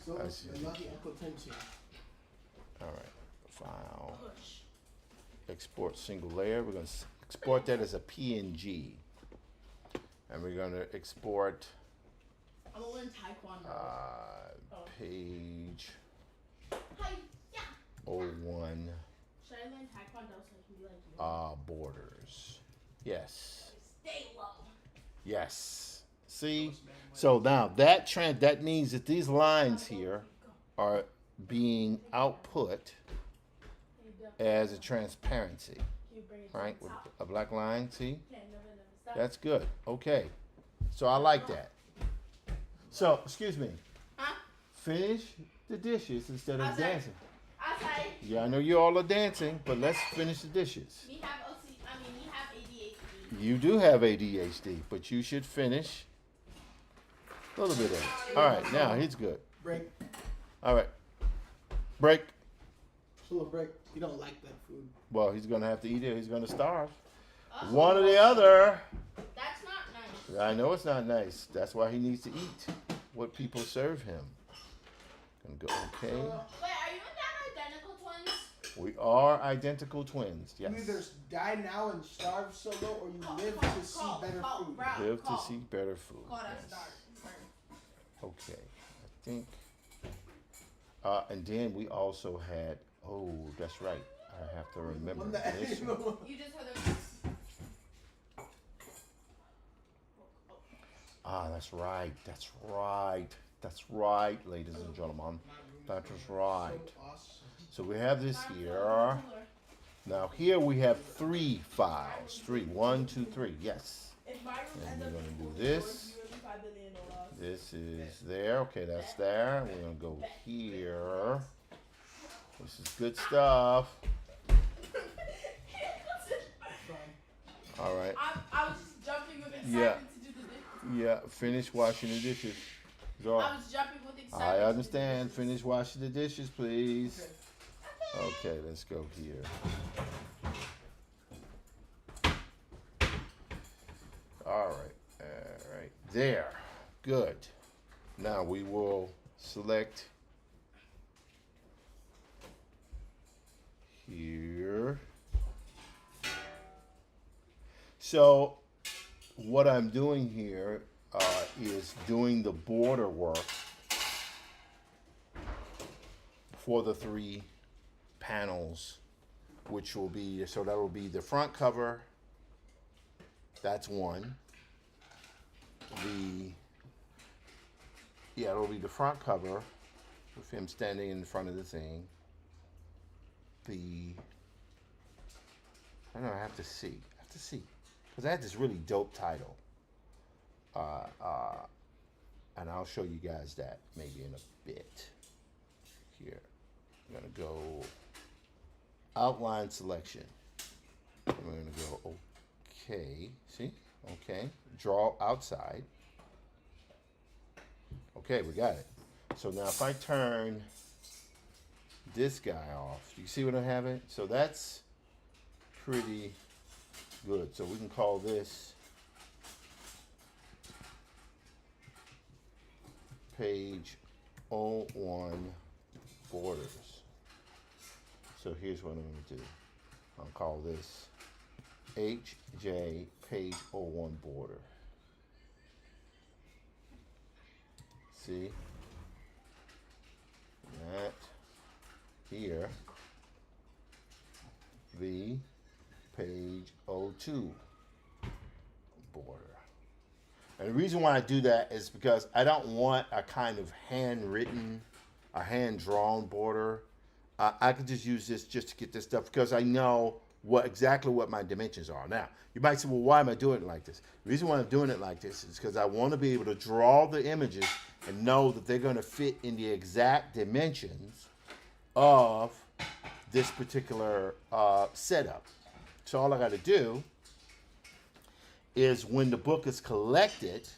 So I see. the lucky Uncle Tim's here. All right. File. Push. Export single layer. We're going to export that as a PNG. And we're going to export I'm gonna learn Taekwondo. page Hi, yeah. 01 Should I learn Taekwondo so I can be like you? borders. Yes. Stay low. Yes. See? So now that means that these lines here are being output as a transparency, Can you bring it to right? the With top? a black line, see? Okay, never stop. That's good. Okay. So I like that. So, excuse me. Huh? Finish the dishes instead of Outside. dancing. Outside. Yeah, I know you all are dancing, but let's finish the dishes. We have we have ADHD. You do have ADHD, but you should finish a little bit of it. All right, now he's good. Break. All right. Break. Solo break. You don't like that food. Well, he's going to have to eat it. He's going to starve. Oh, One or the other. That's not nice. I know it's not nice. That's why he needs to eat what people serve him. Gonna go, okay. Wait, are you and Dad identical twins? We are identical twins. You Yes. either die now and starve Solo, or you live to see better food. Live to see better food. Call that Yes. start. Okay. I think. And then we also had. Oh, that's right. I have to remember On the end, this. you know. You just heard them. Ah, that's right. That's right. That's right, ladies and gentlemen. That was right. So awesome. So we have this here. Now here we have 3 files. 3. 1, 2, 3. Yes. If my room And ends we're up gonna being do this. $4 billion. This is there. Okay, that's there. We're gonna go here. This is good stuff. All right. I was just jumping with excitement Yeah. to do the dishes. Yeah. Finish washing the dishes. Go. I was jumping with excitement. I to do the understand. dishes. Finish washing the dishes, please. Okay, let's go here. All right, there. Good. Now we will select here. So what I'm doing here is doing the border work for the 3 panels, which will be, so that will be the front cover. That's one. It'll be the front cover with him standing in front of the thing. I don't know, I have to see. Because I had this really dope title. And I'll show you guys that maybe in a bit. Here. I'm going to go outline selection. I'm going to go okay. See? Okay. Draw outside. Okay, we got it. So now if I turn this guy off, you see what I'm having? So that's pretty good. So we can call this page 01 borders. So here's what I'm going to do. I'll call this HJ page 01 border. See? That here, the page 02 border. And the reason why I do that is because I don't want a kind of handwritten, a hand-drawn border. I can just use this just to get this stuff because I know exactly what my dimensions are. Now, you might say, well, why am I doing it like this? The reason why I'm doing it like this is because I want to be able to draw the images and know that they're going to fit in the exact dimensions of this particular setup. So all I got to do is when the book is collected,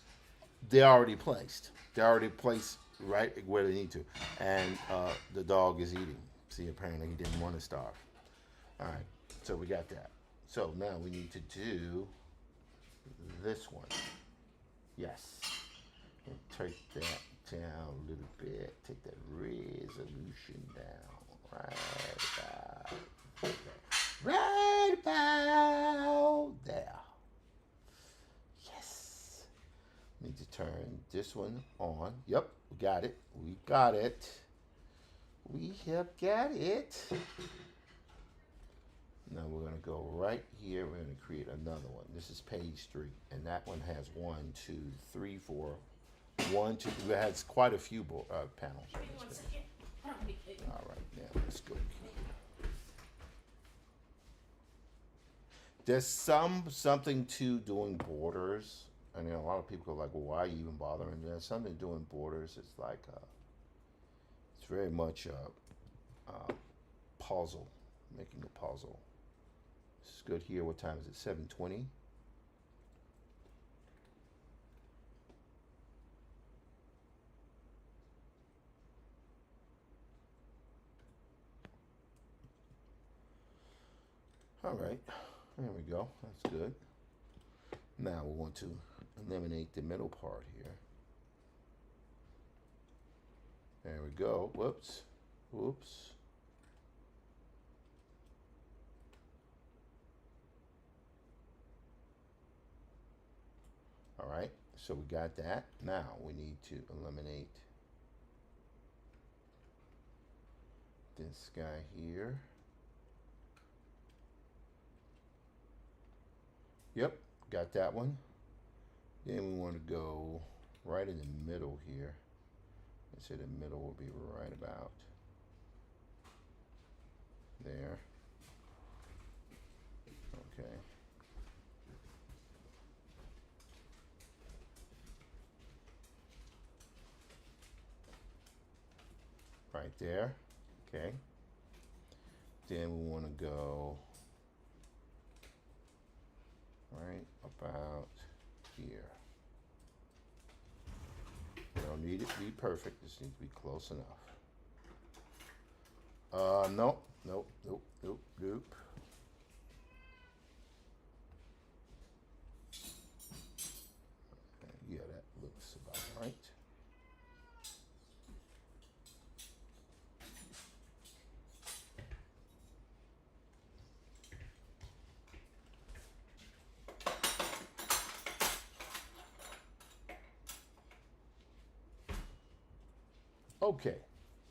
they're already placed. They're already placed right where they need to. And the dog is eating. See, apparently he didn't want to starve. All right, so we got that. So now we need to do this one. Yes. And take that down a little bit. Take that resolution down. Right about there. Yes. Need to turn this one on. Yep, we got it. We got it. We have got it. Now we're going to go right here. We're going to create another one. This is page 3. And that one has 1, 2, 3, 4. 1, 2. It has quite a few panels on One this page. second. Hold on, wait. All right, now let's go. There's something to doing borders. I mean, a lot of people go like, well, why are you even bothering? There's something doing borders. It's like, it's very much a puzzle, making a puzzle. This is good here. What time is it? 7:20. All right, there we go. That's good. Now we want to eliminate the middle part here. There we go. Whoops. Whoops. All right, so we got that. Now we need to eliminate this guy here. Yep, got that one. Then we want to go right in the middle here. Let's say the middle will be right about there. Okay. Right there. Okay. Then we want to go right about here. We don't need it to be perfect. This needs to be close enough. Nope, nope, nope, nope, nope. Yeah, that looks about right. Okay,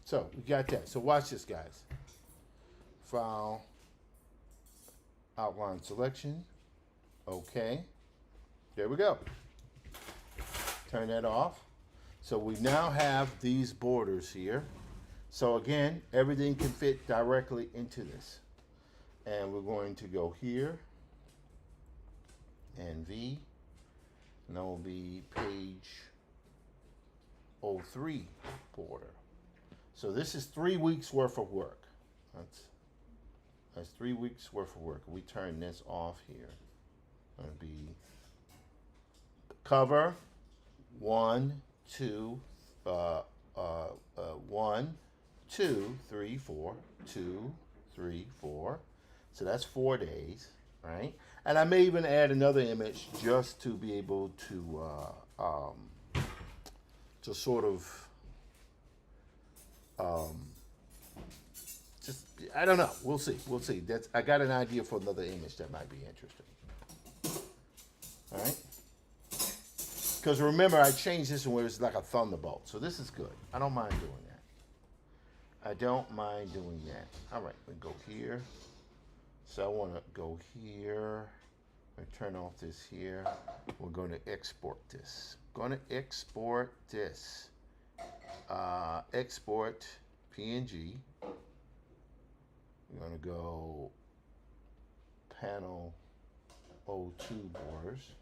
so we got that. So watch this, guys. File, outline selection. Okay, there we go. Turn that off. So we now have these borders here. So again, everything can fit directly into this. And we're going to go here and V, and that will be page 03 border. So this is 3 weeks worth of work. That's 3 weeks worth of work. We turn this off here. It'll be cover 1, 2, 1, 2, 3, 4, 2, 3, 4. So that's 4 days, right? And I may even add another image just to be able to sort of just, I don't know. We'll see. We'll see. I got an idea for another image that might be interesting. All right. Because remember, I changed this one where it's like a thunderbolt. So this is good. I don't mind doing that. I don't mind doing that. All right. We go here. So I want to go here. I turn off this here. We're going to export this. Going to export this. Export PNG. We're going to go panel 02 borders.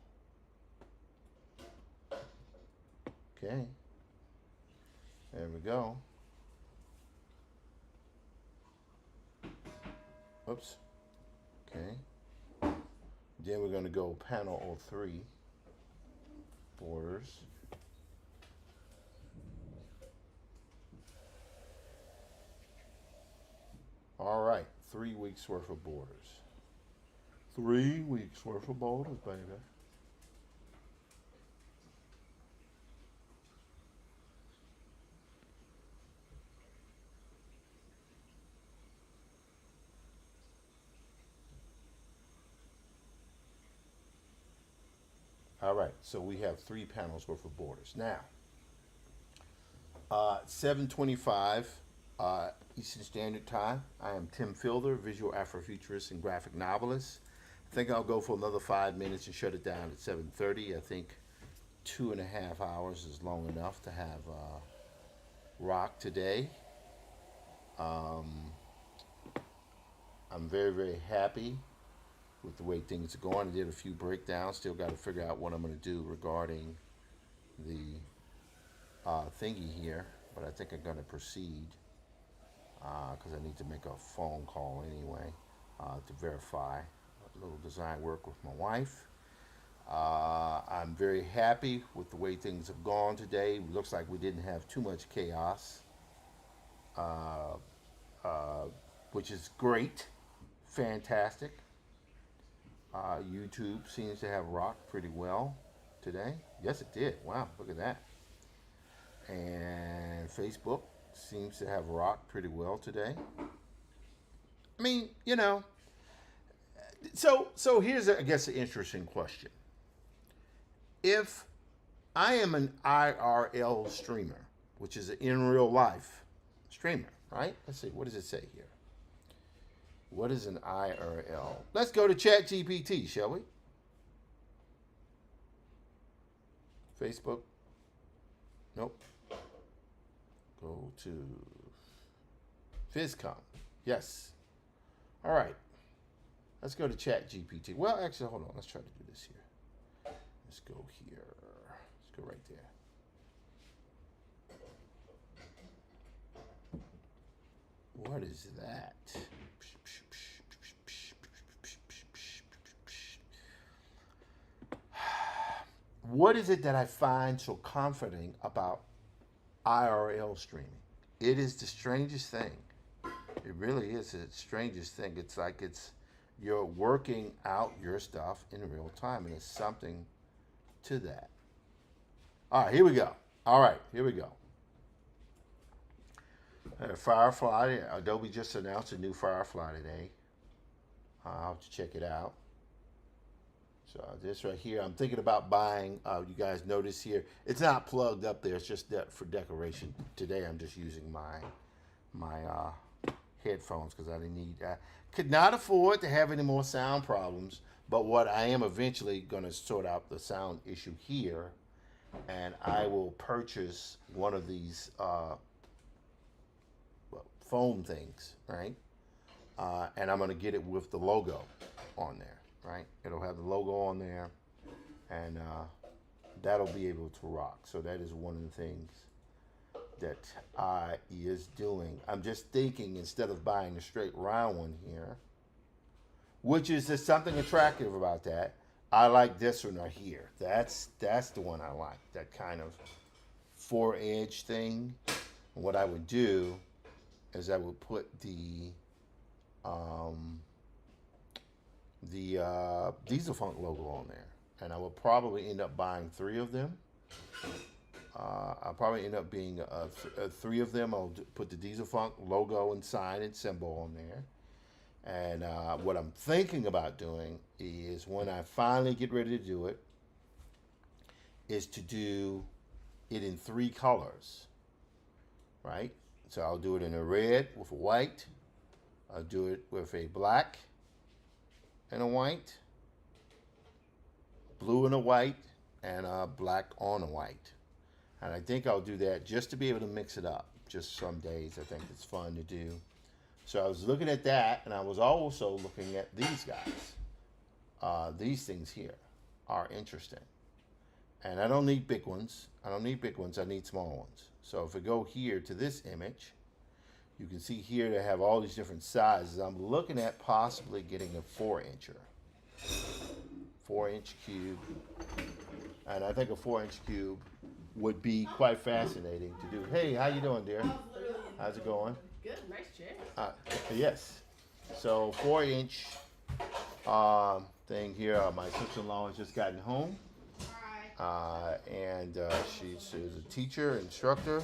Okay. There we go. Oops. Okay. Then we're going to go panel 03 borders. All right, 3 weeks worth of borders. 3 weeks worth of borders, baby. All right, so we have 3 panels worth of borders. Now, 7:25 Eastern Standard Time. I am Tim Fielder, visual Afrofuturist and graphic novelist. I think I'll go for another 5 minutes and shut it down at 7:30. I think 2.5 hours is long enough to have rock today. I'm very, very happy with the way things are going. I did a few breakdowns. Still got to figure out what I'm going to do regarding the thingy here, but I think I'm going to proceed because I need to make a phone call anyway to verify a little design work with my wife. I'm very happy with the way things have gone today. Looks like we didn't have too much chaos, which is great, fantastic. YouTube seems to have rocked pretty well today. Yes, it did. Wow, look at that. And Facebook seems to have rocked pretty well today. I mean, you know. So here's, I guess, an interesting question. If I am an IRL streamer, which is an in real life streamer, right? Let's see, what does it say here? What is an IRL? Let's go to ChatGPT, shall we? Facebook. Nope. Go to FizCom. Yes. All right. Let's go to ChatGPT. Well, actually, hold on. Let's try to do this here. Let's go here. Let's go right there. What is that? What is it that I find so comforting about IRL streaming? It is the strangest thing. It really is the strangest thing. It's like you're working out your stuff in real time, and there's something to that. All right, here we go. All right, here we go. Firefly. Adobe just announced a new Firefly today. I'll have to check it out. So this right here, I'm thinking about buying. You guys notice here, it's not plugged up there. It's just for decoration. Today, I'm just using my headphones because I didn't need. Could not afford to have any more sound problems. But what I am eventually going to sort out the sound issue here, and I will purchase one of these foam things, right? And I'm going to get it with the logo on there. Right, it'll have the logo on there, and that'll be able to rock. So that is one of the things that I is doing. I'm just thinking, instead of buying a straight round one here, which is there's something attractive about that. I like this one right here. That's the one I like. That kind of 4-edge thing. And what I would do is I would put the Diesel Funk logo on there, and I will probably end up buying 3 of them. I'll probably end up being 3 of them. I'll put the Diesel Funk logo and sign and symbol on there. And what I'm thinking about doing is, when I finally get ready to do it, is to do it in 3 colors, right? So I'll do it in a red with a white. I'll do it with a black and a white, blue and a white, and a black on a white. And I think I'll do that just to be able to mix it up. Just some days I think it's fun to do. So I was looking at that, and I was also looking at these guys. These things here are interesting. And I don't need big ones. I need small ones. So if we go here to this image, you can see here they have all these different sizes. I'm looking at possibly getting a 4-incher. 4-inch cube. And I think a 4-inch cube would be quite fascinating to do. Hey, how you doing, dear? How's it going? Good, nice chair. Yes. So 4-inch thing here. My sister-in-law has just gotten home. And she's a teacher, instructor.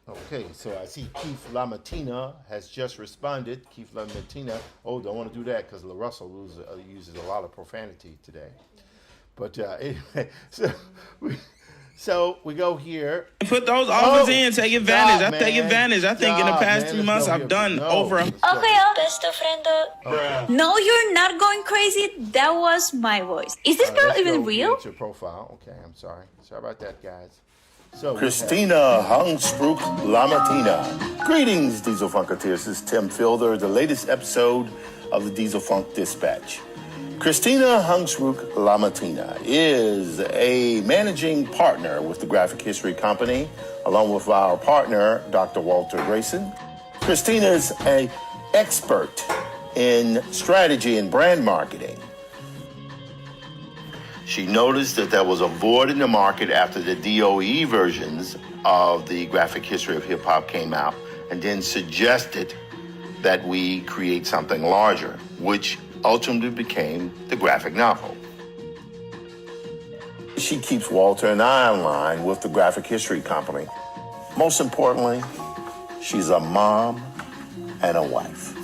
Okay, so I see Keith LaMattina has just responded. Keith LaMattina. Oh, don't want to do that because LaRussell uses a lot of profanity today. But anyway, so we go here. Put those offers in, take advantage. Stop, I take man. advantage. I think in the Stop, past man. 3 Let's months go I've here. done No, over. let's go. Okay, best friend. No, you're not going crazy. That was my voice. Is this girl Let's even go real? get your profile. Okay, I'm sorry. Sorry about that, guys. So we Christina Hungsbrook Lamatina. Greetings, Diesel Funketeers. This is Tim Fielder, the latest episode of the Diesel Funk Dispatch. Christina Hungsbrook Lamatina is a managing partner with the Graphic History Company, along with our partner, Dr. Walter Grayson. Christina is an expert in strategy and brand marketing. She noticed that there was a void in the market after the DOE versions of the Graphic History of Hip Hop came out, and then suggested that we create something larger, which ultimately became the graphic novel. She keeps Walter and I in line with the Graphic History Company. Most importantly, she's a mom and a wife.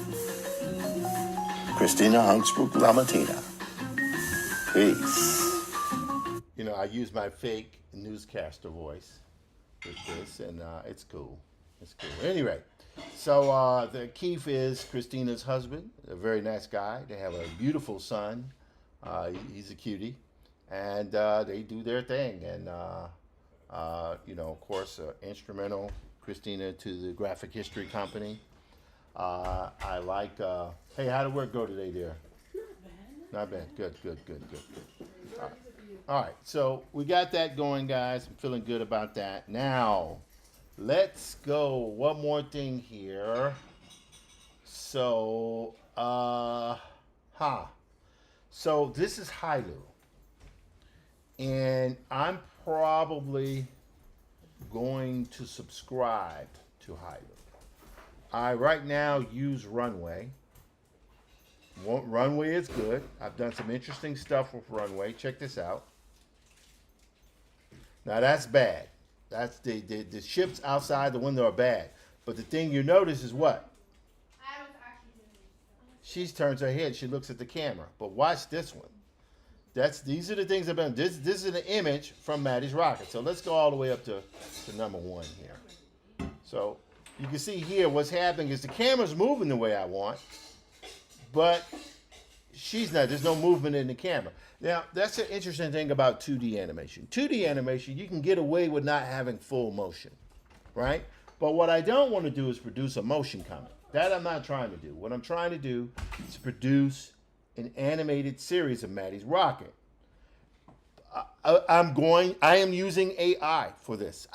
Christina Hungsbrook Lamatina. Peace. You know, I use my fake newscaster voice with this, and it's cool. It's cool. Anyway, so the Keith is Christina's husband, a very nice guy. They have a beautiful son. He's a cutie, and they do their thing. And you know, of course, instrumental Christina to the Graphic History Company. I like. Hey, how did work go today, dear? Not bad. Good. All right, so we got that going, guys. I'm feeling good about that. Now, let's go. One more thing here. So, So this is Hailu. And I'm probably going to subscribe to Hailu. I right now use Runway. Runway is good. I've done some interesting stuff with Runway. Check this out. Now that's bad. That's the ships outside the window are bad. But the thing you notice is what? I was actually doing this. She turns her head. She looks at the camera. But watch this one. These are the things I've been. This is an image from Maddie's rocket. So let's go all the way up to number 1 here. So you can see here what's happening is the camera's moving the way I want, but she's not. There's no movement in the camera. Now, that's an interesting thing about 2D animation. 2D animation, you can get away with not having full motion, right? But what I don't want to do is produce a motion comic. That I'm not trying to do. What I'm trying to do is produce an animated series of Maddie's Rocket. I am using AI for this.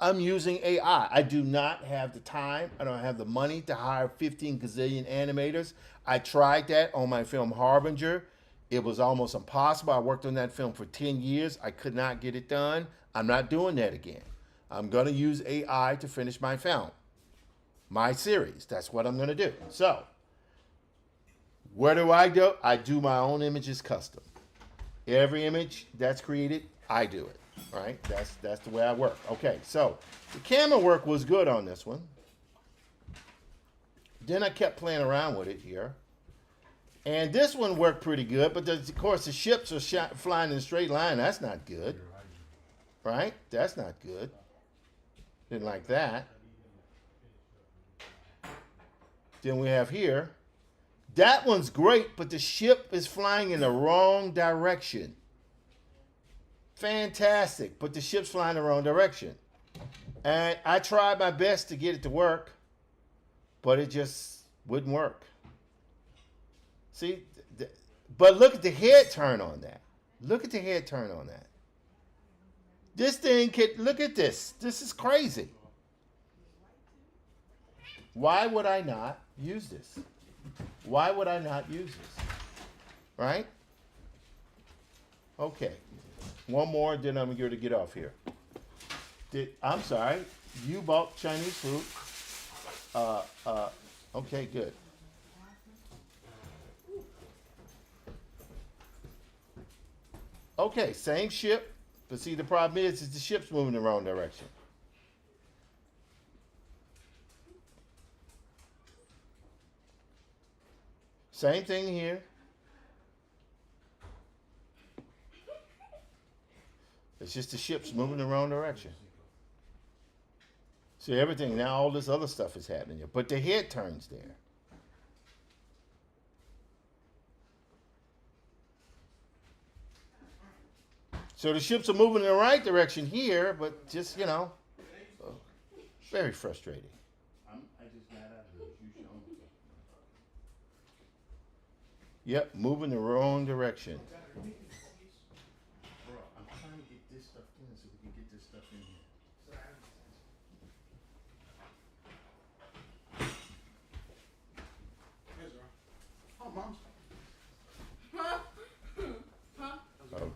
I'm using AI. I do not have the time. I don't have the money to hire 15 gazillion animators. I tried that on my film Harbinger. It was almost impossible. I worked on that film for 10 years. I could not get it done. I'm not doing that again. I'm going to use AI to finish my film, my series. That's what I'm going to do. So, where do I go? I do my own images custom. Every image that's created, I do it. Right? That's the way I work. Okay, so the camera work was good on this one. Then I kept playing around with it here. And this one worked pretty good, but of course the ships are flying in a straight line. That's not good. Right? That's not good. Didn't like that. Then we have here. That one's great, but the ship is flying in the wrong direction. Fantastic, but the ship's flying the wrong direction. And I tried my best to get it to work, but it just wouldn't work. See, but look at the head turn on that. Look at the head turn on that. This thing look at this. This is crazy. Why would I not use this? Why would I not use this? Right? Okay. One more, then I'm going to get off here. I'm sorry. You bought Chinese food. Okay, good. Okay, same ship, but see the problem is the ship's moving the wrong direction. Same thing here. It's just the ship's moving the wrong direction. See everything now, all this other stuff is happening here, but the head turns there. So the ships are moving in the right direction here, but just, very frustrating. I just got out of this. You show me. Yep, moving the wrong direction. Bro, I'm trying to get this stuff in so we can get this stuff in here. Oh, Mom's.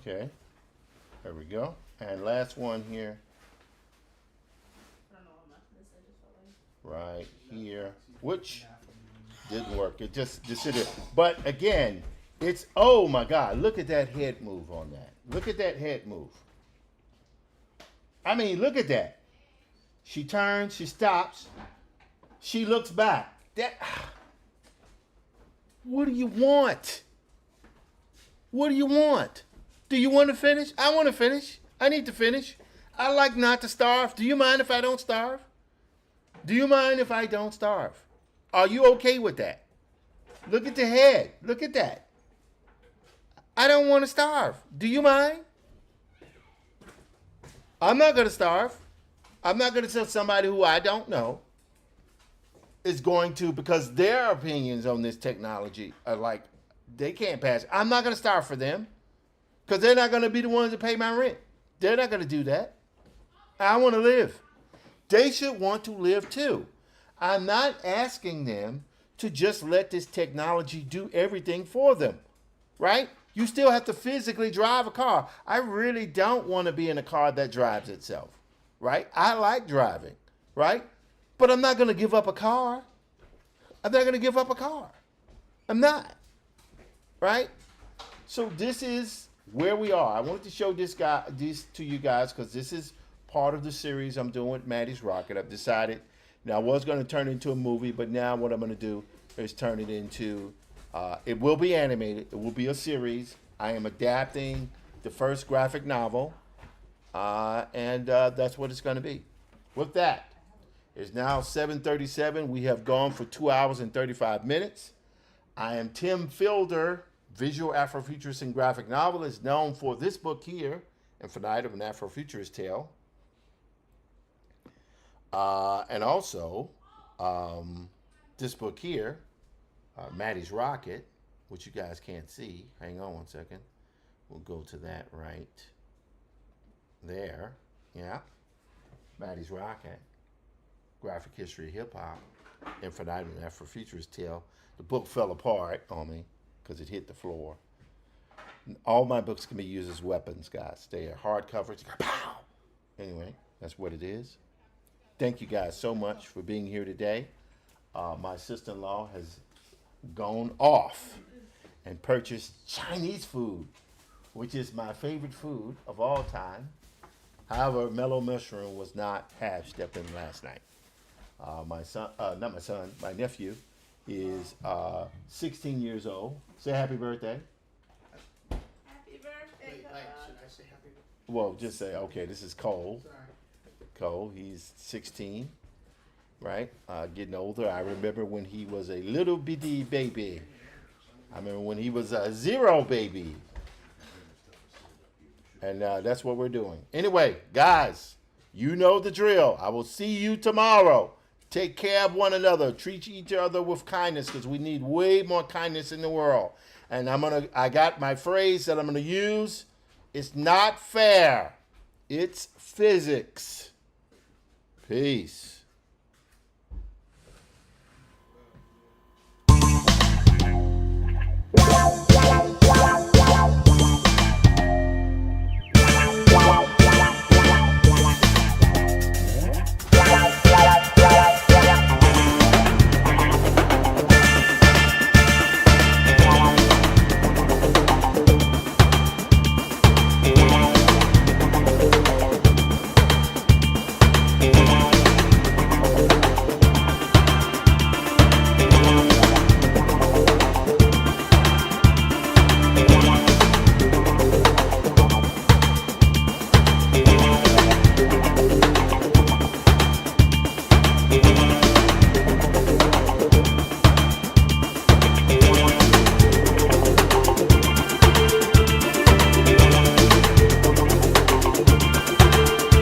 Okay. There we go. And last one here. I don't know what much this I just felt like. Right here, which didn't work. It just sit there. But again, it's, oh my God, look at that head move on that. Look at that head move. I mean, look at that. She turns, she stops, she looks back. That. What do you want? What do you want? Do you want to finish? I want to finish. I need to finish. I like not to starve. Do you mind if I don't starve? Do you mind if I don't starve? Are you okay with that? Look at the head. Look at that. I don't want to starve. Do you mind? I'm not going to starve. I'm not going to tell somebody who I don't know is going to, because their opinions on this technology are like, they can't pass. I'm not going to starve for them because they're not going to be the ones that pay my rent. They're not going to do that. I want to live. They should want to live too. I'm not asking them to just let this technology do everything for them, right? You still have to physically drive a car. I really don't want to be in a car that drives itself, right? I like driving, right? But I'm not going to give up a car. I'm not going to give up a car. I'm not, right? So this is where we are. I wanted to show this to you guys because this is part of the series I'm doing with Maddie's Rocket. I've decided, now I was going to turn it into a movie, but now what I'm going to do is turn it into, it will be animated. It will be a series. I am adapting the first graphic novel, and that's what it's going to be. With that, it's now 7:37. We have gone for 2 hours and 35 minutes. I am Tim Fielder, visual Afrofuturist and graphic novelist, known for this book here, Infinite of an Afrofuturist Tale. And also, this book here, Maddie's Rocket, which you guys can't see. Hang on one second. We'll go to that right there. Yeah. Maddie's Rocket, Graphic History of Hip Hop, Infinite and Afrofuturist Tale. The book fell apart on me because it hit the floor. All my books can be used as weapons, guys. They are hardcovers. Pow! Anyway, that's what it is. Thank you guys so much for being here today. My sister-in-law has gone off and purchased Chinese food, which is my favorite food of all time. However, mellow mushroom was not half stepping last night. My nephew is 16 years old. Say happy birthday. Happy birthday, Wait, should I say happy birthday? Well, just say, okay, this is Cole. Sorry. Cole, he's 16, right? Getting older. I remember when he was a little bitty baby. I remember when he was a zero baby. And that's what we're doing. Anyway, guys, you know the drill. I will see you tomorrow. Take care of one another. Treat each other with kindness because we need way more kindness in the world. And I got my phrase that I'm going to use. It's not fair. It's physics. Peace.